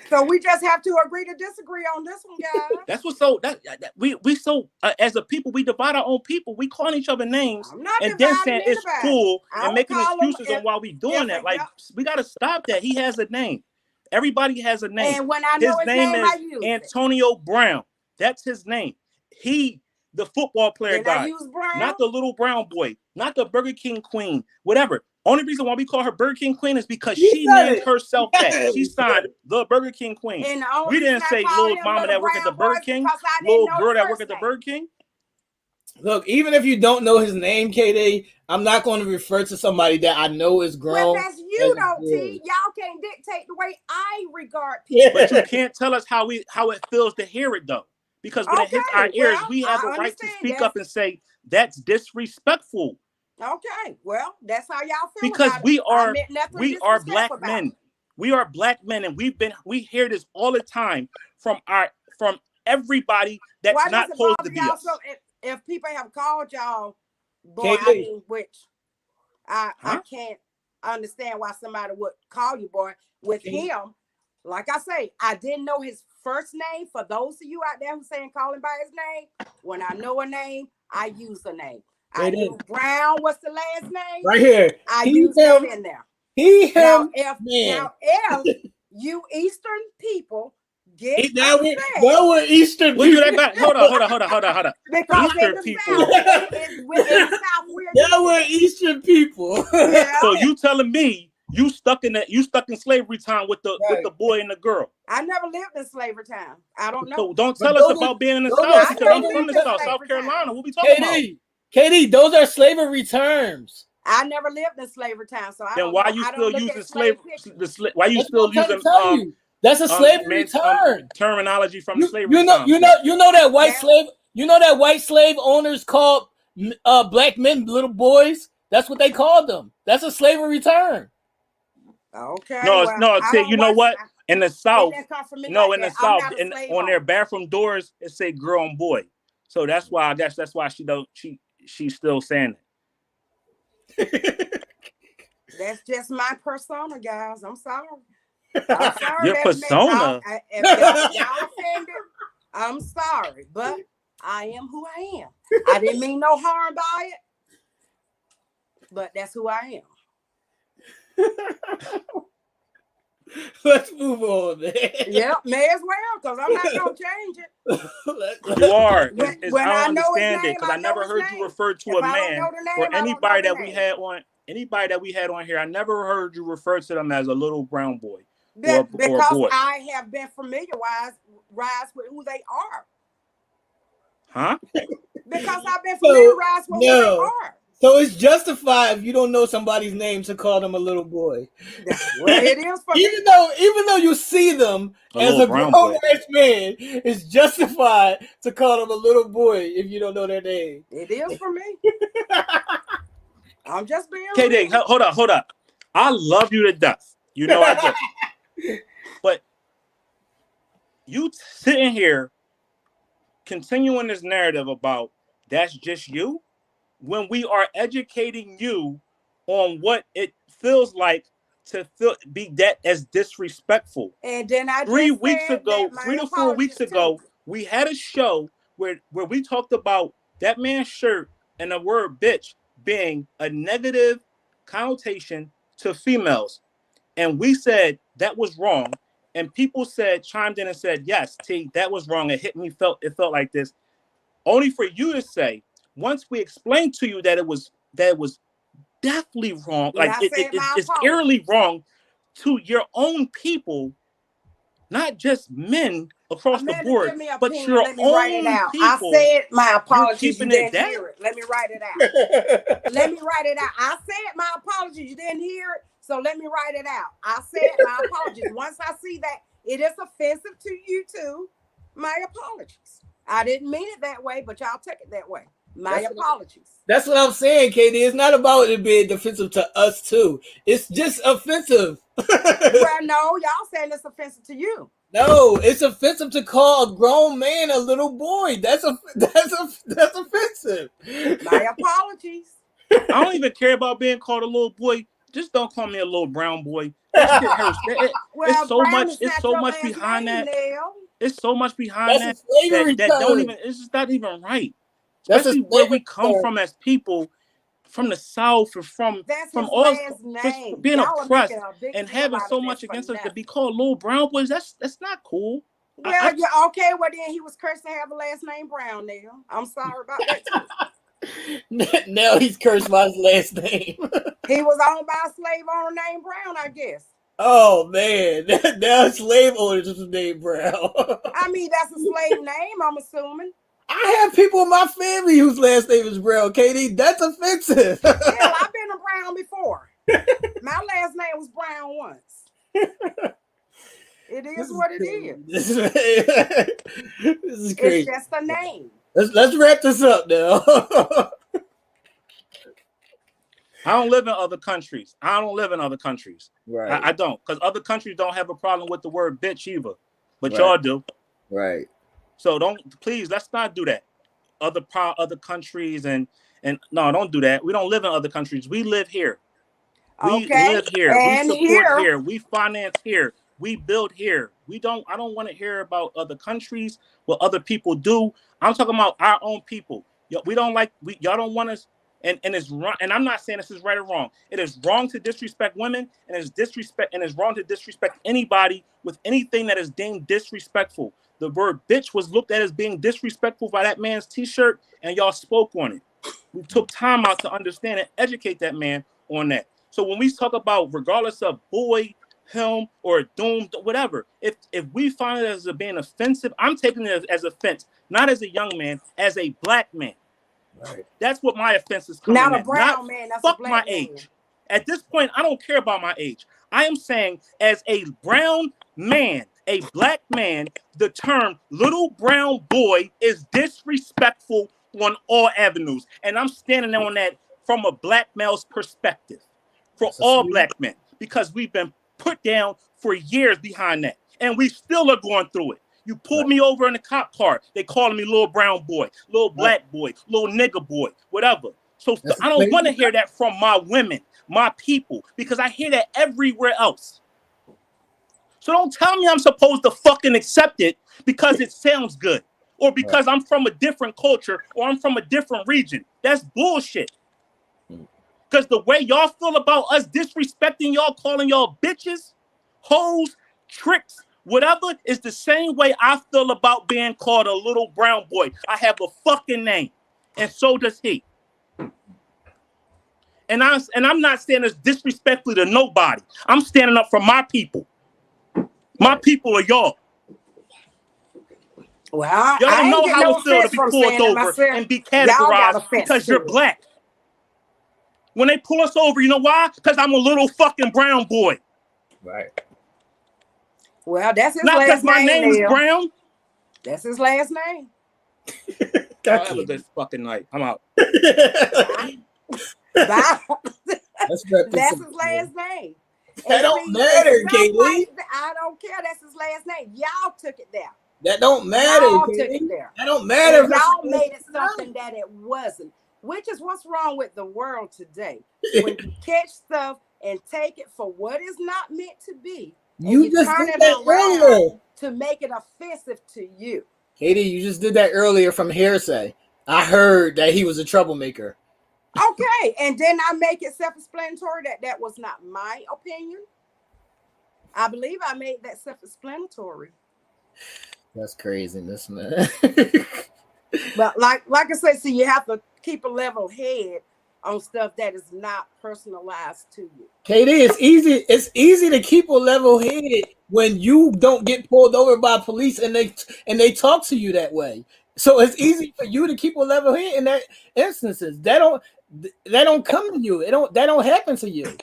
Speaker 3: So we just have to agree to disagree on this one, guys.
Speaker 4: That's what's so that we so as a people we divide our own people. We calling each other names and then saying it's cool and making excuses on why we doing that. Like we gotta stop that. He has a name. Everybody has a name.
Speaker 3: And when I know his name
Speaker 4: is
Speaker 3: I use
Speaker 4: Antonio Brown. That's his name. He, the football player guy,
Speaker 3: I use Brown?
Speaker 4: Not the little brown boy, not the Burger King queen, whatever. Only reason why we call her Burger King queen is because she named herself that. She signed the Burger King queen. We didn't say little mama that work at the Burger King, little girl that work at the Burger King.
Speaker 1: Look, even if you don't know his name, KD, I'm not going to refer to somebody that I know is grown.
Speaker 3: Well, that's you, though, T. Y'all can't dictate the way I regard people.
Speaker 4: But you can't tell us how it feels to hear it, though. Because when it hits our ears, we have a right to speak up and say, that's disrespectful.
Speaker 3: Okay, well, that's how y'all feel.
Speaker 4: Because we are black
Speaker 3: about
Speaker 4: men. We are black men, and we hear this all the time from everybody that's not supposed to be us.
Speaker 3: So if people have called y'all, boy, I mean, which I can't understand why somebody would call you boy. With him, like I say, I didn't know his first name. For those of you out there who saying call him by his name, when I know a name, I use a name. I knew Brown. What's the last name?
Speaker 1: Right here.
Speaker 3: I use him in there. Now, if you Eastern people get upset,
Speaker 1: we're Eastern people.
Speaker 4: Hold on.
Speaker 3: Because
Speaker 4: Eastern people.
Speaker 1: We're Eastern people.
Speaker 3: Yeah.
Speaker 4: So you telling me you stuck in slavery time with the boy and the girl?
Speaker 3: I never lived in slavery time. I don't know.
Speaker 4: So don't tell us about being in the South, because I'm from the South, South Carolina. What we talking about?
Speaker 1: KD, those are slavery terms.
Speaker 3: I never lived in slavery time, so
Speaker 4: then why you still using slavery? Why you still using
Speaker 1: that's a slavery term
Speaker 4: terminology from slavery time?
Speaker 1: You know that white slave. You know that white slave owners called black men little boys. That's what they called them. That's a slavery term.
Speaker 3: Okay.
Speaker 4: No. You know what? In the South, on their bathroom doors, it say girl and boy. So that's why she's still saying
Speaker 3: it. That's just my persona, guys. I'm sorry.
Speaker 4: Your persona.
Speaker 3: If y'all offended, I'm sorry, but I am who I am. I didn't mean no harm by it, but that's who I am.
Speaker 1: Let's move on, man.
Speaker 3: Yep, may as well, because I'm not gonna change it.
Speaker 4: You are. I don't understand it, because I never heard you refer to a man or anybody that we had on here. I never heard you refer to them as a little brown boy.
Speaker 3: Because I have been familiarized with who they are.
Speaker 4: Huh?
Speaker 3: Because I've been familiarized with who they are.
Speaker 1: So it's justified if you don't know somebody's name to call them a little boy.
Speaker 3: Well, it is for
Speaker 1: even though you see them as a grown-ass man, it's justified to call them a little boy if you don't know their name.
Speaker 3: It is for me. I'm just being
Speaker 4: KD, hold up. I love you to death. You know I do. But you sitting here continuing this narrative about that's just you, when we are educating you on what it feels like to be that as disrespectful.
Speaker 3: And then
Speaker 4: 3 to 4 weeks ago, we had a show where we talked about that man's shirt and the word bitch being a negative connotation to females. And we said that was wrong. And people chimed in and said, yes, T, that was wrong. It it felt like this. Only for you to say, once we explained to you that it was definitely wrong, like it's eerily wrong to your own people, not just men across the
Speaker 3: Amanda,
Speaker 4: board,
Speaker 3: give me an
Speaker 4: but
Speaker 3: opinion.
Speaker 4: your
Speaker 3: Let me write it
Speaker 4: own
Speaker 3: out. I
Speaker 4: people.
Speaker 3: said my
Speaker 4: You're
Speaker 3: apologies. You
Speaker 4: keeping it
Speaker 3: didn't
Speaker 4: that.
Speaker 3: hear it. Let me write it out. Let me write it out. I said my apologies. You didn't hear it. So let me write it out. I said my apologies. Once I see that it is offensive to you too, my apologies. I didn't mean it that way, but y'all take it that way. My apologies.
Speaker 1: That's what I'm saying, Katie. It's not about it being offensive to us too. It's just offensive.
Speaker 3: Well, no, y'all saying it's offensive to you.
Speaker 1: No, it's offensive to call a grown man a little boy. That's offensive.
Speaker 3: My apologies.
Speaker 4: I don't even care about being called a little boy. Just don't call me a little brown boy. That shit hurts.
Speaker 3: Well,
Speaker 4: it's so
Speaker 3: Brown
Speaker 4: much.
Speaker 3: is
Speaker 4: It's
Speaker 3: not
Speaker 4: so
Speaker 3: your
Speaker 4: much
Speaker 3: last
Speaker 4: behind
Speaker 3: name,
Speaker 4: that.
Speaker 3: Nell.
Speaker 4: It's so much behind
Speaker 1: That's a slavery
Speaker 4: that don't
Speaker 1: term.
Speaker 4: even. It's just not even right.
Speaker 1: That's a
Speaker 4: Especially where we
Speaker 1: slavery
Speaker 4: come
Speaker 1: term.
Speaker 4: from as people, from the South, or from
Speaker 3: That's his
Speaker 4: all
Speaker 3: last
Speaker 4: for
Speaker 3: name.
Speaker 4: being
Speaker 3: Y'all are
Speaker 4: oppressed
Speaker 3: making a big
Speaker 4: and
Speaker 3: deal
Speaker 4: having
Speaker 3: out
Speaker 4: so
Speaker 3: of
Speaker 4: much
Speaker 3: this for
Speaker 4: against us to
Speaker 3: nothing.
Speaker 4: be called little brown boys. That's not cool.
Speaker 3: Well, yeah, okay. Well, then he was cursed to have a last name Brown. Now I'm sorry about that too.
Speaker 1: Now he's cursed by his last name.
Speaker 3: He was owned by a slave owner named Brown, I guess.
Speaker 1: Oh man, now slave owners is named Brown.
Speaker 3: I mean, that's a slave name, I'm assuming.
Speaker 1: I have people in my family whose last name is Brown, Katie. That's offensive.
Speaker 3: Hell, I've been a Brown before. My last name was Brown once. It is what it is.
Speaker 1: This is crazy.
Speaker 3: It's just a name.
Speaker 1: Let's wrap this up now.
Speaker 4: I don't live in other countries.
Speaker 1: Right.
Speaker 4: I don't, because other countries don't have a problem with the word bitch either, but
Speaker 1: Right.
Speaker 4: y'all do.
Speaker 1: Right.
Speaker 4: So please, let's not do that. Other countries and no, don't do that. We don't live in other countries. We live here. We live here.
Speaker 3: And
Speaker 4: we support
Speaker 3: here.
Speaker 4: We finance here. We build here. I don't want to hear about other countries, what other people do. I'm talking about our own people. We don't like, y'all don't want us, and it's wrong. And I'm not saying this is right or wrong. It is wrong to disrespect women, and it's wrong to disrespect anybody with anything that is deemed disrespectful. The word bitch was looked at as being disrespectful by that man's t-shirt, and y'all spoke on it. We took time out to understand and educate that man on that. So when we talk about, regardless of boy, him, or doomed, whatever, if we find it as being offensive, I'm taking it as offense, not as a young man, as a black man.
Speaker 1: Right.
Speaker 4: That's what my offense is coming
Speaker 3: Not a
Speaker 4: at.
Speaker 3: brown man, that's
Speaker 4: fuck
Speaker 3: a black
Speaker 4: my
Speaker 3: man.
Speaker 4: age. At this point, I don't care about my age. I am saying, as a brown man, a black man, the term little brown boy is disrespectful on all avenues. And I'm standing on that from a black male's perspective for all black men, because we've been put down for years behind that. And we still are going through it. You pulled me over in the cop car. They calling me little brown boy, little black boy, little nigger boy, whatever. So I don't want to hear that from my women, my people, because I hear that everywhere else. So don't tell me I'm supposed to fucking accept it because it sounds good, or because I'm from a different culture, or I'm from a different region. That's bullshit. Because the way y'all feel about us disrespecting y'all, calling y'all bitches, hoes, tricks, whatever, is the same way I feel about being called a little brown boy. I have a fucking name, and so does he. And I'm not saying this disrespectfully to nobody. I'm standing up for my people. My people are y'all.
Speaker 3: Well,
Speaker 4: y'all don't know
Speaker 3: I
Speaker 4: how
Speaker 3: no
Speaker 4: it feels to be pulled over and be categorized because you're black. When they pull us over, you know why? Because I'm a little fucking brown boy.
Speaker 1: Right.
Speaker 3: Well, that's his
Speaker 4: not
Speaker 3: last name.
Speaker 4: Not because my name is Brown.
Speaker 3: That's his last name.
Speaker 4: Have a good fucking night. I'm out.
Speaker 3: Bye. That's his last name.
Speaker 1: That don't matter, Katie.
Speaker 3: I don't care. That's his last name. Y'all took it there.
Speaker 1: That don't matter,
Speaker 3: Y'all
Speaker 1: Katie.
Speaker 3: took it there.
Speaker 1: That don't matter.
Speaker 3: And y'all made it something that it wasn't. Which is what's wrong with the world today. When you catch stuff and take it for what is not meant to be,
Speaker 1: you just
Speaker 3: turn
Speaker 1: did
Speaker 3: it
Speaker 1: that earlier
Speaker 3: to make it offensive to you.
Speaker 1: Katie, you just did that earlier from hearsay. I heard that he was a troublemaker.
Speaker 3: Okay, and then I make it self-explanatory that was not my opinion. I believe I made that self-explanatory.
Speaker 1: That's craziness, man.
Speaker 3: But like I said, so you have to keep a level head on stuff that is not personalized to you.
Speaker 1: Katie, it's easy to keep a level head when you don't get pulled over by police and they talk to you that way. So it's easy for you to keep a level head in that instances. That don't come to you. That don't happen to you.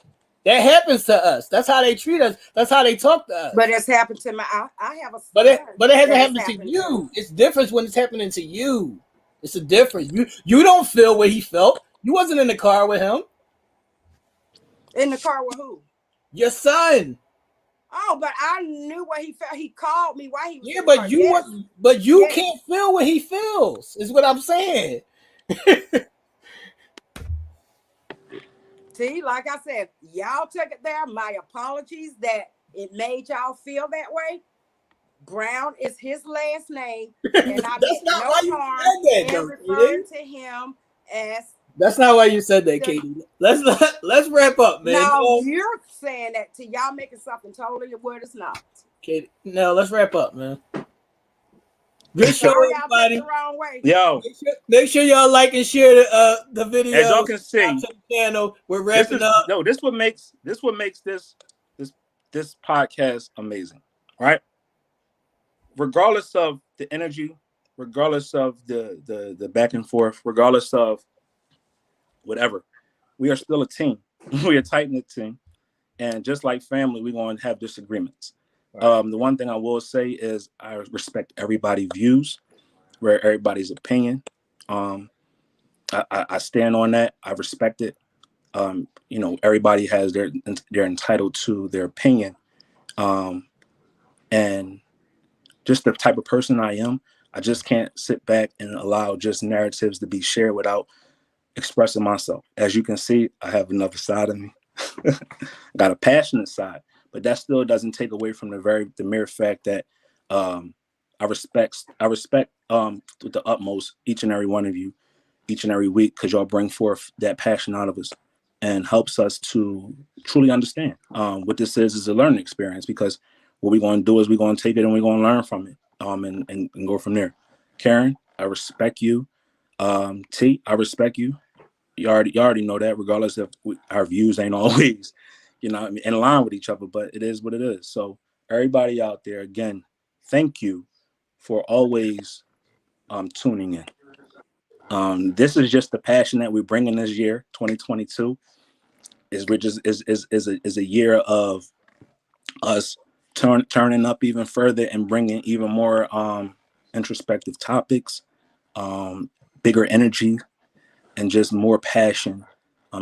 Speaker 1: That happens to us. That's how they treat us. That's how they talk to us.
Speaker 3: But it's happened to my. I have a son.
Speaker 1: But it hasn't
Speaker 3: that
Speaker 1: happened to you. It's different when it's happening to you. It's a difference. You don't feel what he felt. You wasn't in the car with him.
Speaker 3: In the car with who?
Speaker 1: Your son.
Speaker 3: Oh, but I knew what he felt. He called me while he was.
Speaker 1: Yeah,
Speaker 3: in the car.
Speaker 1: but you
Speaker 3: Yes.
Speaker 1: can't feel what he feels. Is what I'm saying.
Speaker 3: See, like I said, y'all took it there. My apologies that it made y'all feel that way. Brown is his last name, and I
Speaker 1: That's
Speaker 3: meant
Speaker 1: not
Speaker 3: no
Speaker 1: why you
Speaker 3: harm
Speaker 1: said that,
Speaker 3: in
Speaker 1: though,
Speaker 3: referring
Speaker 1: Katie.
Speaker 3: to him as.
Speaker 1: That's not why you said that, Katie. Let's wrap up, man.
Speaker 3: No, you're saying that to y'all making something totally what it's not.
Speaker 1: Katie, no, let's wrap up, man. Good show,
Speaker 3: Sorry, y'all took
Speaker 1: everybody.
Speaker 3: it the wrong way.
Speaker 4: Yo,
Speaker 1: Make sure y'all like and share the video.
Speaker 4: as y'all can see,
Speaker 1: to the channel. We're wrapping up.
Speaker 4: No, this what makes this podcast amazing, right? Regardless of the energy, regardless of the back and forth, regardless of whatever, we are still a team. We are tight knit team, and just like family, we're going to have disagreements. Right. The one thing I will say is I respect everybody's views, where everybody's opinion. I stand on that. I respect it. Everybody has they're entitled to their opinion, and just the type of person I am, I just can't sit back and allow just narratives to be shared without expressing myself. As you can see, I have another side of me. I got a passionate side, but that still doesn't take away from the mere fact that I respect with the utmost each and every one of you, each and every week, because y'all bring forth that passion out of us and helps us to truly understand what this is a learning experience, because what we're going to do is we're going to take it and we're going to learn from it and go from there. Karen, I respect you. T, I respect you. You already know that, regardless if our views ain't always, in line with each other, but it is what it is. So everybody out there, again, thank you for always tuning in. This is just the passion that we're bringing this year, 2022. Is a year of us turning up even further and bringing even more introspective topics, bigger energy, and just more passion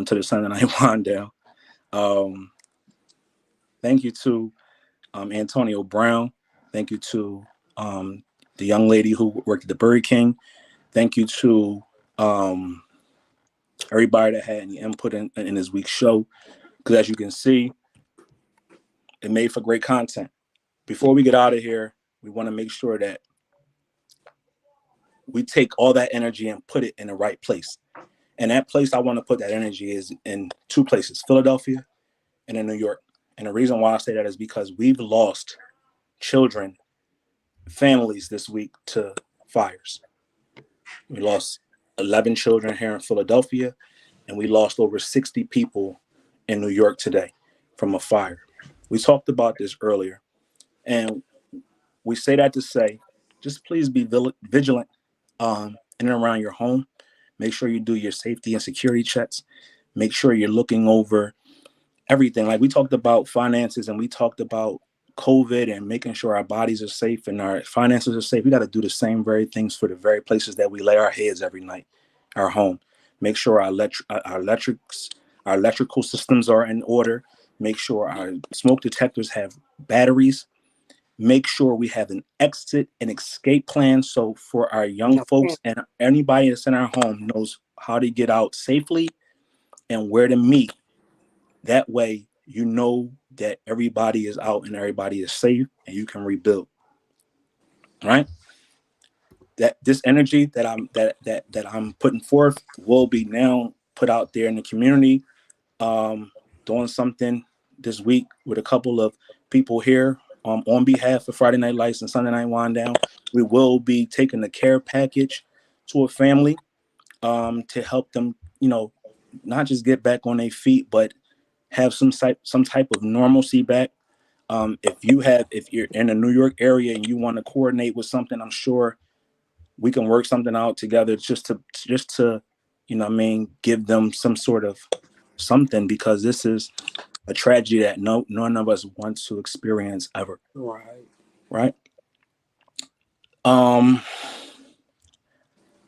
Speaker 4: to the Sunday Nite Wine Down. Thank you to Antonio Brown. Thank you to the young lady who worked at the Burger King. Thank you to everybody that had any input in this week's show, because as you can see, it made for great content. Before we get out of here, we want to make sure that we take all that energy and put it in the right place. And that place I want to put that energy is in two places, Philadelphia and in New York. And the reason why I say that is because we've lost children, families this week to fires. We lost 11 children here in Philadelphia, and we lost over 60 people in New York today from a fire. We talked about this earlier, and we say that to say, just please be vigilant in and around your home. Make sure you do your safety and security checks. Make sure you're looking over everything. Like we talked about finances and we talked about COVID and making sure our bodies are safe and our finances are safe. We got to do the same very things for the very places that we lay our heads every night, our home. Make sure our electrical systems are in order. Make sure our smoke detectors have batteries. Make sure we have an exit and escape plan. So for our young folks and anybody that's in our home knows how to get out safely and where to meet. That way, you know that everybody is out and everybody is safe and you can rebuild. All right. That this energy that I'm putting forth will be now put out there in the community. Doing something this week with a couple of people here on behalf of Friday Night Lights and Sunday Nite Wine Down. We will be taking the care package to a family to help them, not just get back on their feet, but have some type of normalcy back. If you're in the New York area and you want to coordinate with something, I'm sure we can work something out together just to you know what I mean, give them some sort of something, because this is a tragedy that none of us want to experience ever. Right.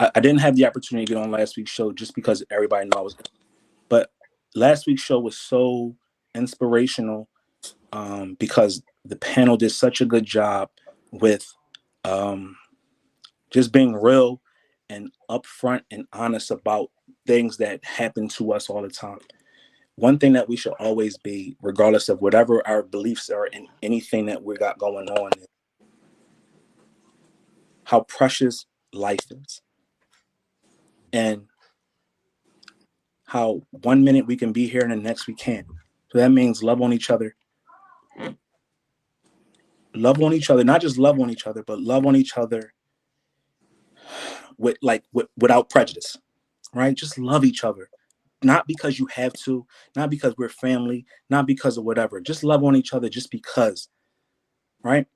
Speaker 4: I didn't have the opportunity to get on last week's show just because everybody knew I was, but last week's show was so inspirational because the panel did such a good job with just being real and upfront and honest about things that happen to us all the time. One thing that we should always be, regardless of whatever our beliefs are in anything that we got going on, is how precious life is. And how 1 minute we can be here and the next we can't. So that means love on each other. Love on each other, not just love on each other, but love on each other without prejudice, right? Just love each other. Not because you have to, not because we're family, not because of whatever. Just love on each other just because, right?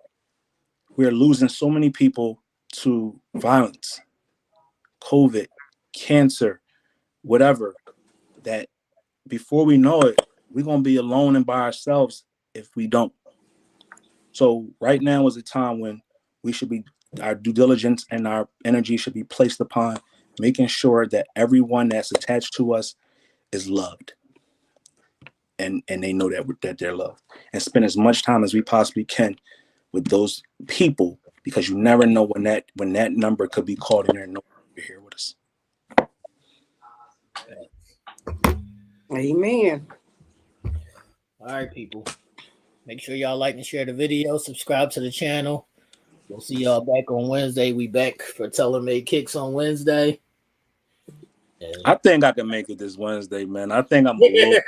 Speaker 4: We're losing so many people to violence, COVID, cancer, whatever, that before we know it, we're going to be alone and by ourselves if we don't. So right now is a time when we should be, our due diligence and our energy should be placed upon making sure that everyone that's attached to us is loved. And they know that they're loved. And spend as much time as we possibly can with those people, because you never know when that number could be called and you're here with us.
Speaker 3: Amen.
Speaker 1: All right, people. Make sure y'all like and share the video. Subscribe to the channel. We'll see y'all back on Wednesday. We back for Tailor-Made Kicks on Wednesday. And
Speaker 4: I think I can make it this Wednesday, man. I think I'm a little...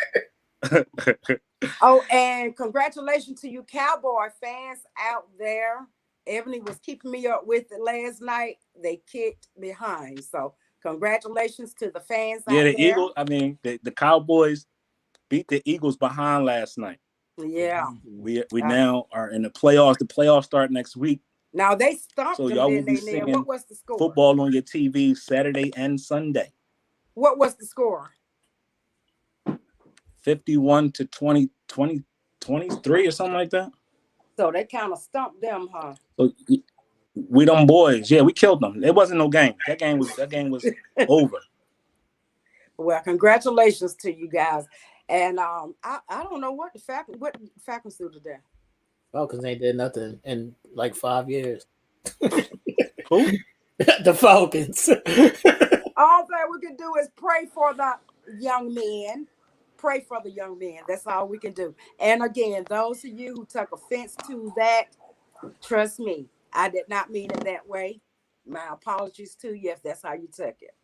Speaker 3: Oh, and congratulations to you Cowboy fans out there. Ebony was keeping me up with it last night. They kicked behind. So congratulations to the fans out there.
Speaker 4: Eagles, I mean, the Cowboys beat the Eagles behind last night.
Speaker 3: Yeah.
Speaker 4: We now are in the playoffs. The playoffs start next week.
Speaker 3: Now they stopped
Speaker 4: so
Speaker 3: them,
Speaker 4: y'all will be seeing
Speaker 3: what was the score?
Speaker 4: Football on your TV Saturday and Sunday.
Speaker 3: What was the score?
Speaker 4: 51-20, 23 or something like that.
Speaker 3: So they kind of stumped them, huh?
Speaker 4: So we them boys. Yeah, we killed them. It wasn't no game. That game was over.
Speaker 3: Well, congratulations to you guys. And I don't know what the Falcons do today.
Speaker 1: Falcons ain't did nothing in like 5 years.
Speaker 4: Who?
Speaker 1: The Falcons.
Speaker 3: All that we can do is pray for the young men. Pray for the young men. That's all we can do. And again, those of you who took offense to that, trust me, I did not mean it that way. My apologies to you if that's how you took it.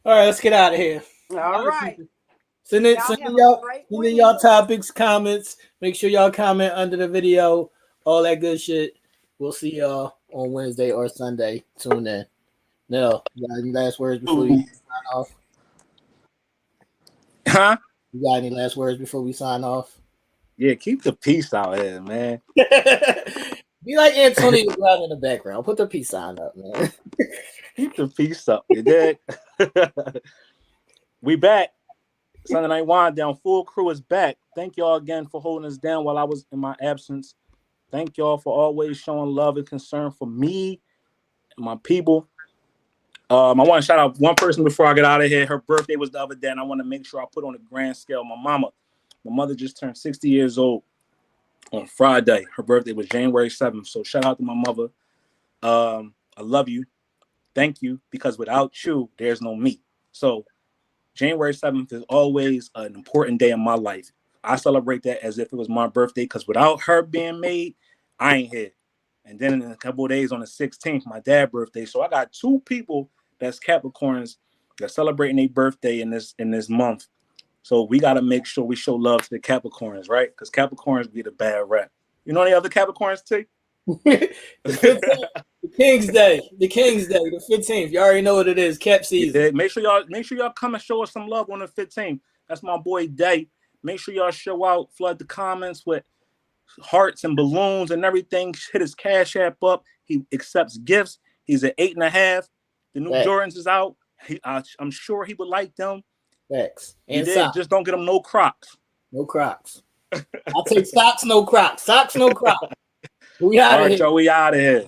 Speaker 1: All right, let's get out of here.
Speaker 3: All right.
Speaker 1: Send in y'all topics, comments. Make sure y'all comment under the video. All that good shit. We'll see y'all on Wednesday or Sunday. Tune in. Nell, you got any last words before we sign off?
Speaker 4: Huh?
Speaker 1: You got any last words before we sign off?
Speaker 4: Yeah, keep the peace out here, man.
Speaker 1: Be like Antonio Brown in the background. Put the peace sign up, man.
Speaker 4: Keep the peace up. You dig? We back. Sunday Nite Wine Down. Full crew is back. Thank y'all again for holding us down while I was in my absence. Thank y'all for always showing love and concern for me and my people. I want to shout out one person before I get out of here. Her birthday was the other day, and I want to make sure I put on a grand scale. My mother just turned 60 years old on Friday. Her birthday was January 7th. So shout out to my mother. I love you. Thank you, because without you, there's no me. So January 7th is always an important day in my life. I celebrate that as if it was my birthday, because without her being made, I ain't here. And then in a couple of days on the 16th, my dad's birthday. So I got two people that's Capricorns that's celebrating their birthday in this month. So we got to make sure we show love to the Capricorns, right? Because Capricorns be the bad rap. You know any other Capricorns, T?
Speaker 1: The 15th, the King's Day, the 15th. You already know what it is. Cap season.
Speaker 4: Make sure y'all come and show us some love on the 15th. That's my boy Day. Make sure y'all show out, flood the comments with hearts and balloons and everything. Hit his Cash App up. He accepts gifts. He's at 8.5. The new Jordans is out. I'm sure he would like them.
Speaker 1: Facts.
Speaker 4: And just don't get him no Crocs.
Speaker 1: No Crocs. I'll take socks, no Crocs. Socks, no Crocs. We out of here.
Speaker 4: All right, y'all, we out of here.